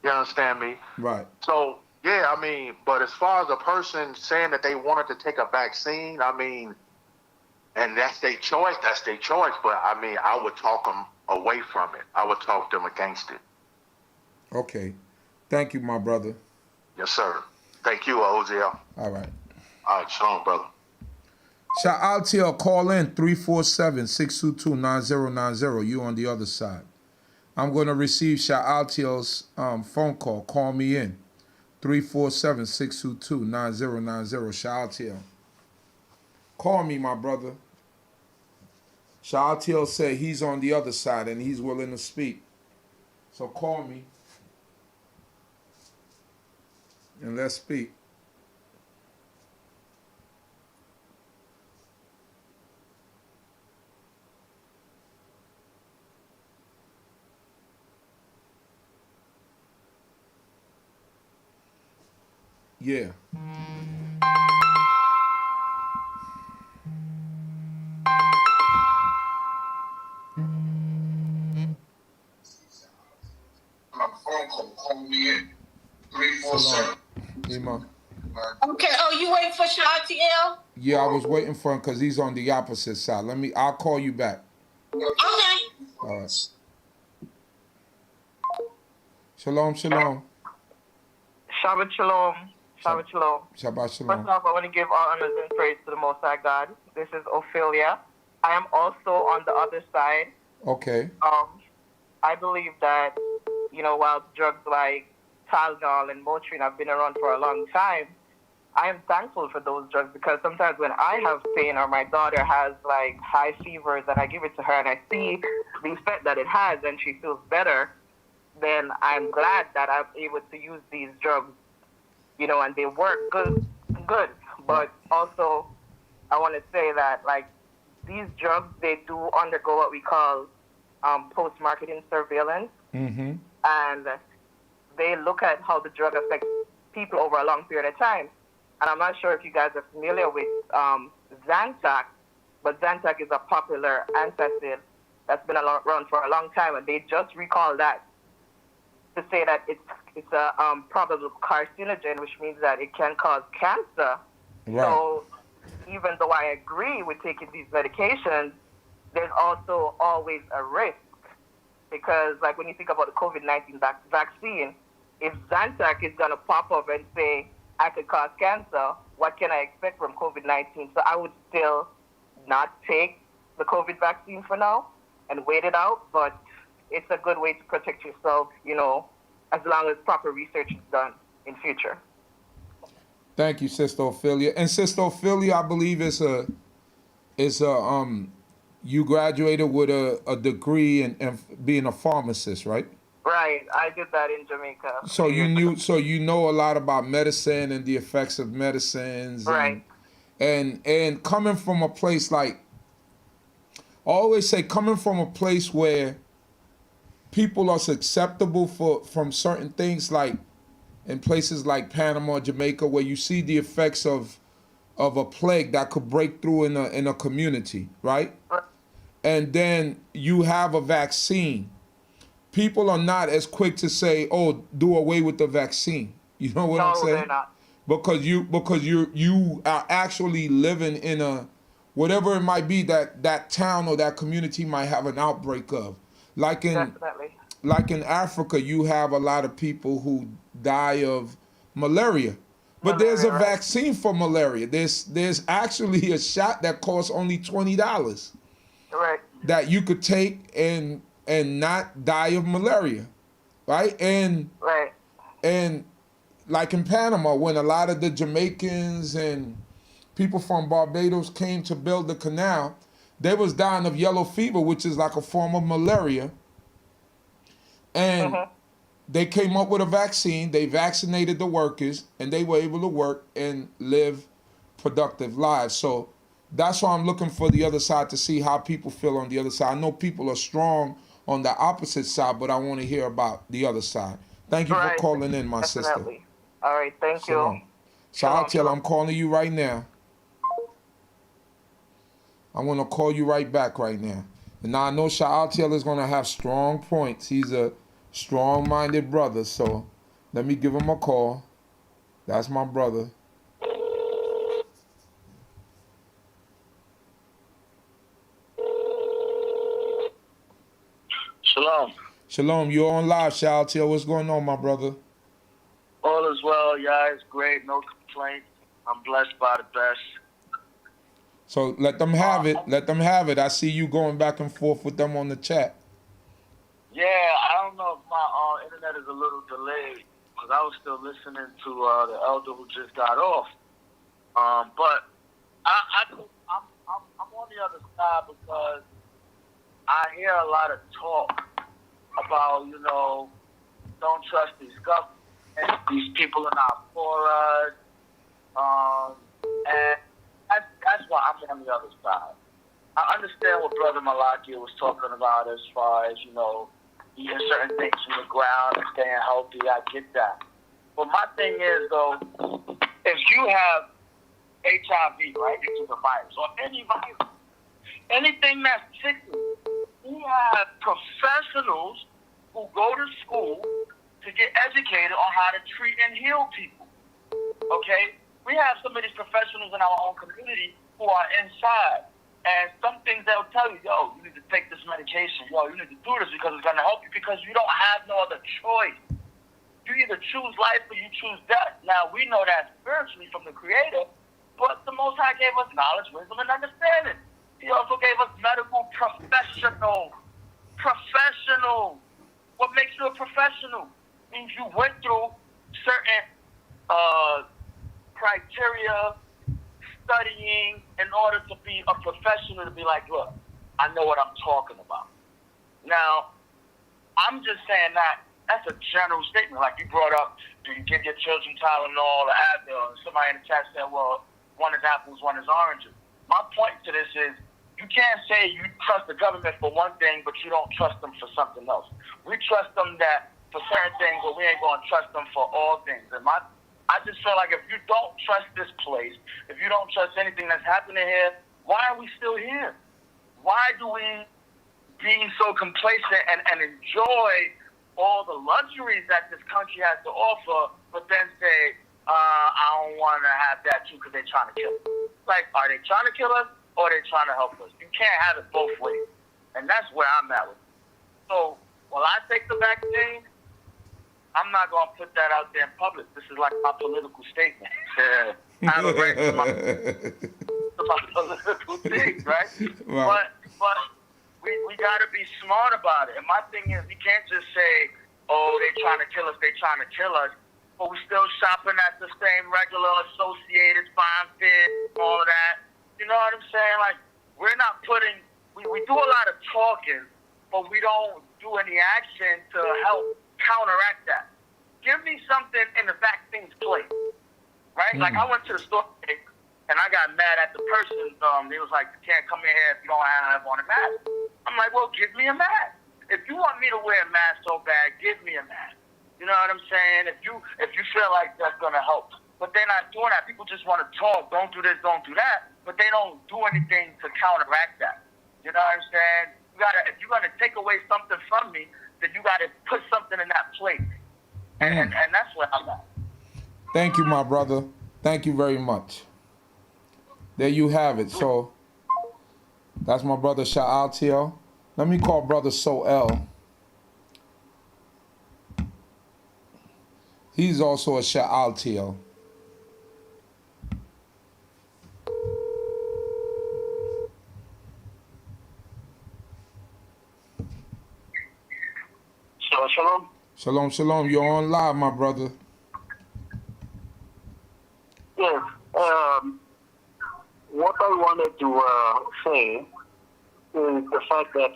[SPEAKER 7] You understand me?
[SPEAKER 1] Right.
[SPEAKER 7] So, yeah, I mean, but as far as a person saying that they wanted to take a vaccine, I mean, and that's their choice, But, I mean, I would talk them away from it. I would talk them against it.
[SPEAKER 1] Okay. Thank you, my brother.
[SPEAKER 7] Yes, sir. Thank you, OZL.
[SPEAKER 1] All right.
[SPEAKER 7] All right, shalom, brother.
[SPEAKER 1] Shout out to you. Call in 347-622-9090. You on the other side. I'm going to receive Shout out to yours phone call. Call me in. 347-622-9090. Shout out to you. Call me, my brother. Shout out to you said he's on the other side and he's willing to speak. So call me. And let's speak. Yeah.
[SPEAKER 7] Call me in. 347.
[SPEAKER 1] Ima.
[SPEAKER 2] Okay. Oh, you waiting for Shatiel?
[SPEAKER 1] Yeah, I was waiting for him because he's on the opposite side. I'll call you back.
[SPEAKER 2] Okay.
[SPEAKER 1] All right. Shalom, shalom.
[SPEAKER 11] Shabbat shalom. Shabbat shalom.
[SPEAKER 1] Shabbat shalom.
[SPEAKER 11] First off, I want to give all honors and praise to the Most High God. This is Ophelia. I am also on the other side.
[SPEAKER 1] Okay.
[SPEAKER 11] I believe that, while drugs like Tylenol and Motrin have been around for a long time, I am thankful for those drugs because sometimes when I have pain or my daughter has like high fevers and I give it to her and I see the effect that it has and she feels better, then I'm glad that I'm able to use these drugs and they work good. But also, I want to say that like these drugs, they do undergo what we call post-marketing surveillance, and they look at how the drug affects people over a long period of time. And I'm not sure if you guys are familiar with Zantac, but Zantac is a popular antacid that's been around for a long time, and they just recalled that to say that it's a probable carcinogen, which means that it can cause cancer.
[SPEAKER 1] Right.
[SPEAKER 11] So even though I agree with taking these medications, there's also always a risk, because like when you think about the COVID-19 vaccine, if Zantac is going to pop up and say, I could cause cancer, what can I expect from COVID-19? So I would still not take the COVID vaccine for now and wait it out, but it's a good way to protect yourself, as long as proper research is done in future.
[SPEAKER 1] Thank you, Sister Ophelia. And Sister Ophelia, I believe you graduated with a degree in being a pharmacist, right?
[SPEAKER 11] Right, I did that in Jamaica.
[SPEAKER 1] So you know a lot about medicine and the effects of medicines.
[SPEAKER 11] Right.
[SPEAKER 1] And coming from a place like, I always say, coming from a place where people are susceptible from certain things, like in places like Panama, Jamaica, where you see the effects of a plague that could break through in a community, right? And then you have a vaccine. People are not as quick to say, "Oh, do away with the vaccine." You know what I'm saying?
[SPEAKER 11] No, they're not.
[SPEAKER 1] Because you are actually living in a, whatever it might be that town or that community might have an outbreak of.
[SPEAKER 11] Definitely.
[SPEAKER 1] Like in Africa, you have a lot of people who die of malaria. But there's a vaccine for malaria. There's actually a shot that costs only $20.
[SPEAKER 11] Right.
[SPEAKER 1] That you could take and not die of malaria. Right? And like in Panama, when a lot of the Jamaicans and people from Barbados came to build the canal, they was dying of yellow fever, which is like a form of malaria. And they came up with a vaccine, they vaccinated the workers, and they were able to work and live productive lives. So that's why I'm looking for the other side, to see how people feel on the other side. I know people are strong on the opposite side, but I want to hear about the other side. Thank you for calling in, my sister.
[SPEAKER 11] All right, thank you.
[SPEAKER 1] So I'll tell her I'm calling you right now. I want to call you right back right now. And now I know Sha'atiel is going to have strong points. He's a strong-minded brother, so let me give him a call. That's my brother.
[SPEAKER 6] Shalom.
[SPEAKER 1] Shalom, you're on live, Sha'atiel. What's going on, my brother?
[SPEAKER 6] All is well, yeah, it's great, no complaints. I'm blessed by the best.
[SPEAKER 1] So let them have it. Let them have it. I see you going back and forth with them on the chat.
[SPEAKER 6] Yeah, I don't know if my internet is a little delayed, because I was still listening to the elder who just got off. But I'm on the other side, because I hear a lot of talk about, don't trust these governments, and these people are not for us. And that's why I'm on the other side. I understand what Brother Malakia was talking about as far as, eating certain things from the ground and staying healthy. I get that. But my thing is, though, if you have HIV, right, which is a virus, or any virus, anything that's sickly, we have professionals who go to school to get educated on how to treat and heal people. Okay? We have some of these professionals in our own community who are inside. And some things they'll tell you, yo, you need to take this medication. Yo, you need to do this because it's going to help you, because you don't have no other choice. You either choose life or you choose death. Now, we know that spiritually from the Creator, but the Most High gave us knowledge, wisdom, and understanding. He also gave us medical professional. Professional. What makes you a professional? Means you went through certain criteria, studying, in order to be a professional, to be like, look, I know what I'm talking about. Now, I'm just saying that
[SPEAKER 12] that's a general statement. Like you brought up, do you give your children Tylenol or Advil? And somebody in the chat said, well, one is apples, one is oranges. My point to this is, you can't say you trust the government for one thing, but you don't trust them for something else. We trust them that for certain things, but we ain't going to trust them for all things. And I just feel like if you don't trust this place, if you don't trust anything that's happening here, why are we still here? Why do we be so complacent and enjoy all the luxuries that this country has to offer, but then say, I don't want to have that too because they're trying to kill us? Like, are they trying to kill us or are they trying to help us? You can't have it both ways. And that's where I'm at with it. So, while I take the vaccine, I'm not going to put that out there in public. This is like my political statement. I have a right to my political things, right?
[SPEAKER 1] Right.
[SPEAKER 12] But we got to be smart about it. And my thing is, we can't just say, oh, they trying to kill us, they trying to kill us, but we're still shopping at the same regular Associated, Fine Fit, all of that. You know what I'm saying? Like, we're not putting, we do a lot of talking, but we don't do any action to help counteract that. Give me something in the vaccine's place, right? Like, I went to the store and I got mad at the person. They was like, you can't come in here if you don't have on a mask. I'm like, well, give me a mask. If you want me to wear a mask so bad, give me a mask. You know what I'm saying? If you feel like that's gonna help. But they're not doing that. People just want to talk. Don't do this, don't do that. But they don't do anything to counteract that. You know what I'm saying? If you're gonna take away something from me, then you gotta put something in that place. And that's where I'm at.
[SPEAKER 1] Thank you, my brother. Thank you very much. There you have it. So that's my brother Sha'altiel. Let me call brother Soel. He's also a Sha'altiel.
[SPEAKER 12] Shalom.
[SPEAKER 1] Shalom, shalom. You're on live, my brother.
[SPEAKER 12] Yes. What I wanted to say is the fact that,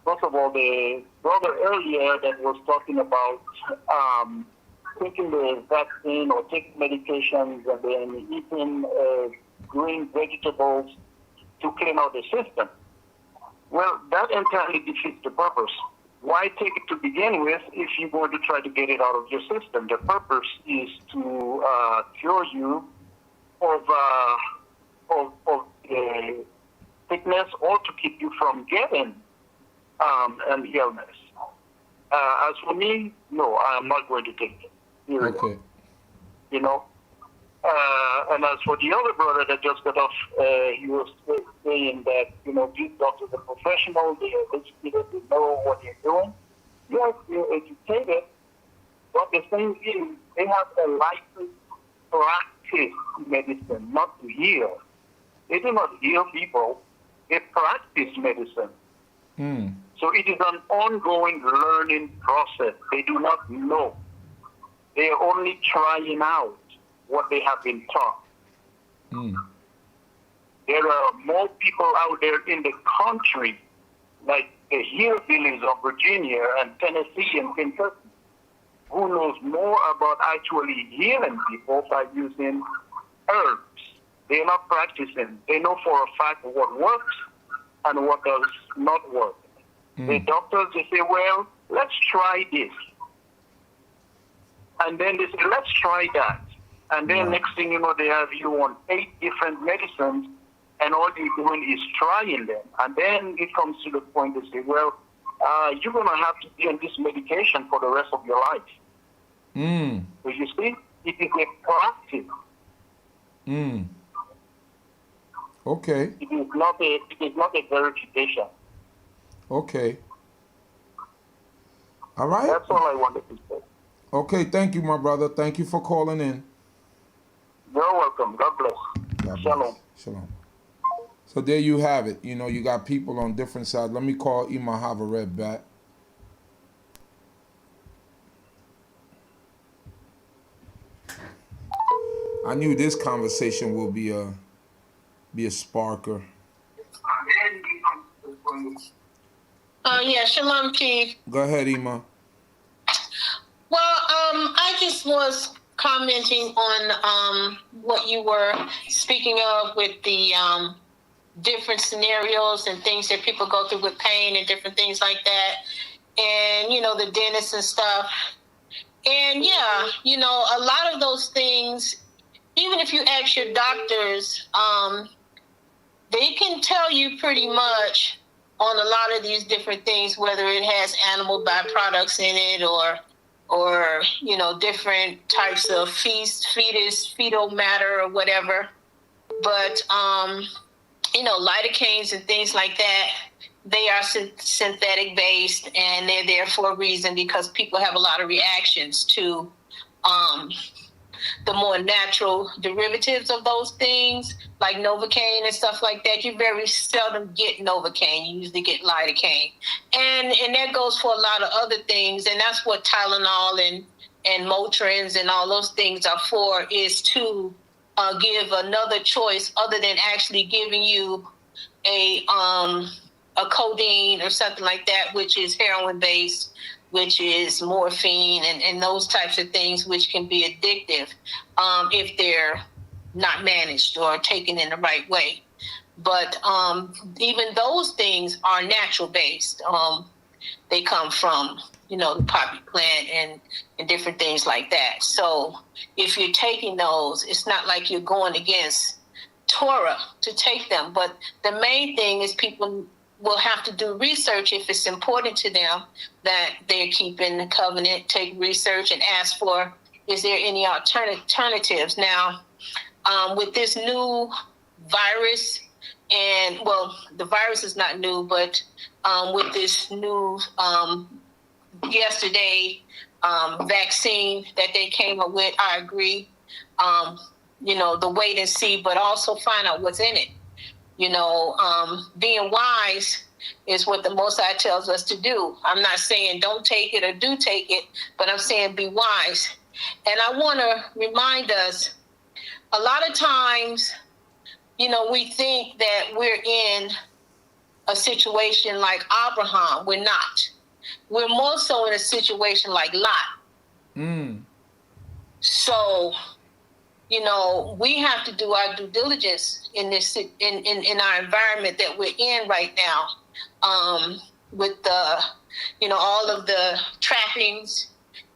[SPEAKER 12] first of all, the brother earlier that was talking about taking the vaccine or taking medications and then eating green vegetables to clean out the system. Well, that entirely defeats the purpose. Why take it to begin with if you're going to try to get it out of your system? The purpose is to cure you of sickness or to keep you from getting an illness. As for me, no, I am not going to take it. Period.
[SPEAKER 1] Okay.
[SPEAKER 12] You know? And as for the other brother that just got off, he was saying that, these doctors are professional, they are educated, they know what they're doing. Yes, they're educated, but the thing is, they have a license to practice medicine, not to heal. They do not heal people, they practice medicine. So it is an ongoing learning process. They do not know. They are only trying out what they have been taught. There are more people out there in the country, like the hillbillies of Virginia and Tennessee and Kentucky, who knows more about actually healing people by using herbs. They're not practicing. They know for a fact what works and what does not work. The doctors, they say, well, let's try this. And then they say, let's try that. And then next thing you know, they have you on 8 different medicines, and all you're doing is trying them. And then it comes to the point they say, well, you're going to have to be on this medication for the rest of your life. So you see, it is a practice.
[SPEAKER 1] Okay.
[SPEAKER 12] It is not a verification.
[SPEAKER 1] Okay. All right.
[SPEAKER 12] That's all I wanted to say.
[SPEAKER 1] Okay, thank you, my brother. Thank you for calling in.
[SPEAKER 12] You're welcome. God bless.
[SPEAKER 1] God bless.
[SPEAKER 12] Shalom.
[SPEAKER 1] Shalom. So there you have it. You got people on different sides. Let me call Imahava Red back. I knew this conversation will be a sparker.
[SPEAKER 2] Yeah, Shalom, Chief.
[SPEAKER 1] Go ahead, Ima.
[SPEAKER 2] Well, I just was commenting on what you were speaking of with the different scenarios and things that people go through with pain and different things like that. And, the dentists and stuff. And yeah, a lot of those things, even if you ask your doctors, they can tell you pretty much on a lot of these different things, whether it has animal byproducts in it or different types of fetal matter or whatever. But, lidocaines and things like that, they are synthetic based, and they're there for a reason because people have a lot of reactions to the more natural derivatives of those things, like Novocaine and stuff like that. You very seldom get Novocaine. You usually get lidocaine. And that goes for a lot of other things, and that's what Tylenol and Motrins and all those things are for, is to give another choice other than actually giving you a codeine or something like that, which is heroin based, which is morphine and those types of things, which can be addictive if they're not managed or taken in the right way. But even those things are natural based. They come from, the poppy plant and different things like that. So if you're taking those, it's not like you're going against Torah to take them. But the main thing is people will have to do research if it's important to them that they're keeping the covenant, take research and ask for, is there any alternatives? Now, with this new virus, and well, the virus is not new, but with this new yesterday vaccine that they came up with, I agree. The wait and see, but also find out what's in it. Being wise is what the Most High tells us to do. I'm not saying don't take it or do take it, but I'm saying be wise. And I want to remind us, a lot of times, we think that we're in a situation like Abraham. We're not. We're more so in a situation like Lot. So, we have to do our due diligence in this in our environment that we're in right now, with the all of the trappings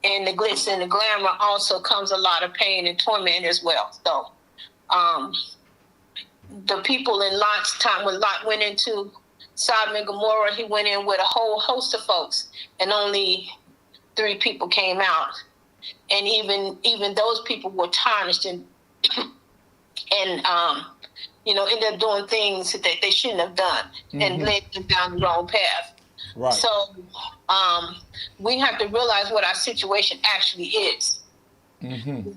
[SPEAKER 2] and the glitz and the glamour. Also comes a lot of pain and torment as well. So the people in Lot's time, when Lot went into Sodom and Gomorrah, he went in with a whole host of folks, and only 3 people came out. And even those people were tarnished and ended up doing things that they shouldn't have done, and led them down the wrong path. Right. So we have to realize what our situation actually is. And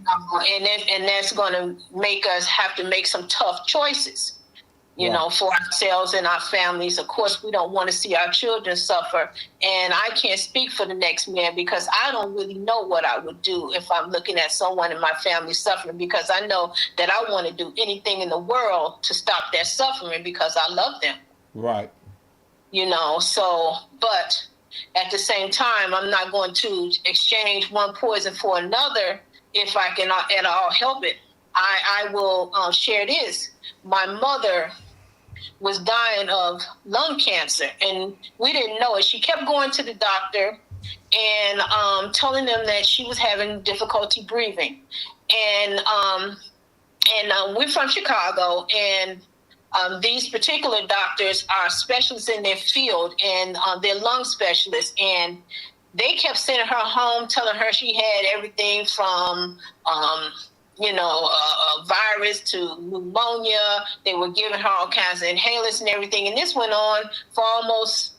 [SPEAKER 2] that's going to make us have to make some tough choices, for ourselves and our families. Of course, we don't want to see our children suffer. And I can't speak for the next man, because I don't really know what I would do if I'm looking at someone in my family suffering, because I know that I want to do anything in the world to stop that suffering because I love them. Right. But at the same time, I'm not going to exchange one poison for another if I can at all help it. I will share this. My mother was dying of lung cancer, and we didn't know it. She kept going to the doctor and telling them that she was having difficulty breathing. And we're from Chicago, and these particular doctors are specialists in their field, and they're lung specialists. And they kept sending her home, telling her she had everything from a virus to pneumonia. They were giving her all kinds of inhalers and everything. And this went on for almost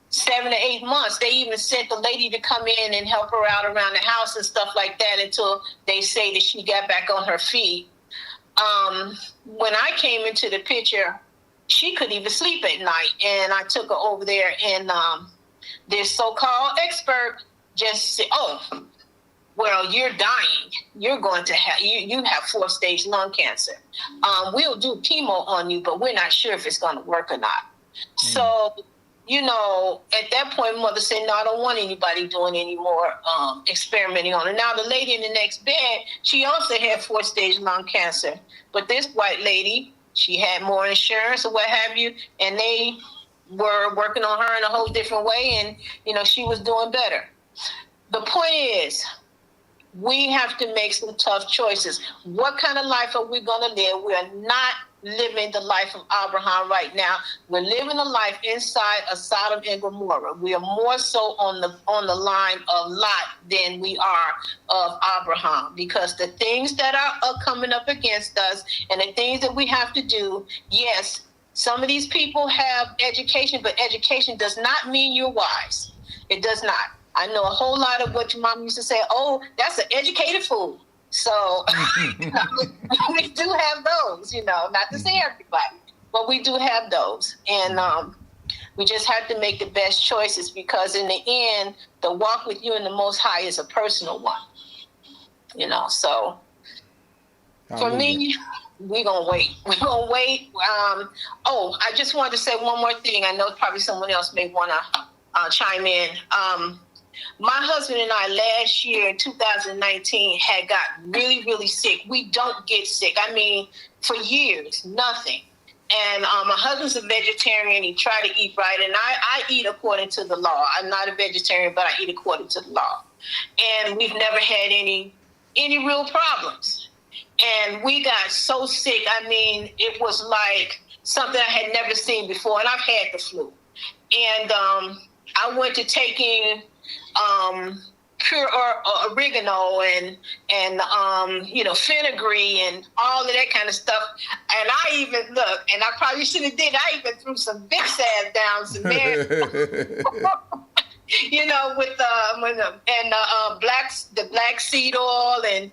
[SPEAKER 2] 7 to 8 months. They even sent the lady to come in and help her out around the house and stuff like that until they say that she got back on her feet. When I came into the picture, she couldn't even sleep at night. And I took her over there, and this so-called expert just said, oh, well, you're dying. You're going to have, you have 4-stage lung cancer. We'll do chemo on you, but we're not sure if it's going to work or not. So at that point, mother said, no, I don't want anybody doing any more experimenting on her. Now, the lady in the next bed, she also had 4-stage lung cancer. But this white lady, she had more insurance or what have you, and they were working on her in a whole different way, and, she was doing better. The point is, we have to make some tough choices. What kind of life are we going to live? We are not living the life of Abraham right now. We're living a life inside of Sodom and Gomorrah. We are more so on the line of Lot than we are of Abraham, because the things that are coming up against us and the things that we have to do, yes, some of these people have education, but education does not mean you're wise. It does not. I know a whole lot of what your mom used to say, oh, that's an educated fool. So we do have those, not to say everybody, but we do have those. And we just have to make the best choices, because in the end, the walk with you and the Most High is a personal one. So for me, we're going to wait. We're going to wait. I just wanted to say one more thing. I know probably someone else may want to chime in. My husband and I last year in 2019 had got really, really sick. We don't get sick. I mean, for years, nothing. And my husband's a vegetarian. He tried to eat right. And I eat according to the law. I'm not a vegetarian, but I eat according to the law. And we've never had any real problems. And we got so sick. I mean, it was like something I had never seen before. And I've had the flu. And I went to taking pure oregano and fenugreek and all of that kind of stuff. And I even and I probably should have did. I even threw some big ass down some there. With the black seed oil and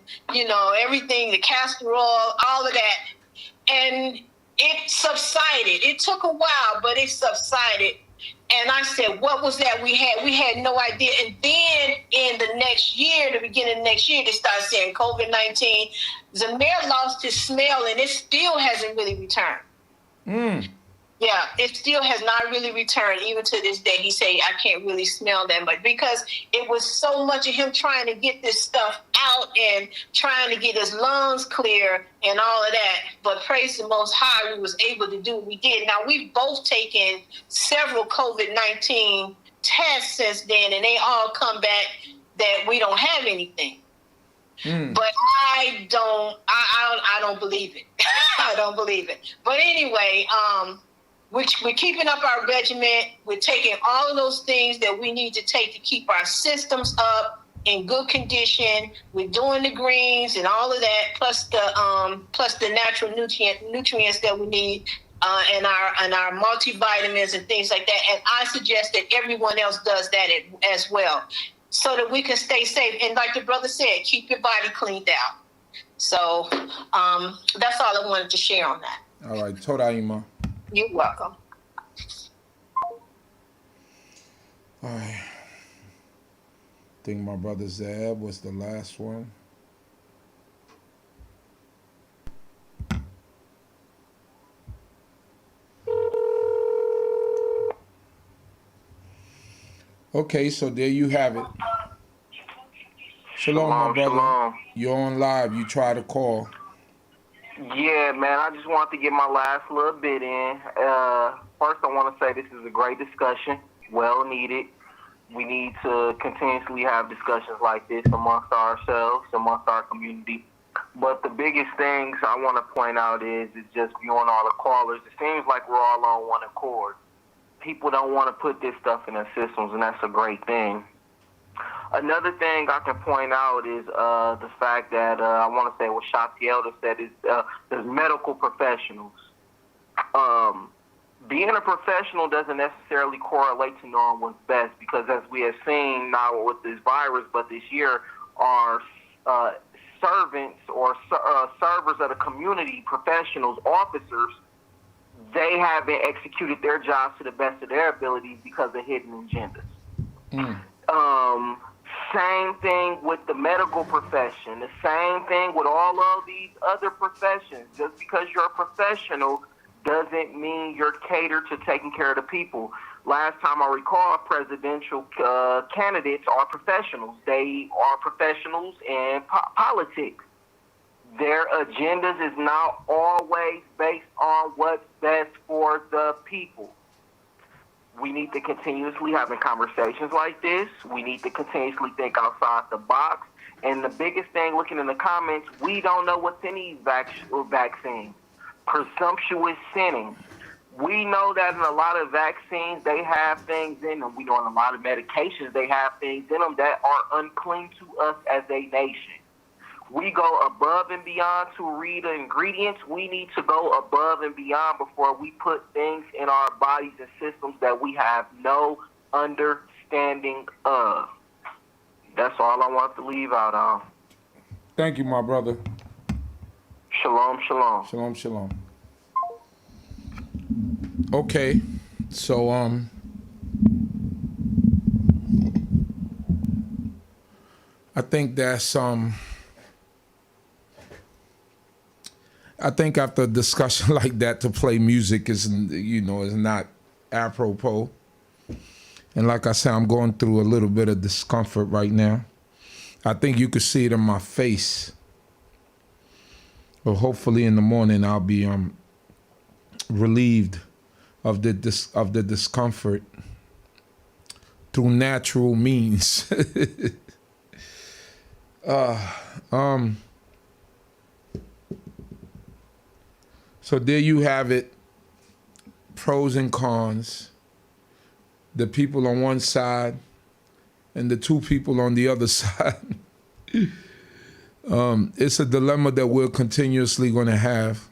[SPEAKER 2] everything, the castor oil, all of that, and it subsided. It took a while, but it subsided. And I said, what was that we had? We had no idea. And then in the next year, the beginning of next year, they started saying COVID-19. Zamir lost his smell, and it still hasn't really returned. Yeah, it still has not really returned. Even to this day, he say, I can't really smell that much, because it was so much of him trying to get this stuff out and trying to get his lungs clear and all of that. But praise the Most High, we was able to do what we did. Now, we've both taken several COVID-19 tests since then, and they all come back that we don't have anything. But I don't believe it. I don't believe it. But anyway, we're keeping up our regiment. We're taking all of those things that we need to take to keep our systems up in good condition. We're doing the greens and all of that, plus the natural nutrients that we need, and our multivitamins and things like that. And I suggest that everyone else does that as well, so that we can stay safe. And like the brother said, keep your body cleaned out. So that's all I wanted to share on that.
[SPEAKER 1] All right, Toda Ima.
[SPEAKER 2] You're welcome.
[SPEAKER 1] All right. I think my brother Zab was the last one. Okay, so there you have it. Shalom, my brother.
[SPEAKER 6] Shalom.
[SPEAKER 1] You're on live. You try to call.
[SPEAKER 6] Yeah, man, I just wanted to get my last little bit in. First, I want to say this is a great discussion, well needed. We need to continuously have discussions like this amongst ourselves, amongst our community. But the biggest things I want to point out is just viewing all the callers. It seems like we're all on one accord. People don't want to put this stuff in their systems, and that's a great thing. Another thing I can point out is the fact that I want to say what Shotzi Elder said is there's medical professionals. Being a professional doesn't necessarily correlate to knowing what's best, because as we have seen not with this virus, but this year, our servants or servers of the community, professionals, officers, they haven't executed their jobs to the best of their abilities because of hidden agendas. Same thing with the medical profession. The same thing with all of these other professions. Just because you're a professional doesn't mean you're catered to taking care of the people.
[SPEAKER 11] last time I recall, presidential candidates are professionals. They are professionals in politics. Their agendas is not always based on what's best for the people. We need to continuously having conversations like this. We need to continuously think outside the box. And the biggest thing, looking in the comments, we don't know what's in these vaccines. Presumptuous sinning. We know that in a lot of vaccines, they have things in them. We know in a lot of medications, they have things in them that are unclean to us as a nation. We go above and beyond to read the ingredients. We need to go above and beyond before we put things in our bodies and systems that we have no understanding of. That's all I want to leave out on.
[SPEAKER 1] Thank you, my brother.
[SPEAKER 11] Shalom, shalom.
[SPEAKER 1] Shalom, shalom. Okay, so I think that's I think after a discussion like that, to play music is not apropos. And like I said, I'm going through a little bit of discomfort right now. I think you could see it in my face. But hopefully in the morning I'll be relieved of the discomfort through natural means. So there you have it, pros and cons, the people on one side and the two people on the other side. It's a dilemma that we're continuously going to have.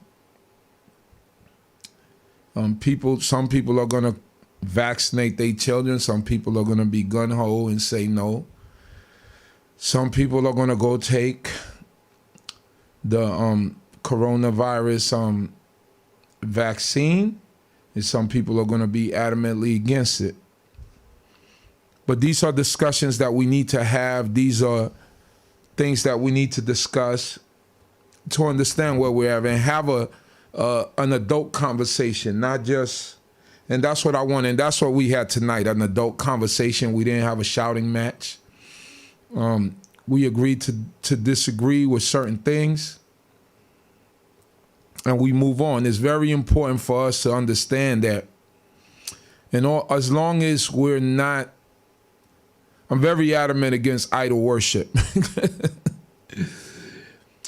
[SPEAKER 1] Some people are going to vaccinate their children. Some people are going to be gun-ho and say no. Some people are going to go take the coronavirus vaccine, and some people are going to be adamantly against it. But these are discussions that we need to have. These are things that we need to discuss to understand where we're at and have an adult conversation, not just, and that's what I want, and that's what we had tonight, an adult conversation. We didn't have a shouting match. We agreed to disagree with certain things, and we move on. It's very important for us to understand that, as long as we're not, I'm very adamant against idol worship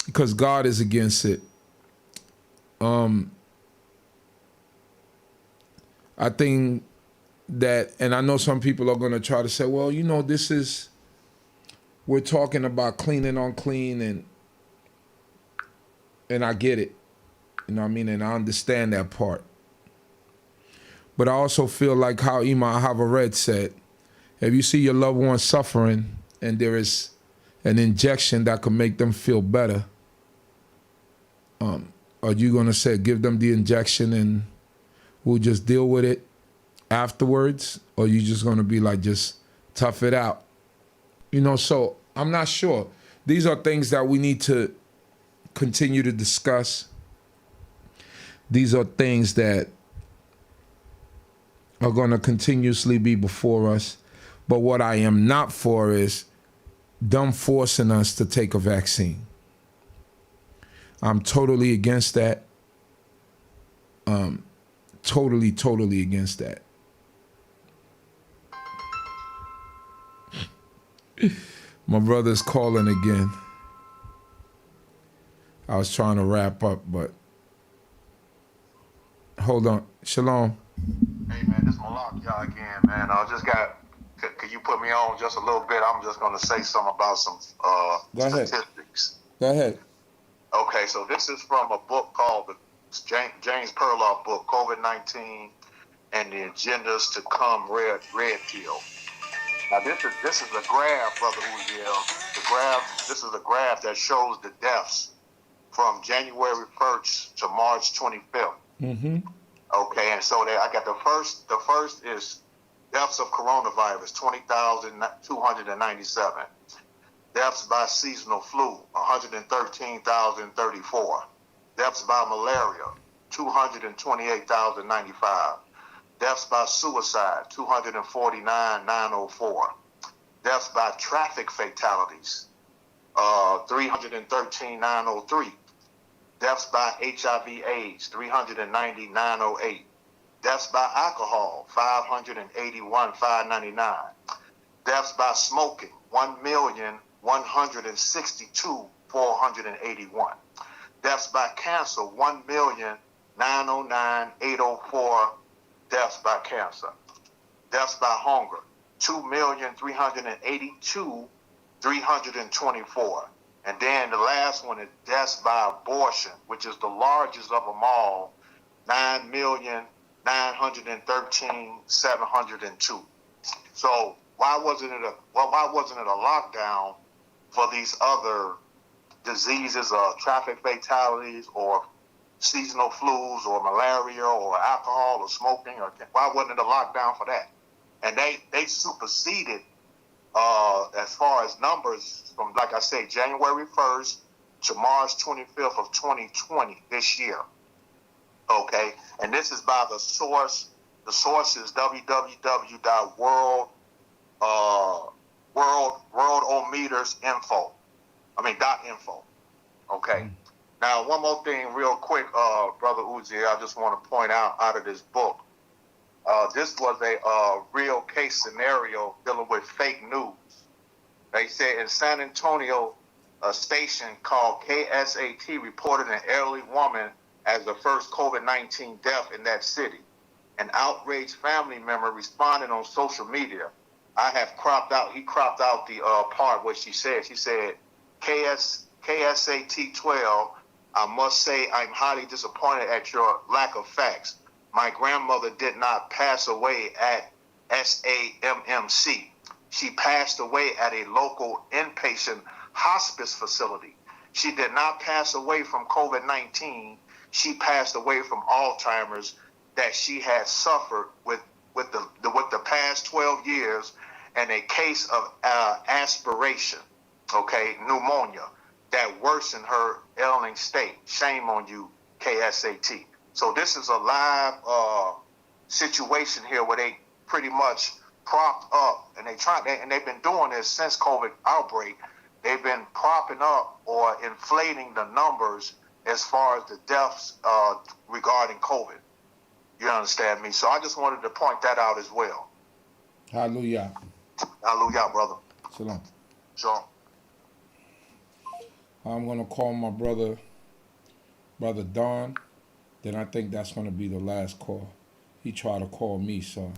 [SPEAKER 1] because God is against it. I think that, and I know some people are going to try to say, well, we're talking about clean and unclean, and I get it. You know what I mean? And I understand that part. But I also feel like how Imam Havared said, if you see your loved one suffering and there is an injection that could make them feel better, are you going to say, give them the injection and we'll just deal with it afterwards? Or are you just going to be like, just tough it out? So I'm not sure. These are things that we need to continue to discuss. These are things that are going to continuously be before us. But what I am not for is them forcing us to take a vaccine. I'm totally against that. Totally against that. My brother's calling again. I was trying to wrap up, but hold on. Shalom.
[SPEAKER 7] Hey man, this Malak y'all again, man. Could you put me on just a little bit? I'm just gonna say something about some statistics.
[SPEAKER 1] Go ahead.
[SPEAKER 7] Okay, so this is from a book called the James Perloff book, COVID-19 and the Agendas to Come, Red Pill. Now this is the graph, Brother Uziel. This is a graph that shows the deaths from January 1st to March 25th.
[SPEAKER 1] Mm-hmm.
[SPEAKER 7] Okay, and so I got the first is deaths of coronavirus, 20,297. Deaths by seasonal flu, 113,034. Deaths by malaria, 228,095. Deaths by suicide, 249,904. Deaths by traffic fatalities, 313,903. Deaths by HIV/AIDS, 390,908. Deaths by alcohol, 581,599. Deaths by smoking, 1,162,481. Deaths by cancer, 1,909,804 deaths by cancer. Deaths by hunger, 2,382,324. And then the last one is deaths by abortion, which is the largest of them all, 9,913,702. So why wasn't it a lockdown for these other diseases, traffic fatalities, or seasonal flus, or malaria, or alcohol, or smoking? Or why wasn't it a lockdown for that? And they superseded as far as numbers from, like I say, January 1st to March 25th of 2020 this year. Okay, and this is by the source. The source is worldometers.info. Okay. Now, one more thing, real quick, Brother Uzi, I just want to point out of this book. This was a real case scenario dealing with fake news. They said in San Antonio, a station called KSAT reported an elderly woman as the first COVID-19 death in that city. An outraged family member responded on social media. He cropped out the part where she said, KSAT 12, I must say I'm highly disappointed at your lack of facts. My grandmother did not pass away at SAMMC. She passed away at a local inpatient hospice facility. She did not pass away from COVID-19. She passed away from Alzheimer's that she had suffered with the past 12 years, and a case of aspiration, pneumonia, that worsened her ailing state. Shame on you, KSAT. So this is a live situation here where they pretty much propped up, and they've been doing this since COVID outbreak. They've been propping up or inflating the numbers as far as the deaths regarding COVID. You understand me? So I just wanted to point that out as well.
[SPEAKER 1] Hallelujah.
[SPEAKER 7] Hallelujah, brother.
[SPEAKER 1] Shalom.
[SPEAKER 7] Shalom.
[SPEAKER 1] I'm going to call my brother Don. Then I think that's going to be the last call. He tried to call me, so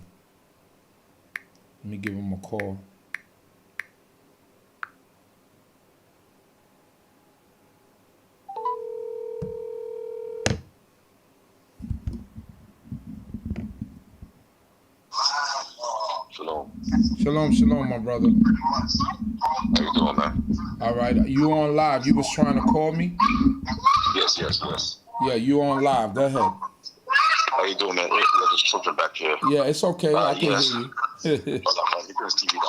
[SPEAKER 1] let me give him a call. Shalom, my brother.
[SPEAKER 13] How you doing, man?
[SPEAKER 1] All right, you on live. You was trying to call me?
[SPEAKER 13] Yes.
[SPEAKER 1] Yeah, you on live. Go ahead.
[SPEAKER 13] How you doing, man? There's children back here.
[SPEAKER 1] Yeah, it's okay. I can
[SPEAKER 13] yes.
[SPEAKER 1] hear you.
[SPEAKER 13] Hold on, man. You can TV down.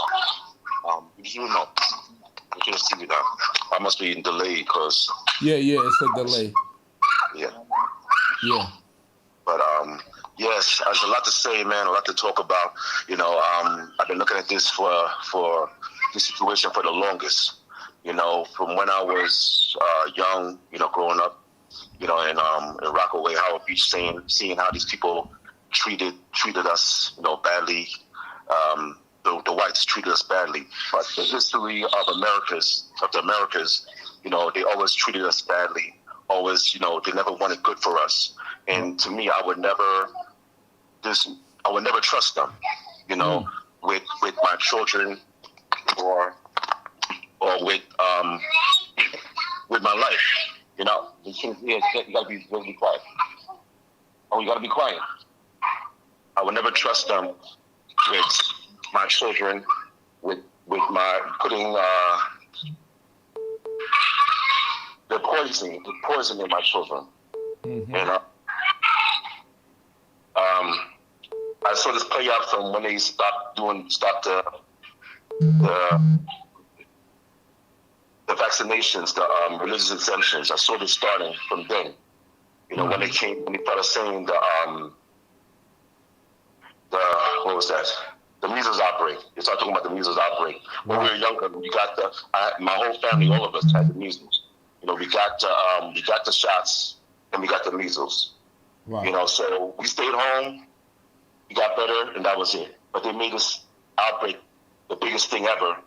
[SPEAKER 13] You know. You can TV down. I must be in delay because.
[SPEAKER 1] Yeah, it's a delay.
[SPEAKER 13] Yeah. But yes, there's a lot to say, man. A lot to talk about. You know, I've been looking at this for this situation for the longest. You know, from when I was young, you know, growing up, you know, in Rockaway, Howard Beach, seeing how these people treated us, you know, badly. The whites treated us badly. But the history of the Americas, you know, they always treated us badly. Always, you know, they never wanted good for us. And to me, I would never trust them, you know, with my children or with my life. You know, you gotta be really quiet. Oh, you gotta be quiet. I would never trust them with my children, with my putting the poison in my children.
[SPEAKER 1] Mm-hmm.
[SPEAKER 13] And I saw this play out from when they stopped the vaccinations, the religious exemptions. I saw this starting from then. You know, when they started saying what was that? The measles outbreak. They started talking about the measles outbreak. When we were younger, we got my whole family, all of us had the measles. You know, we got the shots and we got the measles.
[SPEAKER 1] Right.
[SPEAKER 13] You know, so we stayed home, we got better, and that was it. But they made this outbreak the biggest thing ever.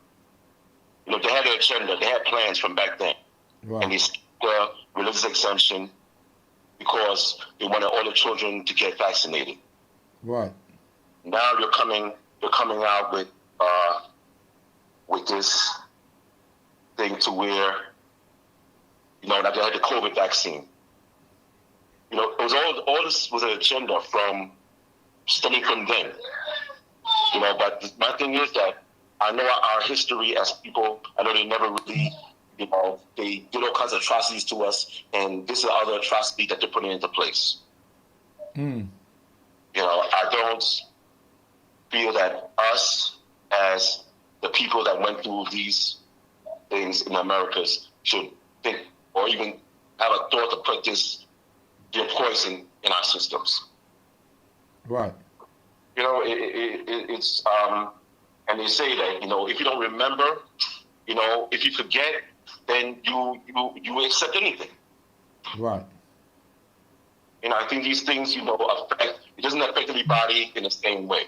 [SPEAKER 13] You know, they had their agenda, they had plans from back then.
[SPEAKER 1] Right.
[SPEAKER 13] And they skipped the religious exemption because they wanted all the children to get vaccinated.
[SPEAKER 1] Right.
[SPEAKER 13] Now they're coming out with this thing to where, you know, like they had the COVID vaccine. You know, it was all this was an agenda from stemming from them. You know, but my thing is that I know our history as people, I know they never really, you know, they did all kinds of atrocities to us, and this is other atrocity that they're putting into place.
[SPEAKER 1] Mm.
[SPEAKER 13] You know, I don't feel that us as the people that went through these things in the Americas should think or even have a thought to put their poison in our systems.
[SPEAKER 1] Right.
[SPEAKER 13] You know, it's and they say that, you know, if you don't remember, you know, if you forget, then you accept anything.
[SPEAKER 1] Right.
[SPEAKER 13] You know, I think these things, you know, it doesn't affect everybody in the same way.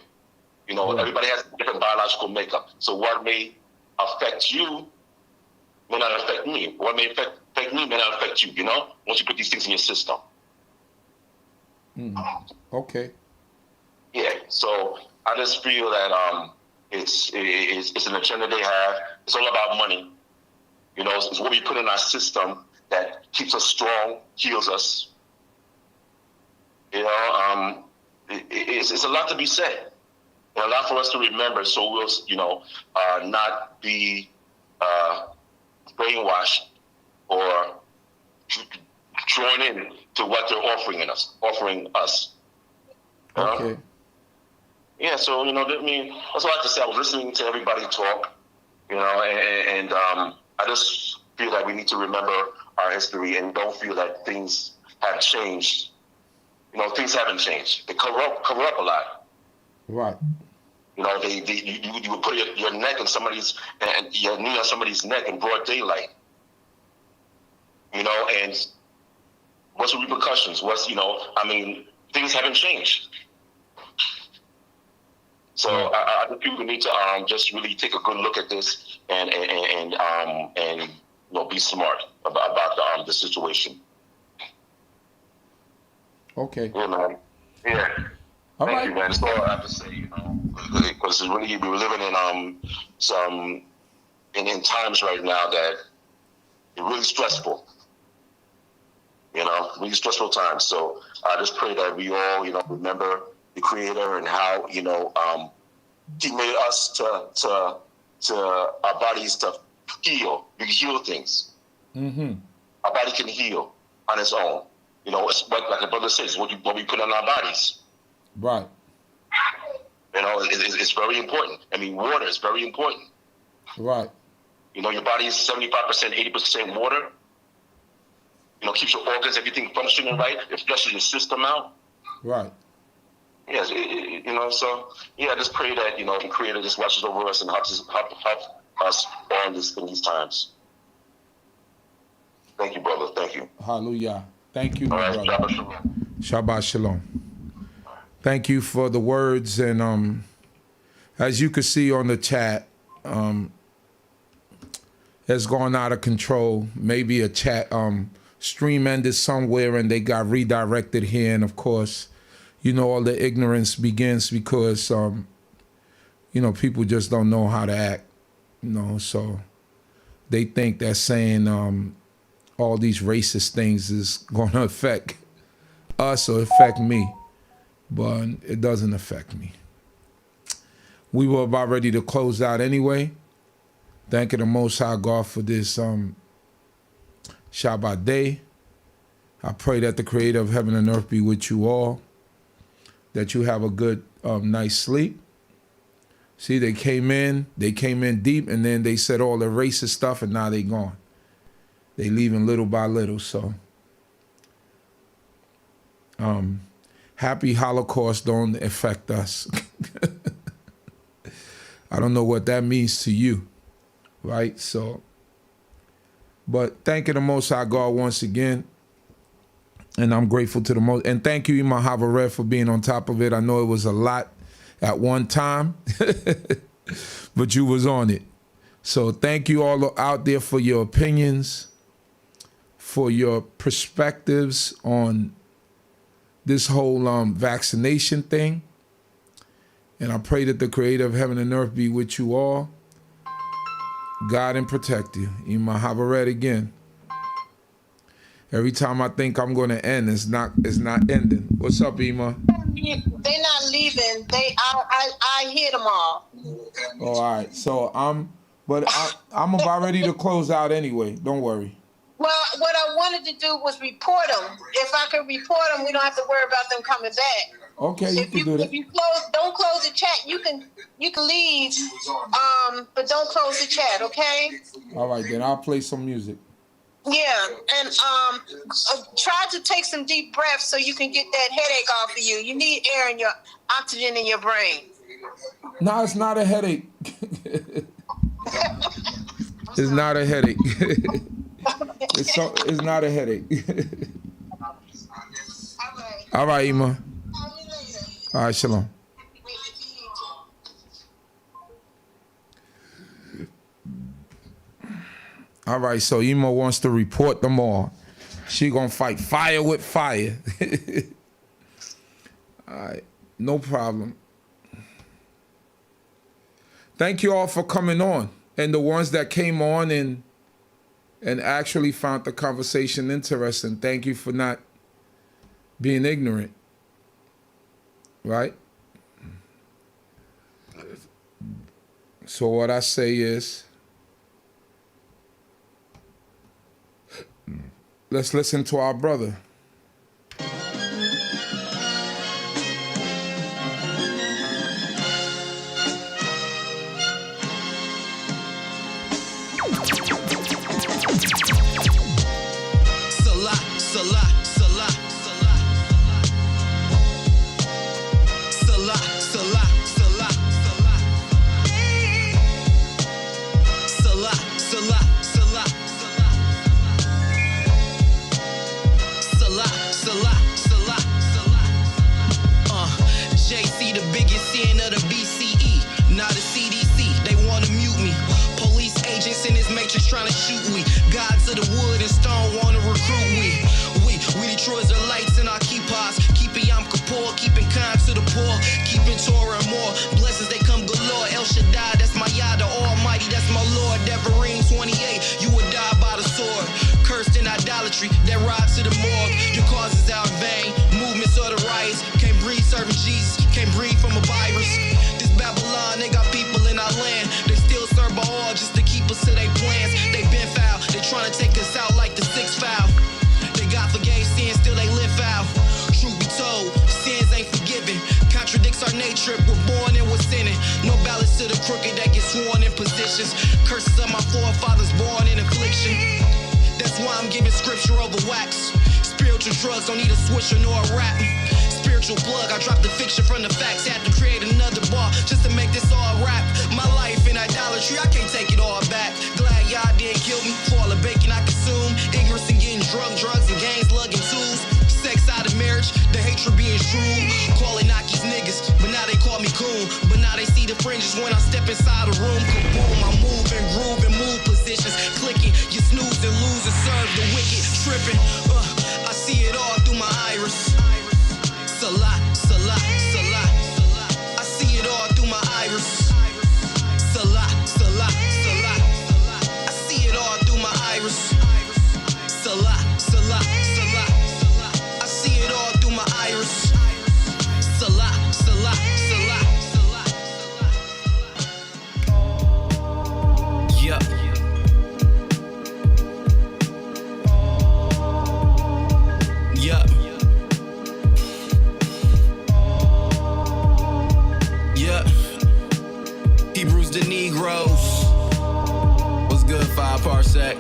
[SPEAKER 13] You know, everybody has different biological makeup. So what may affect you may not affect me. What may affect me may not affect you, you know, once you put these things in your system.
[SPEAKER 1] Mm. Okay.
[SPEAKER 13] Yeah, so I just feel that it's an agenda they have. It's all about money. You know, it's what we put in our system that keeps us strong, heals us. You know, it's a lot to be said, and a lot for us to remember. So we'll, you know, not be brainwashed or drawn in to what they're offering us.
[SPEAKER 1] Okay.
[SPEAKER 13] Yeah, so, you know, I mean, that's all I have to say. I was listening to everybody talk, you know, and I just feel that we need to remember our history and don't feel that things have changed. You know, things haven't changed. They cover up a lot.
[SPEAKER 1] Right.
[SPEAKER 13] You know, you would put your neck on somebody's, and your knee on somebody's neck in broad daylight. You know, and what's the repercussions? You know, I mean, things haven't changed. So I think people need to just really take a good look at this and you know, be smart about the situation.
[SPEAKER 1] Okay.
[SPEAKER 13] Yeah, man. Yeah. Thank you, man. That's all I have to say. You know, because really we're living in in times right now that are really stressful. You know, really stressful times. So I just pray that we all, you know, remember the Creator and how, you know, He made us to our bodies to heal. We can heal things.
[SPEAKER 1] Mm-hmm.
[SPEAKER 13] Our body can heal on its own. You know, it's like the brother says, what we put on our bodies.
[SPEAKER 1] Right.
[SPEAKER 13] You know, it's very important. I mean, water is very important.
[SPEAKER 1] Right.
[SPEAKER 13] You know, your body is 75%, 80% water. You know, keeps your organs, everything functioning right. It flushes your system out.
[SPEAKER 1] Right.
[SPEAKER 13] Yes, you know, so, yeah, I just pray that, you know, the Creator just watches over us and help us all in these times. Thank you, brother. Thank you.
[SPEAKER 1] Hallelujah. Thank you, my
[SPEAKER 13] All right,
[SPEAKER 1] brother.
[SPEAKER 13] Shabbat Shalom.
[SPEAKER 1] Shabbat Shalom. Thank you for the words. And as you can see on the chat, it's gone out of control. Maybe a chat stream ended somewhere and they got redirected here. And of course, you know, all the ignorance begins because, you know, people just don't know how to act, you know, so they think that saying all these racist things is going to affect us or affect me, but it doesn't affect me. We were about ready to close out anyway. Thanking the Most High God for this Shabbat day. I pray that the Creator of heaven and earth be with you all, that you have a good night's sleep. See, they came in deep, and then they said all the racist stuff, and now they gone. They leaving little by little, so. Happy Holocaust don't affect us. I don't know what that means to you, right? So, but thank you the Most High God once again. And I'm grateful to the Most. And thank you, Imam Havaret, for being on top of it. I know it was a lot at one time, but you was on it. So thank you all out there for your opinions, for your perspectives on this whole vaccination thing. And I pray that the Creator of heaven and earth be with you all. God and protect you. Imam Havaret again. Every time I think I'm going to end, it's not ending. What's up, Ima?
[SPEAKER 2] They're not leaving. I hear them all.
[SPEAKER 1] Oh, all right. So I'm about ready to close out anyway. Don't worry.
[SPEAKER 2] Well, what I wanted to do was report them. If I could report them, we don't have to worry about them coming back.
[SPEAKER 1] Okay, you can do that.
[SPEAKER 2] If you don't close the chat. You can leave, but don't close the chat. Okay.
[SPEAKER 1] All right, then I'll play some music.
[SPEAKER 2] Yeah, and try to take some deep breaths so you can get that headache off of you. You need air in your oxygen in your brain.
[SPEAKER 1] No, it's not a headache. It's not a headache. It's not a headache. All right, Ima. All right, shalom. All right, so Ima wants to report them all. She gonna fight fire with fire. All right, no problem. Thank you all for coming on, and the ones that came on and actually found the conversation interesting. Thank you for not being ignorant, right? So what I say is, let's listen to our brother.
[SPEAKER 14] Trying to shoot we gods of the wood and stone wanna recruit we Detroit's are lights in our keepers, keeping Yom Kippur, keeping kind to the poor, keeping Torah and more blessings they come galore. El Shaddai, that's my Yah, the Almighty, that's my Lord. Devarim 28, you would die by the sword, cursed in idolatry that rides to the morgue. Your cause is out in vain, movements of the riots, can't breathe serving Jesus, can't breathe from a virus. This Babylon, they got people in our land, they still serve Baal just to keep us to their plans. They been foul, they trying to take us out like the sixth foul. They God forgave sin, still they live foul. Truth be told, sins ain't forgiven, contradicts our nature, we're born and we're sinning. No balance to the crooked that gets sworn in positions, curses of my forefathers born in affliction. That's why I'm giving scripture over wax. Spiritual drugs don't need a swisher nor a rap. Spiritual plug, I dropped the fiction from the facts. Had to create another bar just to make this all rap. My life in idolatry, I can't take it all back. Glad y'all didn't kill me for all the bacon I consume. Ignorance and getting drugs and gangs, lugging tools. Sex out of marriage, the hatred being true. Calling Aki's niggas, but now they call me coon. But now they see the fringes when I step inside the room. Kaboom, I move and groove and move positions. Clicking, you snooze and lose and serve the wicked. Tripping, I see it all through my iris. Salah, salah, salah. I see it all through my iris. Salah, salah, salah. I see it all through my iris. Salah, salah, salah. I see it all through my iris. Salah, salah, salah. Yeah. Yeah. Yeah. Hebrews the Negroes. What's good, 5 Parsec?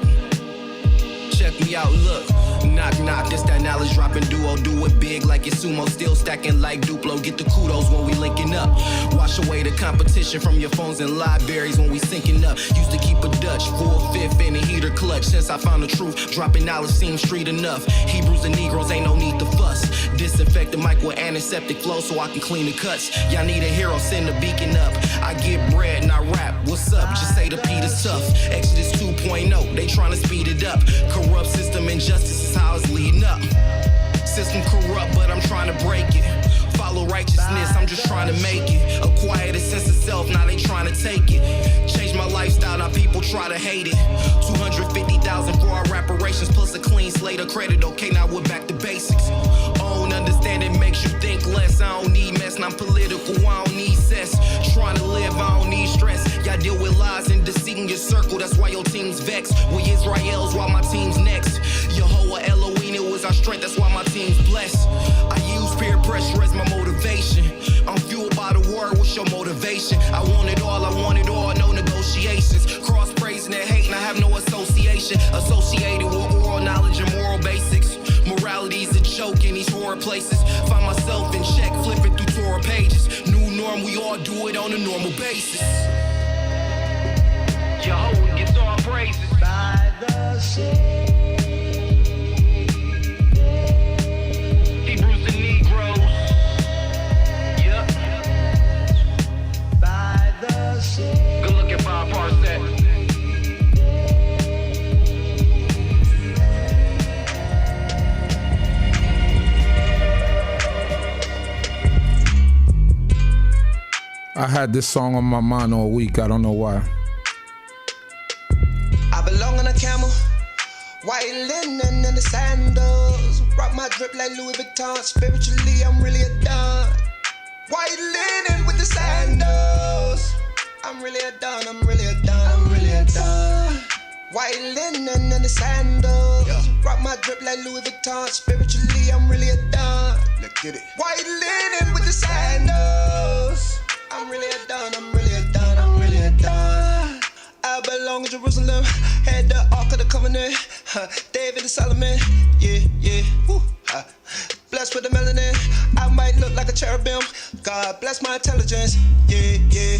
[SPEAKER 14] Check me out, look. Knock, knock, this that knowledge dropping duo. Do it big like it's sumo. Still stacking like Duplo. Get the kudos when we linking up. Wash away the competition from your phones and libraries when we syncing up. Used to keep a Dutch, full fifth in a heater clutch. Since I found the truth, dropping knowledge seems street enough. Hebrews and Negroes ain't no need to fuss. Disinfect the mic with antiseptic flow so I can clean the cuts. Y'all need a hero, send the beacon up. I get bread and I rap. What's up? Just say the Peter's tough. Exodus 2.0, they trying to speed it up. Corrupt system injustice is how it's leading up. System corrupt, but I'm trying to break it. Follow righteousness, I'm just trying to make it. Acquire the sense of self, now they trying to take it. Change my lifestyle, now people try to hate it. 250,000 for our reparations, plus a clean slate of credit. Okay, now we're back to basics. Own understanding makes you think less. I don't need mess, and I'm political, I don't need cess. Trying to live, I don't need stress. Y'all deal with lies and deceit in your circle, that's why your team's vexed. We Israel's while my team's next. Yehovah Elohim, it was our strength, that's why my team's blessed. I use peer pressure as my motivation. I'm fueled by the word, what's your motivation? I want it all, no negotiations. Cross praising and hating, I have no association. Associated with oral knowledge and moral basics. Morality's a joke in these horror places. Find myself in check, flipping through Torah pages. New norm, we all do it on a normal basis. Jehovah gets all praises. By the sea. Hebrews and Negroes. Yep. By the sea. Good looking Bob Parsett.
[SPEAKER 1] I had this song on my mind all week. I don't know why.
[SPEAKER 14] I belong on a camel, white linen and the sandals. Rock my drip like Louis Vuitton. Spiritually, I'm really a don. White linen with the sandals. I'm really a don. I'm really a don. I'm really a don. White linen and the sandals. Rock my drip like Louis Vuitton. Spiritually, I'm really a don. Let's get it. White linen with the sandals. I'm really a don. I'm really a don. I'm really a don. I belong in Jerusalem, had the Ark of the Covenant, David and Solomon, yeah, yeah, woo, blessed with the melanin, I might look like a cherubim, God bless my intelligence, yeah, yeah.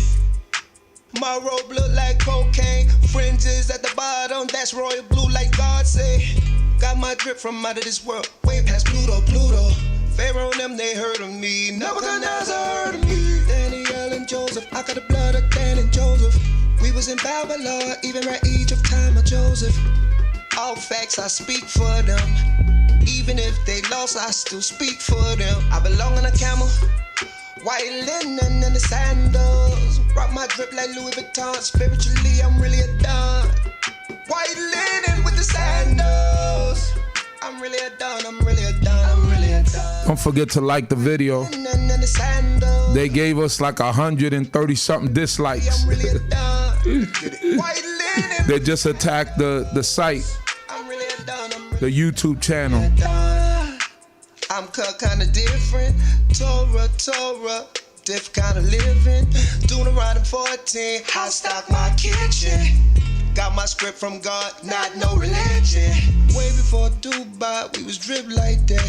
[SPEAKER 14] My robe look like cocaine, fringes at the bottom, that's royal blue like God say. Got my drip from out of this world, way past Pluto, Pluto. Pharaoh and them, they heard of me, Nebuchadnezzar heard of me. Daniel and Joseph, I got the blood of Dan and Joseph. We was in Babylon, even right Egypt, time of Joseph. All facts, I speak for them. Even if they lost, I still speak for them. I belong on a camel, white linen and the sandals. Rock my drip like Louis Vuitton. Spiritually, I'm really a don. White linen with the sandals. I'm really a don. I'm really a don. I'm really a don.
[SPEAKER 1] Don't forget to like the video. They gave us like 130 something dislikes. They just attacked the site, the YouTube channel.
[SPEAKER 14] I'm cut kinda different. Torah, different kind of living. Doing around 14, hot stock my kitchen. Got my script from God, not no religion. Way before Dubai, we was drip like that.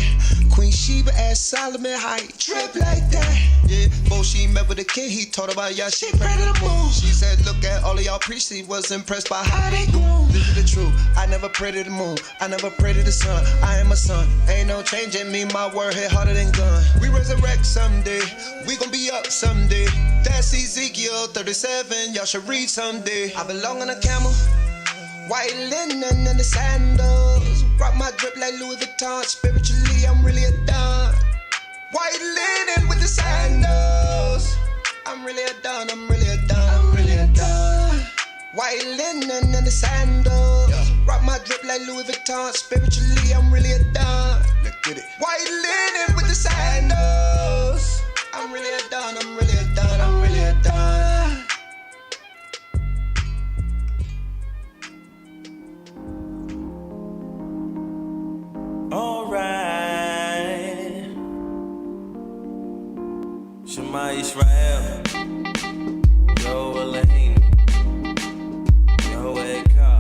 [SPEAKER 14] Queen Sheba asked Solomon how he drip like that. Yeah, before she met with the king, he told about y'all, she prayed to the moon. She said, look at all of y'all priests, he was impressed by how they grew. This is the truth, I never prayed to the moon, I never prayed to the sun. I am a son, ain't no change in me, my word hit harder than gun. We resurrect someday, we gon' be up someday. That's Ezekiel 37, y'all should read someday. I belong on a camel, white linen and the sandals. Rock my drip like Louis Vuitton. Spiritually, I'm really a don. White linen with the sandals. I'm really a don. I'm really a don. I'm really a don. White linen and the sandals. Rock my drip like Louis Vuitton. Spiritually, I'm really a don. Let's get it. White linen with the sandals. I'm really a don. I'm really a don. I'm really a don.
[SPEAKER 10] Alright. Shema Israel. Yo Elohim. Yo Eka.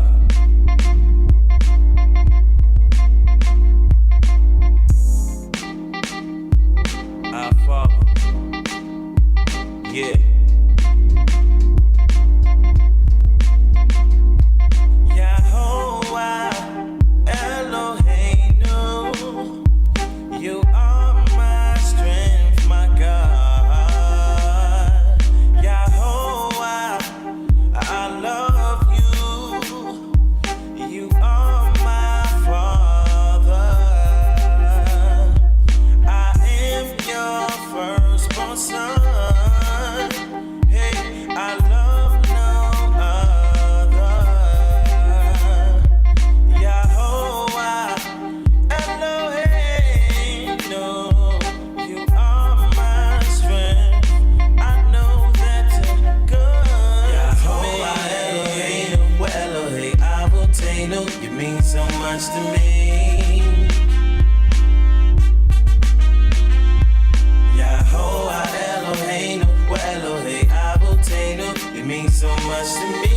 [SPEAKER 10] so much to me. Yahoah Eloheinu, Elohei Avotenu, it means so much to me.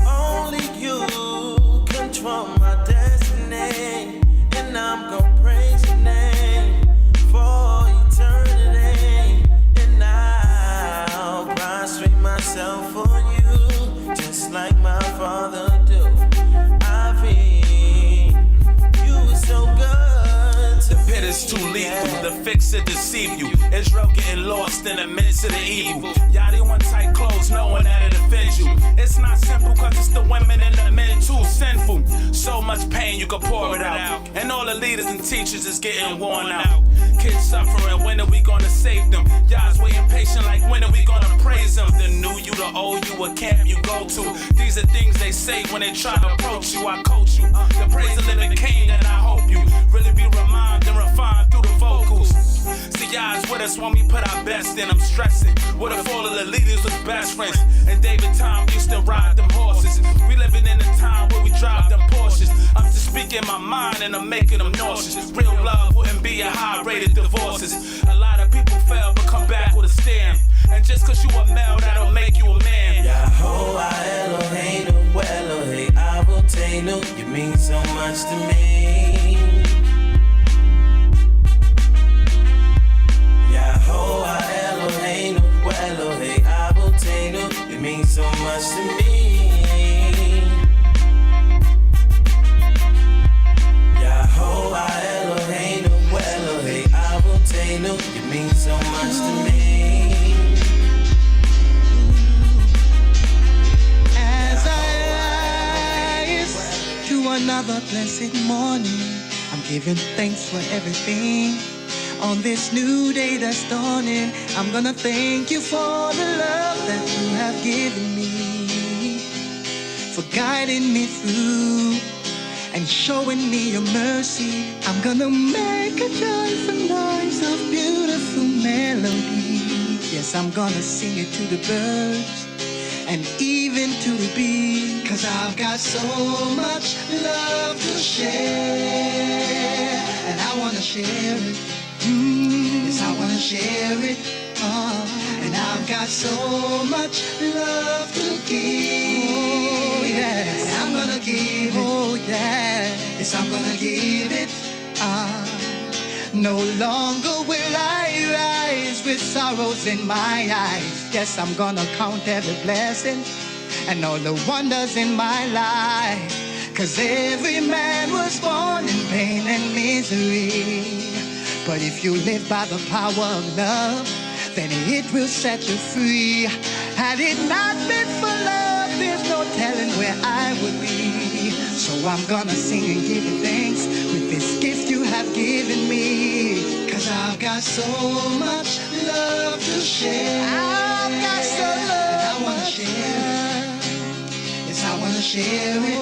[SPEAKER 10] Only you control my destiny, and I'm gonna praise your name for eternity. And I'll prostrate myself for you, just like my father do. I feel you are so good.
[SPEAKER 15] The pit is too lethal, the fix it deceive you. Israel getting lost in the midst of the evil. Y'all didn't want tight clothes knowing that it offends you. It's not simple cause it's the women and the men too sinful. So much pain you can pour it out. And all the leaders and teachers is getting worn out. Kids suffering, when are we gonna save them? Y'all's waiting patient like when are we gonna praise them? The new you, the old you, a camp you go to. These are things they say when they try to approach you. I coach you, the praise the living king, and I hope you really be reminded and refined through the vocals. See y'all's with us when we put our best in. I'm stressing, what if all of the leaders was best friends? And David Tom used to ride them horses. We living in a time where we drive them Porsches. I'm just speaking my mind and I'm making them nauseous. Real love wouldn't be a high-rated divorces. A lot of people fail but come back with a stand. And just cause you a male, that'll make you a man.
[SPEAKER 10] Yahoah Eloheinu, Elohei Avotenu, you mean so much to me. Yahoah Eloheinu, Elohei Avotenu, you mean so much to me. Yahoah Eloheinu, Elohei Avotenu, you mean so much to me.
[SPEAKER 14] As I rise to another blessed morning, I'm giving thanks for everything. On this new day that's dawning, I'm gonna thank you for the love that you have given me, for guiding me through and showing me your mercy. I'm gonna make a joyful noise of beautiful melody. Yes, I'm gonna sing it to the birds and even to the bees, 'cause I've got so much love to share, and I wanna share it. Yes, I wanna share it. And I've got so much love to give. Oh, yes. And I'm gonna give it. Oh, yeah. Yes, I'm gonna give it. No longer will I rise with sorrows in my eyes. Yes, I'm gonna count every blessing and all the wonders in my life. 'Cause every man was born in pain and misery. But if you live by the power of love, then it will set you free. Had it not been for love, there's no telling where I would be. So I'm gonna sing and give you thanks with this gift you have given me. 'Cause I've got so much love to share. I've got so love. And I wanna share it. Yes, I wanna share it.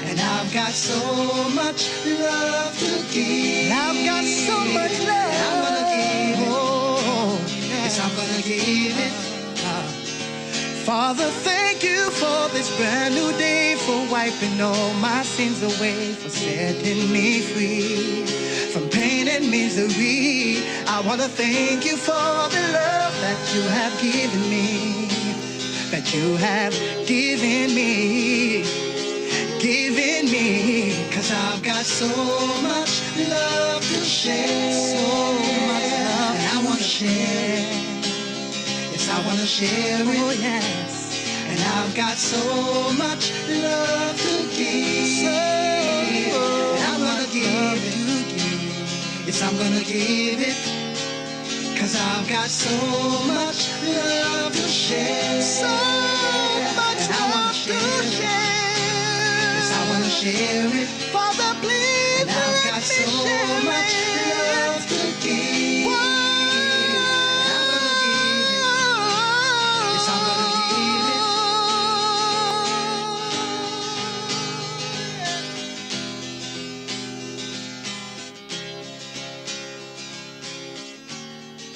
[SPEAKER 14] And I've got so much love to give. I've got so much love. And I'm gonna give it. Oh, yes, I'm gonna give it. Father, thank you for this brand new day, for wiping all my sins away, for setting me free from pain and misery. I wanna thank you for the love that you have given me, that you have given me. Giving me, 'cause I've got so much love to share. So much love. And I wanna share. Yes, I wanna share it. Oh, yes. And I've got so much love to give. And I'm gonna give it. Yes, I'm gonna give it. 'Cause I've got so much love to share. So much love to share. I wanna share it. Father, please.